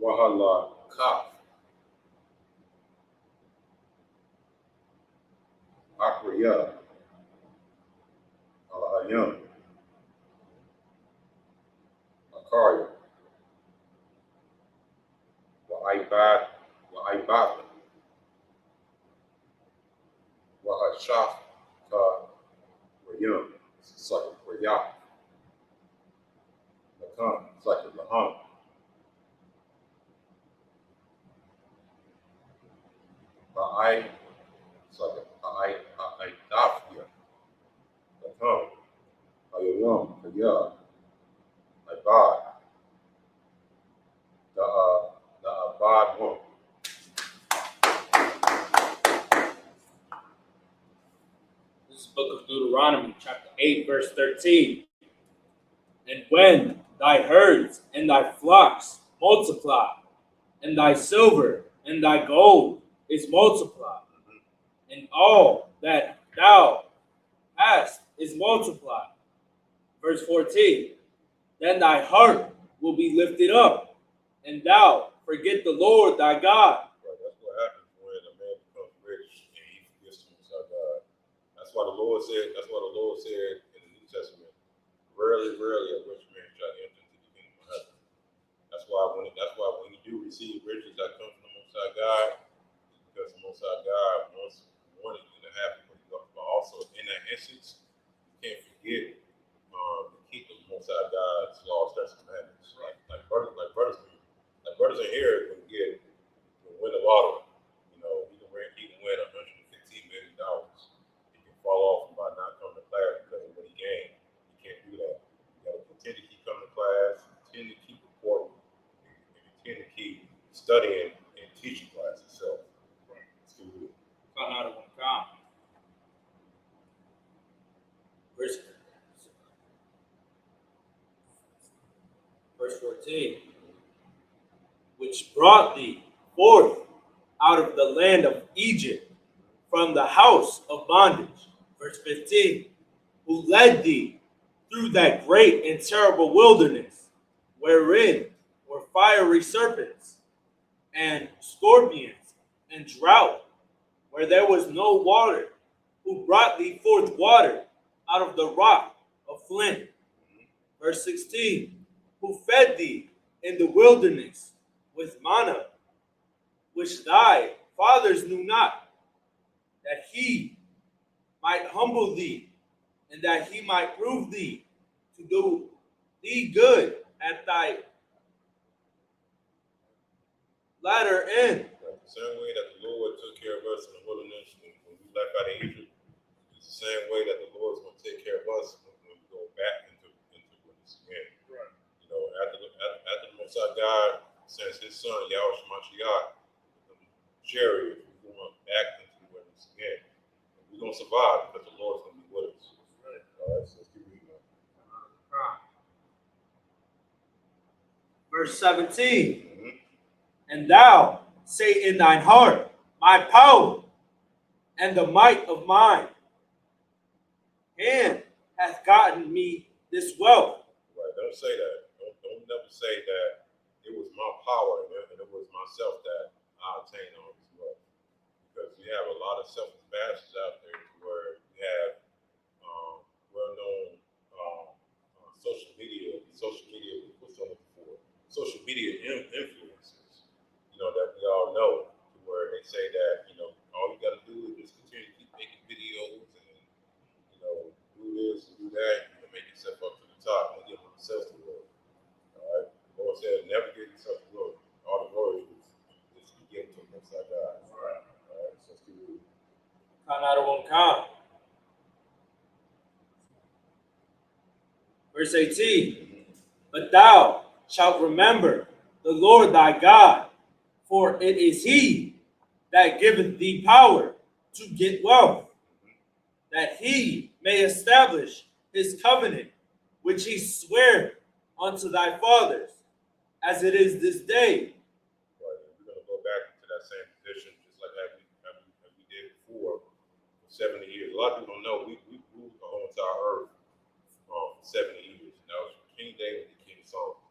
[SPEAKER 7] Wahala Kaf, Akriya, Alahayam, Akaria, Wa'ibad, Wahashaf, Rayam, it's like Rayak, Lakan, it's like Laham, Ba'ai, it's like I Dafia, Lakan, Ayawam, Kaya, Ibad, the Abad one.
[SPEAKER 12] This is the book of Deuteronomy, chapter 8, verse 13. And when thy herds and thy flocks multiply, and thy silver and thy gold is multiplied, and all that thou hast is multiplied. Verse 14. Then thy heart will be lifted up, and thou forget the Lord thy God.
[SPEAKER 7] Right, that's what happens when a man becomes rich and he forgets to use our God. That's why the Lord said in the New Testament, rarely a rich man shall enter into the kingdom of heaven. That's why when you do receive riches that come from the Most High God, because the Most High God wanted you to have it, but also in that instance, you can't forget to keep the Most High God
[SPEAKER 12] 14. Which brought thee forth out of the land of Egypt from the house of bondage. Verse 15. Who led thee through that great and terrible wilderness, wherein were fiery serpents and scorpions and drought, where there was no water, who brought thee forth water out of the rock of flint. Verse 16. Who fed thee in the wilderness with manna, which thy fathers knew not, that he might humble thee, and that he might prove thee to do thee good at thy latter end.
[SPEAKER 7] The same way that the Lord took care of us in the wilderness when we left out of Egypt, it's the same way that the Lord's going to take care of us when we go back into wilderness again. Right. You know, after the Most High God sends His Son Yahweh Shemashiach, Jerry, we're going back into the wilderness again. We're going to survive because the Lord's going to be with us. Right. All right, so let's keep reading.
[SPEAKER 12] Verse 17. And thou say in thine heart, my power and the might of mine hand hath gotten me this wealth.
[SPEAKER 7] Right, don't say that. Don't never say that it was my power and it was myself that I obtained all this wealth. Because we have a lot of selfish bastards out there where we have well-known social media influencers, you know, that we all know, where they say that, you know, all you got to do is just continue to keep making videos and, you know, do this and do that, and make yourself up to the top and give themselves the glory. All right? The Lord said, never give yourself the glory. All the glory is to give to the Most High God. All right? So let's keep reading.
[SPEAKER 12] Verse 18. But thou shalt remember the Lord thy God, for it is he that giveth thee power to get wealth, that he may establish his covenant, which he sware unto thy fathers, as it is this day.
[SPEAKER 7] Right. We're going to go back to that same position, just like we did before, for 70 years. A lot of people don't know, we ruled the whole entire earth for 70 years. And that was from King David to King Solomon.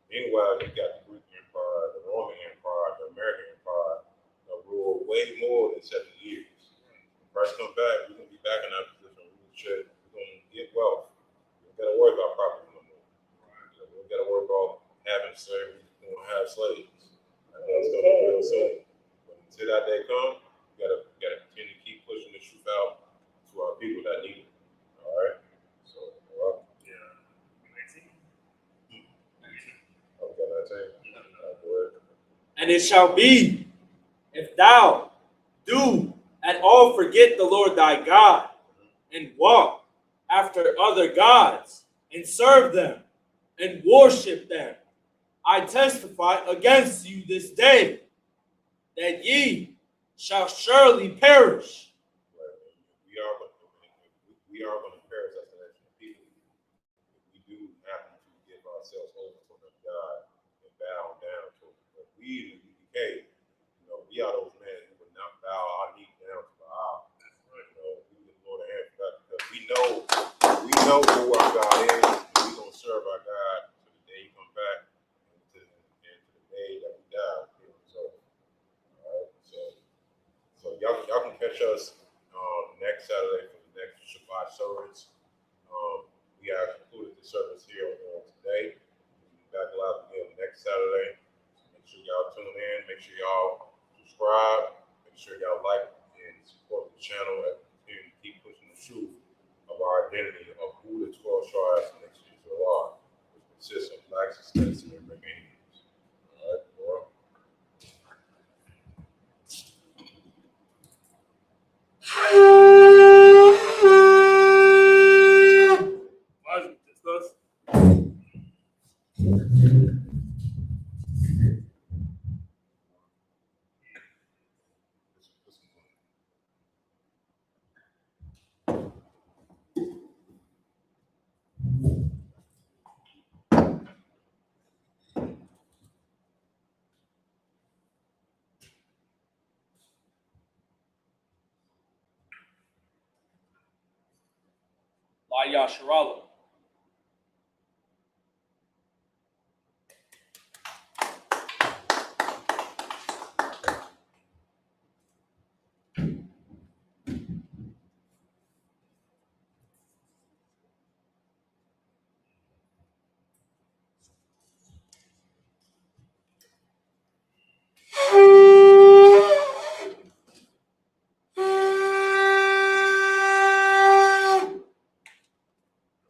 [SPEAKER 7] Meanwhile, you got the Greek Empire, the Roman Empire, the American Empire, that ruled way more than 70 years. When Christ comes back, we're going to be back in that position. We're going to get wealth. We don't got to worry about property no more. You know, we don't got to worry about having slavery. We don't have slaves. And that's going to be real soon. But until that day comes, we got to continue to keep pushing the truth out to our people that need it. All right? So, all right.
[SPEAKER 12] And it shall be, if thou do at all forget the Lord thy God, and walk after other gods, and serve them, and worship them, I testify against you this day, that ye shall surely perish.
[SPEAKER 7] We are going to perish as a nation of people if we do happen to give ourselves over to another God and bow down to Him. But we in the UK, you know, we are those men who would not bow our knee down to Baal. You know, we would go to hand for that because we know who our God is, and we're going to serve our God to the day He comes back and to the day that we die. You know, so, all right, so y'all can catch us next Saturday for the next Shabath service. We have concluded the service here on today. We'll be back live again next Saturday. Make sure y'all tune in. Make sure y'all subscribe. Make sure y'all like and support the channel and continue to keep pushing the truth of our identity of who the 12 tribes of the nation of Israel are, which consists of blacks, Hispanics, and Americans. All right, well.
[SPEAKER 12] by Yasharallah.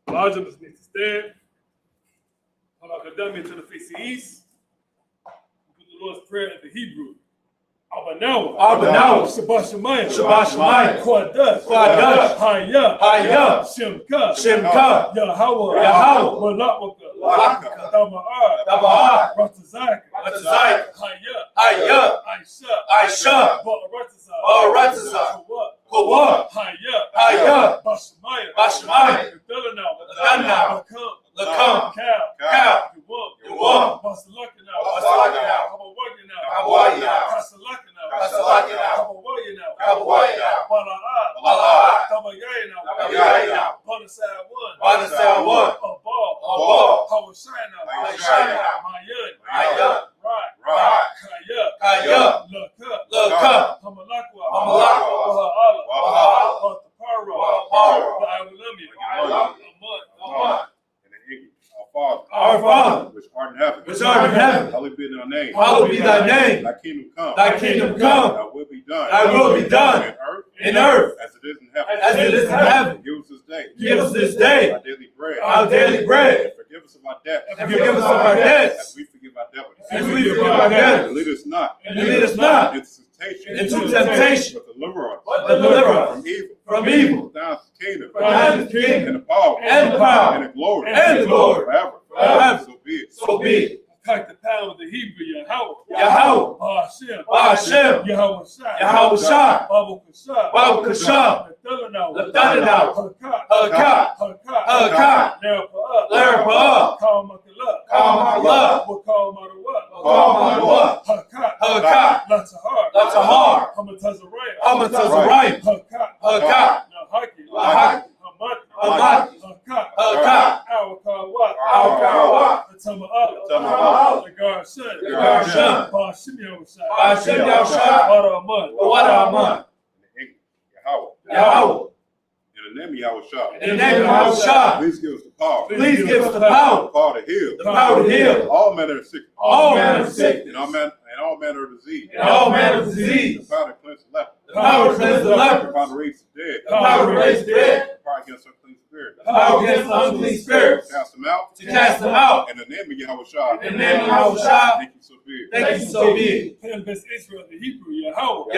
[SPEAKER 9] Elijah must need to stand. Halakadami to the face of east. Put the Lord's Prayer in the Hebrew. Abanawa. Shabath Shemayim. Quadash. Hayah. Shemka. Yahweh. Malawaka. Dama'ar. Ratazak. Hayah. Aisha. Baratazah. Kawah. Hayah. Bashamayim. Delanawa. Lakam. Cow. Yuwam. Basalakana. Hawayana. Kasalakana. Hawayana. Bala'ah. Tabayayana. Banasal 1. Abal. Hawashana. Mayud. Right. Kaya. Laka. Hamalakwa. Waha'ala.
[SPEAKER 7] Our Father, which art in heaven, hallowed be thy name.
[SPEAKER 11] Hallowed be thy name.
[SPEAKER 7] Thy kingdom come.
[SPEAKER 11] Thy kingdom come.
[SPEAKER 7] Thy will be done.
[SPEAKER 11] Thy will be done.
[SPEAKER 7] In earth. As it is in heaven.
[SPEAKER 11] As it is in heaven.
[SPEAKER 7] Give us this day.
[SPEAKER 11] Give us this day.
[SPEAKER 7] Our daily bread.
[SPEAKER 11] Our daily bread.
[SPEAKER 7] And forgive us of our debts.
[SPEAKER 11] And forgive us of our debts.
[SPEAKER 7] As we forgive our debtors.
[SPEAKER 11] As we forgive our debtors.
[SPEAKER 7] And lead us not.
[SPEAKER 11] And lead us not.
[SPEAKER 7] Into temptation. But deliver us. From evil.
[SPEAKER 11] From evil.
[SPEAKER 7] Thine is the kingdom.
[SPEAKER 11] Thine is the kingdom.
[SPEAKER 7] And the power.
[SPEAKER 11] And the power.
[SPEAKER 7] And the glory.
[SPEAKER 11] And the glory.
[SPEAKER 7] Forever.
[SPEAKER 11] Forever.
[SPEAKER 7] So be it.
[SPEAKER 11] So be it.
[SPEAKER 9] Take the power of the Hebrew, Yahweh.
[SPEAKER 11] Hashem.
[SPEAKER 9] Yahweh
[SPEAKER 11] Shah.
[SPEAKER 9] Babu Kashah.
[SPEAKER 11] Babu Kashah.
[SPEAKER 9] Ladanaw.
[SPEAKER 11] Hakat. Lerapa'ah.
[SPEAKER 9] Kalmakallah.
[SPEAKER 11] Wakal Hakat. Latahar. Hamatazarayim. Hakat. Lahaki. Hamati. Hakat.
[SPEAKER 9] Awakawa. Tama'ala. Nagar Bashim Yahushua.
[SPEAKER 11] Waraman. Yahweh.
[SPEAKER 7] In the name of Yahushua.
[SPEAKER 11] In the name of Yahushua.
[SPEAKER 7] Please give us the power.
[SPEAKER 11] Please give us the power.
[SPEAKER 7] The power to heal.
[SPEAKER 11] The power to heal.
[SPEAKER 7] All manner of sickness.
[SPEAKER 11] All manner of sickness.
[SPEAKER 7] And all manner of disease.
[SPEAKER 11] And all manner of disease.
[SPEAKER 7] The power to cleanse the leper.
[SPEAKER 11] The power to cleanse the leper.
[SPEAKER 7] The power to raise the dead.
[SPEAKER 11] The power to raise the dead.
[SPEAKER 7] The power against unclean spirits.
[SPEAKER 11] The power against unclean spirits.
[SPEAKER 7] To cast them out.
[SPEAKER 11] To cast them out.
[SPEAKER 7] In the name of Yahushua.
[SPEAKER 11] In the name of Yahushua.
[SPEAKER 7] Thank you so big.
[SPEAKER 11] Thank you so big.
[SPEAKER 9] Him best Israel, the Hebrew, Yahweh.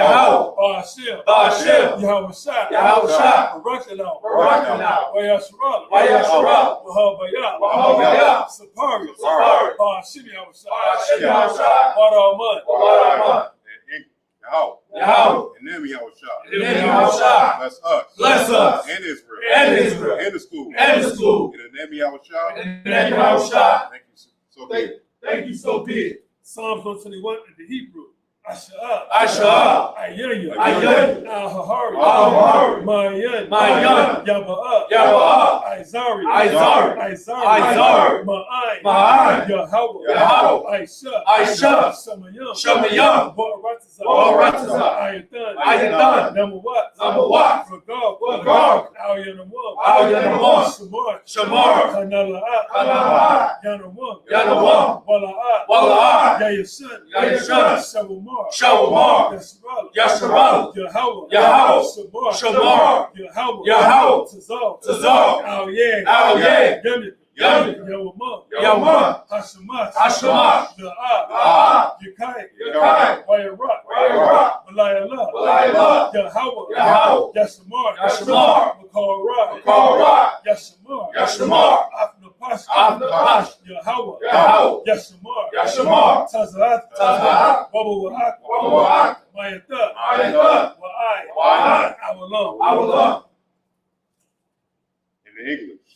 [SPEAKER 11] Ba'ashem.
[SPEAKER 9] Yahweh Shah. Barakanaw. Wayasharallah. Wahabayah. Sapari. Bashim Yahushua. Waraman.
[SPEAKER 11] Yahweh.
[SPEAKER 7] In the name of Yahushua.
[SPEAKER 11] In the name of Yahushua.
[SPEAKER 7] Bless us.
[SPEAKER 11] Bless us.
[SPEAKER 7] And Israel.
[SPEAKER 11] And Israel.
[SPEAKER 7] And the school.
[SPEAKER 11] And the school.
[SPEAKER 7] In the name of Yahushua.
[SPEAKER 11] In the name of Yahushua.
[SPEAKER 7] Thank you so big.
[SPEAKER 11] Thank you so big.
[SPEAKER 9] Psalms 121 in the Hebrew. Asha'ah. Ayaya.
[SPEAKER 11] Al-Hahari.
[SPEAKER 9] Mayan. Yaba'ah. Izari. Ma'ai. Yahweh. Aisha. Shamayam. Baratazah. Ayatan. Namawat. Ragab. Al-Yanamam. Shamar. Kanala'at. Yanawam. Wala'at. Yayashan.
[SPEAKER 11] Shawamar. Yasharallah. Yahweh. Shamar. Yahweh. Tazal. Al-Yeh. Yawamah. Hashemat.
[SPEAKER 9] Yakai. Wayarat. Malayallah. Yahweh. Yashamar. Makal Yashamar. Afnapash. Yahweh. Yashamar. Tazat. Wabawa'ak. Mayatah. Wa'ai. Awallah.
[SPEAKER 7] In the English.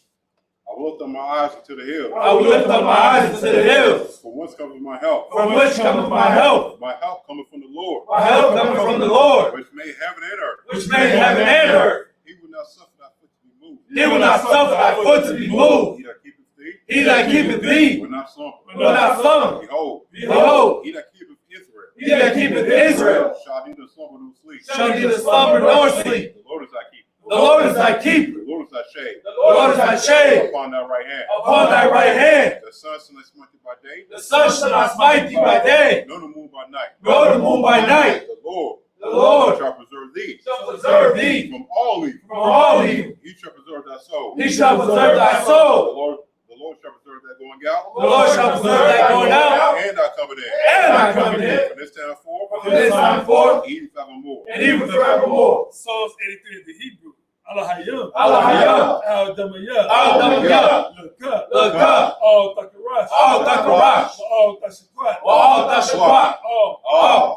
[SPEAKER 7] I will lift up my eyes to the hills.
[SPEAKER 11] I will lift up my eyes to the hills.
[SPEAKER 7] From whence cometh my help?
[SPEAKER 11] From which cometh my help?
[SPEAKER 7] My help cometh from the Lord.
[SPEAKER 11] My help cometh from the Lord.
[SPEAKER 7] Which made heaven and earth.
[SPEAKER 11] Which made heaven and earth.
[SPEAKER 7] He will not suffer thy foot to be moved.
[SPEAKER 12] He will not suffer thy foot to be moved.
[SPEAKER 7] He that keepeth thee
[SPEAKER 12] He that keepeth thee
[SPEAKER 7] will not slumber.
[SPEAKER 12] will not slumber.
[SPEAKER 7] Behold,
[SPEAKER 12] Behold,
[SPEAKER 7] he that keepeth Israel
[SPEAKER 12] he that keepeth Israel
[SPEAKER 7] shall neither slumber nor sleep.
[SPEAKER 12] shall neither slumber nor sleep.
[SPEAKER 7] The Lord is thy keeper.
[SPEAKER 12] The Lord is thy keeper.
[SPEAKER 7] The Lord is thy shade.
[SPEAKER 12] The Lord is thy shade
[SPEAKER 7] Upon thy right hand.
[SPEAKER 12] upon thy right hand.
[SPEAKER 7] The sun shall not smite thee by day,
[SPEAKER 12] The sun shall not smite thee by day,
[SPEAKER 7] nor the moon by night.
[SPEAKER 12] nor the moon by night.
[SPEAKER 7] The
[SPEAKER 12] The Lord
[SPEAKER 7] shall preserve thee
[SPEAKER 12] shall preserve thee
[SPEAKER 7] from all evil.
[SPEAKER 12] from all evil.
[SPEAKER 7] He shall preserve thy soul.
[SPEAKER 12] He shall preserve thy
[SPEAKER 7] The
[SPEAKER 12] soul.
[SPEAKER 7] Lord shall preserve thy going out.
[SPEAKER 12] The Lord shall preserve thy going out
[SPEAKER 7] And thy coming in.
[SPEAKER 12] and thy coming in.
[SPEAKER 7] From this time forth.
[SPEAKER 12] From this time forth,
[SPEAKER 7] Even forevermore.
[SPEAKER 12] and even forevermore.
[SPEAKER 9] Psalms 83 is the Hebrew. Alahayim.
[SPEAKER 12] Alahayim.
[SPEAKER 9] Al-Damayah.
[SPEAKER 12] Al-Damayah.
[SPEAKER 9] Lakah.
[SPEAKER 12] Lakah.
[SPEAKER 9] Al-Takarash.
[SPEAKER 12] Al-Takarash.
[SPEAKER 9] Al-Tashakwat.
[SPEAKER 12] Al-Tashquat.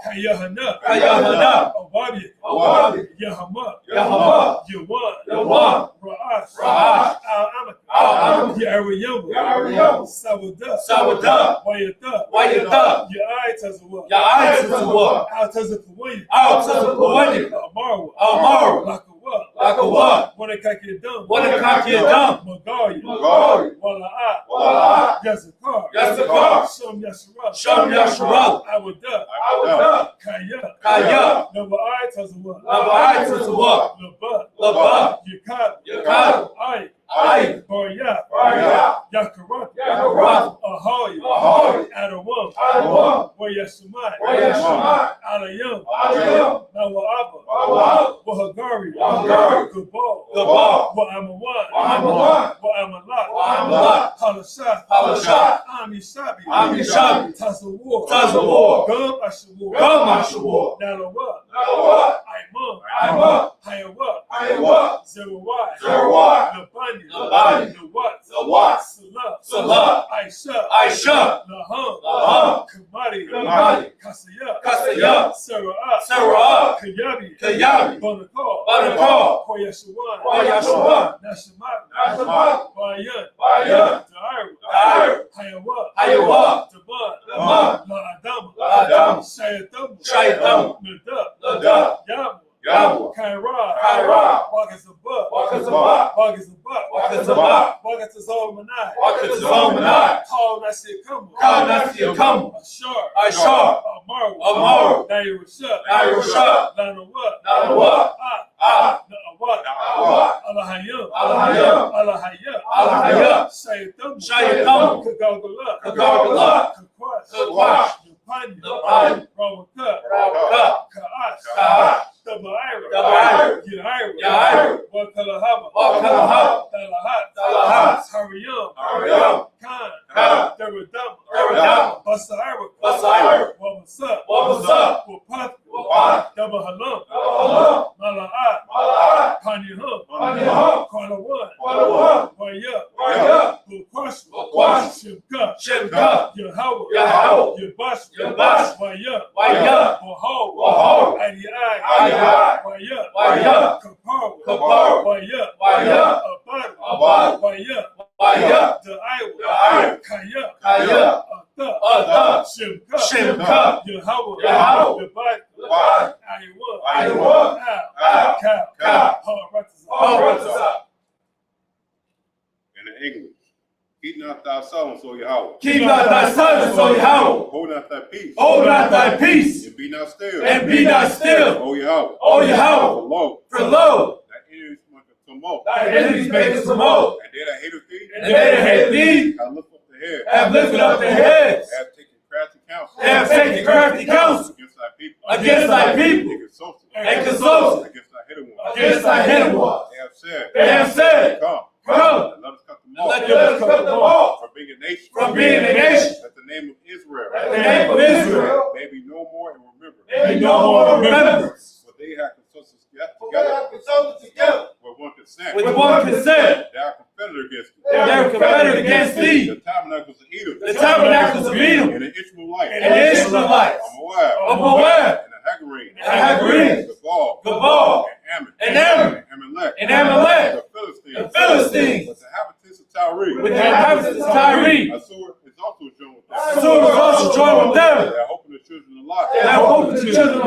[SPEAKER 9] Kayahana.
[SPEAKER 12] Kayahana.
[SPEAKER 9] Awabiyah.
[SPEAKER 12] Awabiyah.
[SPEAKER 9] Yahama.
[SPEAKER 12] Yahama.
[SPEAKER 9] Yawan.
[SPEAKER 12] Yawan.
[SPEAKER 9] Ra'ash.
[SPEAKER 12] Ra'ash.
[SPEAKER 9] Al-Amak.
[SPEAKER 12] Al-Amak.
[SPEAKER 9] Ya'ariyam.
[SPEAKER 12] Ya'ariyam.
[SPEAKER 9] Sawadah.
[SPEAKER 12] Sawadah.
[SPEAKER 9] Wayatah.
[SPEAKER 12] Wayatah.
[SPEAKER 9] Ya'ai Tazawah.
[SPEAKER 12] Ya'ai Tazawah.
[SPEAKER 9] Al-Tazakawayah.
[SPEAKER 12] Al-Tazakawayah.
[SPEAKER 9] Al-Marwa.
[SPEAKER 12] Al-Marwa.
[SPEAKER 9] Lakawah.
[SPEAKER 12] Lakawah.
[SPEAKER 9] Wanakakiyadam.
[SPEAKER 12] Wanakakiyadam.
[SPEAKER 9] Magari.
[SPEAKER 12] Magari.
[SPEAKER 9] Wala'ah.
[SPEAKER 12] Wala'ah.
[SPEAKER 9] Yazakar.
[SPEAKER 12] Yazakar.
[SPEAKER 9] Sham Yasharah.
[SPEAKER 12] Sham Yasharah.
[SPEAKER 9] Awadah.
[SPEAKER 12] Awadah.
[SPEAKER 9] Kaya.
[SPEAKER 12] Kaya.
[SPEAKER 9] Nawa'ai Tazawah.
[SPEAKER 12] Nawa'ai Tazawah.
[SPEAKER 9] Labat.
[SPEAKER 12] Labat.
[SPEAKER 9] Yikad.
[SPEAKER 12] Yikad.
[SPEAKER 9] Ai.
[SPEAKER 12] Ai.
[SPEAKER 9] Barya.
[SPEAKER 12] Barya.
[SPEAKER 9] Yakarat.
[SPEAKER 12] Yakarat.
[SPEAKER 9] Ahoy.
[SPEAKER 12] Ahoy.
[SPEAKER 9] Adawam.
[SPEAKER 12] Adawam.
[SPEAKER 9] Wayashamai.
[SPEAKER 12] Wayashamai.
[SPEAKER 9] Alayam.
[SPEAKER 12] Alayam.
[SPEAKER 9] Nawa'aba.
[SPEAKER 12] Nawa'ab.
[SPEAKER 9] Wahagari.
[SPEAKER 12] Wahagari.
[SPEAKER 9] Gabal.
[SPEAKER 12] Gabal.
[SPEAKER 9] Wa'amawan.
[SPEAKER 12] Wa'amawan.
[SPEAKER 9] Wa'amalat.
[SPEAKER 12] Wa'amalat.
[SPEAKER 9] Halashat.
[SPEAKER 12] Halashat.
[SPEAKER 9] Ami Shabi.
[SPEAKER 12] Ami Shabi.
[SPEAKER 9] Tazawar.
[SPEAKER 12] Tazawar.
[SPEAKER 9] Gum Ashawar.
[SPEAKER 12] Gum Ashawar.
[SPEAKER 9] Nalawa.
[SPEAKER 12] Nalawa.
[SPEAKER 9] Aimam.
[SPEAKER 12] Aimam.
[SPEAKER 9] Hayawa.
[SPEAKER 12] Hayawa.
[SPEAKER 9] Zerawai.
[SPEAKER 12] Zerawai.
[SPEAKER 9] Labani.
[SPEAKER 12] Labani.
[SPEAKER 9] Nawat.
[SPEAKER 12] Nawat.
[SPEAKER 9] Salah.
[SPEAKER 12] Salah.
[SPEAKER 9] Aisha.
[SPEAKER 12] Aisha.
[SPEAKER 9] Laham.
[SPEAKER 12] Laham.
[SPEAKER 9] Kamari.
[SPEAKER 12] Kamari.
[SPEAKER 9] Kasaya.
[SPEAKER 12] Kasaya.
[SPEAKER 9] Sara'ah.
[SPEAKER 12] Sara'ah.
[SPEAKER 9] Kayabi.
[SPEAKER 12] Kayabi.
[SPEAKER 9] Banakar.
[SPEAKER 12] Banakar.
[SPEAKER 9] Koyashawan.
[SPEAKER 12] Koyashawan.
[SPEAKER 9] Nashamat.
[SPEAKER 12] Nashamat.
[SPEAKER 9] Bayan.
[SPEAKER 12] Bayan.
[SPEAKER 9] Da'ir.
[SPEAKER 12] Da'ir.
[SPEAKER 9] Hayawa.
[SPEAKER 12] Hayawa.
[SPEAKER 9] Taban.
[SPEAKER 12] Taban.
[SPEAKER 9] La'adam.
[SPEAKER 12] La'adam.
[SPEAKER 9] Shayatam.
[SPEAKER 12] Shayatam.
[SPEAKER 9] Nadab.
[SPEAKER 12] Nadab.
[SPEAKER 9] Yamu.
[SPEAKER 12] Yamu.
[SPEAKER 9] Kaira.
[SPEAKER 12] Kaira.
[SPEAKER 9] Wakazabah.
[SPEAKER 12] Wakazabah.
[SPEAKER 9] Wakazabah.
[SPEAKER 12] Wakazabah.
[SPEAKER 9] Wakazazalmanai.
[SPEAKER 12] Wakazalmanai.
[SPEAKER 9] Call Nasiyakamu.
[SPEAKER 12] Call Nasiyakamu.
[SPEAKER 9] Ashar.
[SPEAKER 12] Ashar.
[SPEAKER 9] Amaru.
[SPEAKER 12] Amaru.
[SPEAKER 9] Nairusha.
[SPEAKER 12] Nairusha.
[SPEAKER 9] Lanawa.
[SPEAKER 12] Nanawa.
[SPEAKER 9] Na'awat.
[SPEAKER 12] Na'awat.
[SPEAKER 9] Alahayam.
[SPEAKER 12] Alahayam.
[SPEAKER 9] Alahayam.
[SPEAKER 12] Alahayam.
[SPEAKER 9] Shayatam.
[SPEAKER 12] Shayatam.
[SPEAKER 9] Kagalgala.
[SPEAKER 12] Kagalgala.
[SPEAKER 9] Kakwash.
[SPEAKER 12] Kakwash.
[SPEAKER 9] Yapanya.
[SPEAKER 12] Yapanya.
[SPEAKER 9] Rawaka.
[SPEAKER 12] Rawaka.
[SPEAKER 9] Ka'ash.
[SPEAKER 12] Ka'ash.
[SPEAKER 9] Tabaira.
[SPEAKER 12] Tabaira.
[SPEAKER 9] Yaira.
[SPEAKER 12] Yaira.
[SPEAKER 9] Wakalahaba.
[SPEAKER 12] Wakalahaba.
[SPEAKER 9] Talahat.
[SPEAKER 12] Talahat.
[SPEAKER 9] Hariyam.
[SPEAKER 12] Hariyam.
[SPEAKER 9] Khan.
[SPEAKER 12] Khan.
[SPEAKER 9] Daradama.
[SPEAKER 12] Daradama.
[SPEAKER 9] Basaira.
[SPEAKER 12] Basaira.
[SPEAKER 9] Wabasa.
[SPEAKER 12] Wabasa.
[SPEAKER 9] Wapat.
[SPEAKER 12] Wapat.
[SPEAKER 9] Dabahalam.
[SPEAKER 12] Dabahalam.
[SPEAKER 9] Mala'at.
[SPEAKER 12] Mala'at.
[SPEAKER 9] Paniham.
[SPEAKER 12] Paniham.
[SPEAKER 9] Kwalawan.
[SPEAKER 12] Kwalawan.
[SPEAKER 9] Waya.
[SPEAKER 12] Waya.
[SPEAKER 9] Bukwash.
[SPEAKER 12] Bukwash.
[SPEAKER 9] Shimka.
[SPEAKER 12] Shimka.
[SPEAKER 9] Yahweh.
[SPEAKER 12] Yahweh.
[SPEAKER 9] Yabash.
[SPEAKER 12] Yabash.
[SPEAKER 9] Waya.
[SPEAKER 12] Waya.
[SPEAKER 9] Wahal.
[SPEAKER 12] Wahal.
[SPEAKER 9] Adiyai.
[SPEAKER 12] Adiyai.
[SPEAKER 9] Waya.
[SPEAKER 12] Waya.
[SPEAKER 9] Kapar.
[SPEAKER 12] Kapar.
[SPEAKER 9] Waya.
[SPEAKER 12] Waya.
[SPEAKER 9] Abad.
[SPEAKER 12] Abad.
[SPEAKER 9] Waya.
[SPEAKER 12] Waya.
[SPEAKER 9] Da'aiwa.
[SPEAKER 12] Da'aiwa.
[SPEAKER 9] Kaya.
[SPEAKER 12] Kaya.
[SPEAKER 9] Ata.
[SPEAKER 12] Ata.
[SPEAKER 9] Shimka.
[SPEAKER 12] Shimka.
[SPEAKER 9] Yahweh.
[SPEAKER 12] Yahweh.
[SPEAKER 9] Yabad.
[SPEAKER 12] Yabad.
[SPEAKER 9] Aiwa.
[SPEAKER 12] Aiwa.
[SPEAKER 9] Cow.
[SPEAKER 12] Cow.
[SPEAKER 9] Haratazah.
[SPEAKER 7] In the English. Keep not thy son, so Yahweh.
[SPEAKER 12] Keep not thy son, so Yahweh.
[SPEAKER 7] Hold not thy peace.
[SPEAKER 12] Hold not thy peace.
[SPEAKER 7] And be not still.
[SPEAKER 12] And be not still.
[SPEAKER 7] O Yahweh.
[SPEAKER 12] O Yahweh.
[SPEAKER 7] For lo.
[SPEAKER 12] For lo.
[SPEAKER 7] Thy enemies make a tumult.
[SPEAKER 12] Thy enemies make a tumult.
[SPEAKER 7] And they that hateth thee.
[SPEAKER 12] And they that hate thee.
[SPEAKER 7] Have lifted up their head.
[SPEAKER 12] Have lifted up their heads.
[SPEAKER 7] Have taken crafty counsel.
[SPEAKER 12] They have taken crafty counsel.
[SPEAKER 7] Against thy people.
[SPEAKER 12] Against thy people.
[SPEAKER 7] And consulted.
[SPEAKER 12] And consulted.
[SPEAKER 7] Against thy hidden ones.
[SPEAKER 12] Against thy hidden ones.
[SPEAKER 7] They have said.
[SPEAKER 12] They have said.
[SPEAKER 7] Come.
[SPEAKER 12] Come.
[SPEAKER 7] And let us cut them
[SPEAKER 12] And
[SPEAKER 7] off.
[SPEAKER 12] let us cut them off.
[SPEAKER 7] From being a nation.
[SPEAKER 12] From being a nation.
[SPEAKER 7] That the name of Israel.
[SPEAKER 12] That the name of Israel.
[SPEAKER 7] May be no more in remembrance.
[SPEAKER 12] May be no more in remembrance.
[SPEAKER 7] For they have consulted
[SPEAKER 12] Together.
[SPEAKER 7] with one consent.
[SPEAKER 12] With one consent.
[SPEAKER 7] They are confederate against thee.
[SPEAKER 12] They are confederate against thee.
[SPEAKER 7] The tabernacles of Edom.
[SPEAKER 12] The tabernacles of Edom.
[SPEAKER 7] And the Ishmaelites.
[SPEAKER 12] And the Ishmaelites.
[SPEAKER 7] Of Moab.
[SPEAKER 12] Of Moab.
[SPEAKER 7] And the Hagarene.
[SPEAKER 12] And the Hagarene.
[SPEAKER 7] Gabal.
[SPEAKER 12] Gabal.
[SPEAKER 7] And Ammon.
[SPEAKER 12] And Ammon.
[SPEAKER 7] And Amalek.
[SPEAKER 12] And Amalek.
[SPEAKER 7] The Philistines.
[SPEAKER 12] The Philistines.
[SPEAKER 7] With the inhabitants of Tyre.
[SPEAKER 12] With the inhabitants of Tyre.
[SPEAKER 7] Assur is also joined with them.
[SPEAKER 12] Assur is also joined with them.
[SPEAKER 7] They are hoping the children of Lot.
[SPEAKER 12] They are hoping the children of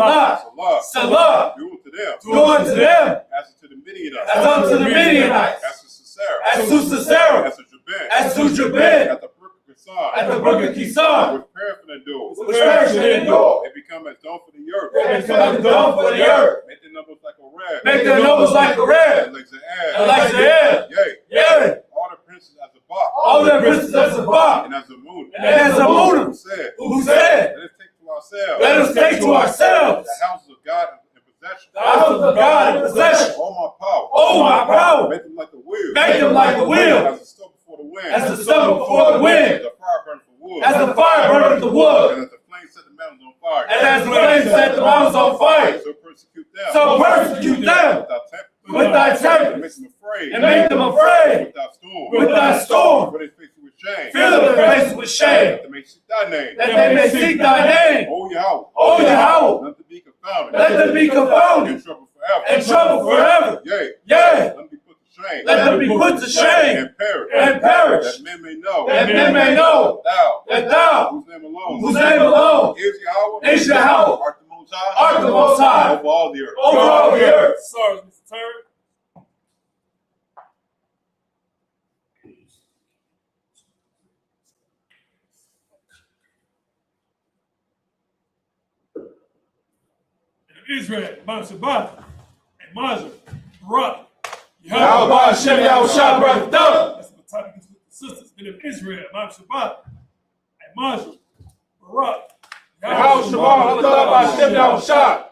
[SPEAKER 12] Lot.
[SPEAKER 7] Salah. Do unto them.
[SPEAKER 12] Do unto them.
[SPEAKER 7] As unto the Midianites.
[SPEAKER 12] As unto the Midianites.
[SPEAKER 7] As the
[SPEAKER 11] Sarah.
[SPEAKER 12] At Susa Sarah.
[SPEAKER 11] At Jabin.
[SPEAKER 12] At Jabin.
[SPEAKER 11] At the Brook of Kisan.
[SPEAKER 12] At the Brook of Kisan.
[SPEAKER 11] With paraffin and door.
[SPEAKER 12] With paraffin and door.
[SPEAKER 11] It become as dawn for the earth.
[SPEAKER 12] It become as dawn for the earth.
[SPEAKER 11] Make the numbers like a red.
[SPEAKER 12] Make the numbers like a red.
[SPEAKER 11] Like the air.
[SPEAKER 12] And like the air.
[SPEAKER 11] Yay.
[SPEAKER 12] Yay.
[SPEAKER 11] All the princes as a bar.
[SPEAKER 12] All the princes as a bar.
[SPEAKER 11] And as a moon.
[SPEAKER 12] And as a moon.
[SPEAKER 11] Who said? Let us take to ourselves.
[SPEAKER 12] Let us take to ourselves.
[SPEAKER 11] The houses of God in possession.
[SPEAKER 12] The houses of God in possession.
[SPEAKER 11] All my power.
[SPEAKER 12] All my power.
[SPEAKER 11] Make them like the wheel.
[SPEAKER 12] Make them like the wheel.
[SPEAKER 11] As the stove before the wind.
[SPEAKER 12] As the stove before the wind.
[SPEAKER 11] As the fire burns for wood.
[SPEAKER 12] As the fire burns the wood.
[SPEAKER 11] And as the flames set the mountains on fire.
[SPEAKER 12] And as the flames set the mountains on fire.
[SPEAKER 11] So persecute them.
[SPEAKER 12] So persecute them. With thy temper.
[SPEAKER 11] And make them afraid.
[SPEAKER 12] And make them afraid.
[SPEAKER 11] With thy storm.
[SPEAKER 12] With thy storm.
[SPEAKER 11] Fill their faces with shame.
[SPEAKER 12] Fill their faces with shame.
[SPEAKER 11] That they may seek thy name.
[SPEAKER 12] That they may seek thy name.
[SPEAKER 11] O Yahweh.
[SPEAKER 12] O Yahweh.
[SPEAKER 11] Let them be confounded.
[SPEAKER 12] Let them be confounded.
[SPEAKER 11] In trouble forever.
[SPEAKER 12] In trouble forever.
[SPEAKER 11] Yea.
[SPEAKER 12] Yea.
[SPEAKER 11] Let them be put to shame.
[SPEAKER 12] Let them be put to shame.
[SPEAKER 11] And perish.
[SPEAKER 12] And perish.
[SPEAKER 11] That men may know.
[SPEAKER 12] That men may know. That thou.
[SPEAKER 11] Whose name alone.
[SPEAKER 12] Whose name alone.
[SPEAKER 11] Is Yahweh.
[SPEAKER 12] Is Yahweh.
[SPEAKER 11] Art the Most High.
[SPEAKER 12] Art the Most High.
[SPEAKER 11] Over all the earth.
[SPEAKER 12] Over all the earth.
[SPEAKER 9] Sorry, Mr. Turner. Israel, Mount Shabath, and Mazur, Barak,
[SPEAKER 12] Yahweh Hashem Yahweh Shabath.
[SPEAKER 9] That's the topic is with the sisters. Been in Israel, Mount Shabath, and Mazur, Barak,
[SPEAKER 12] Yahweh Hashem Yahweh Shabath.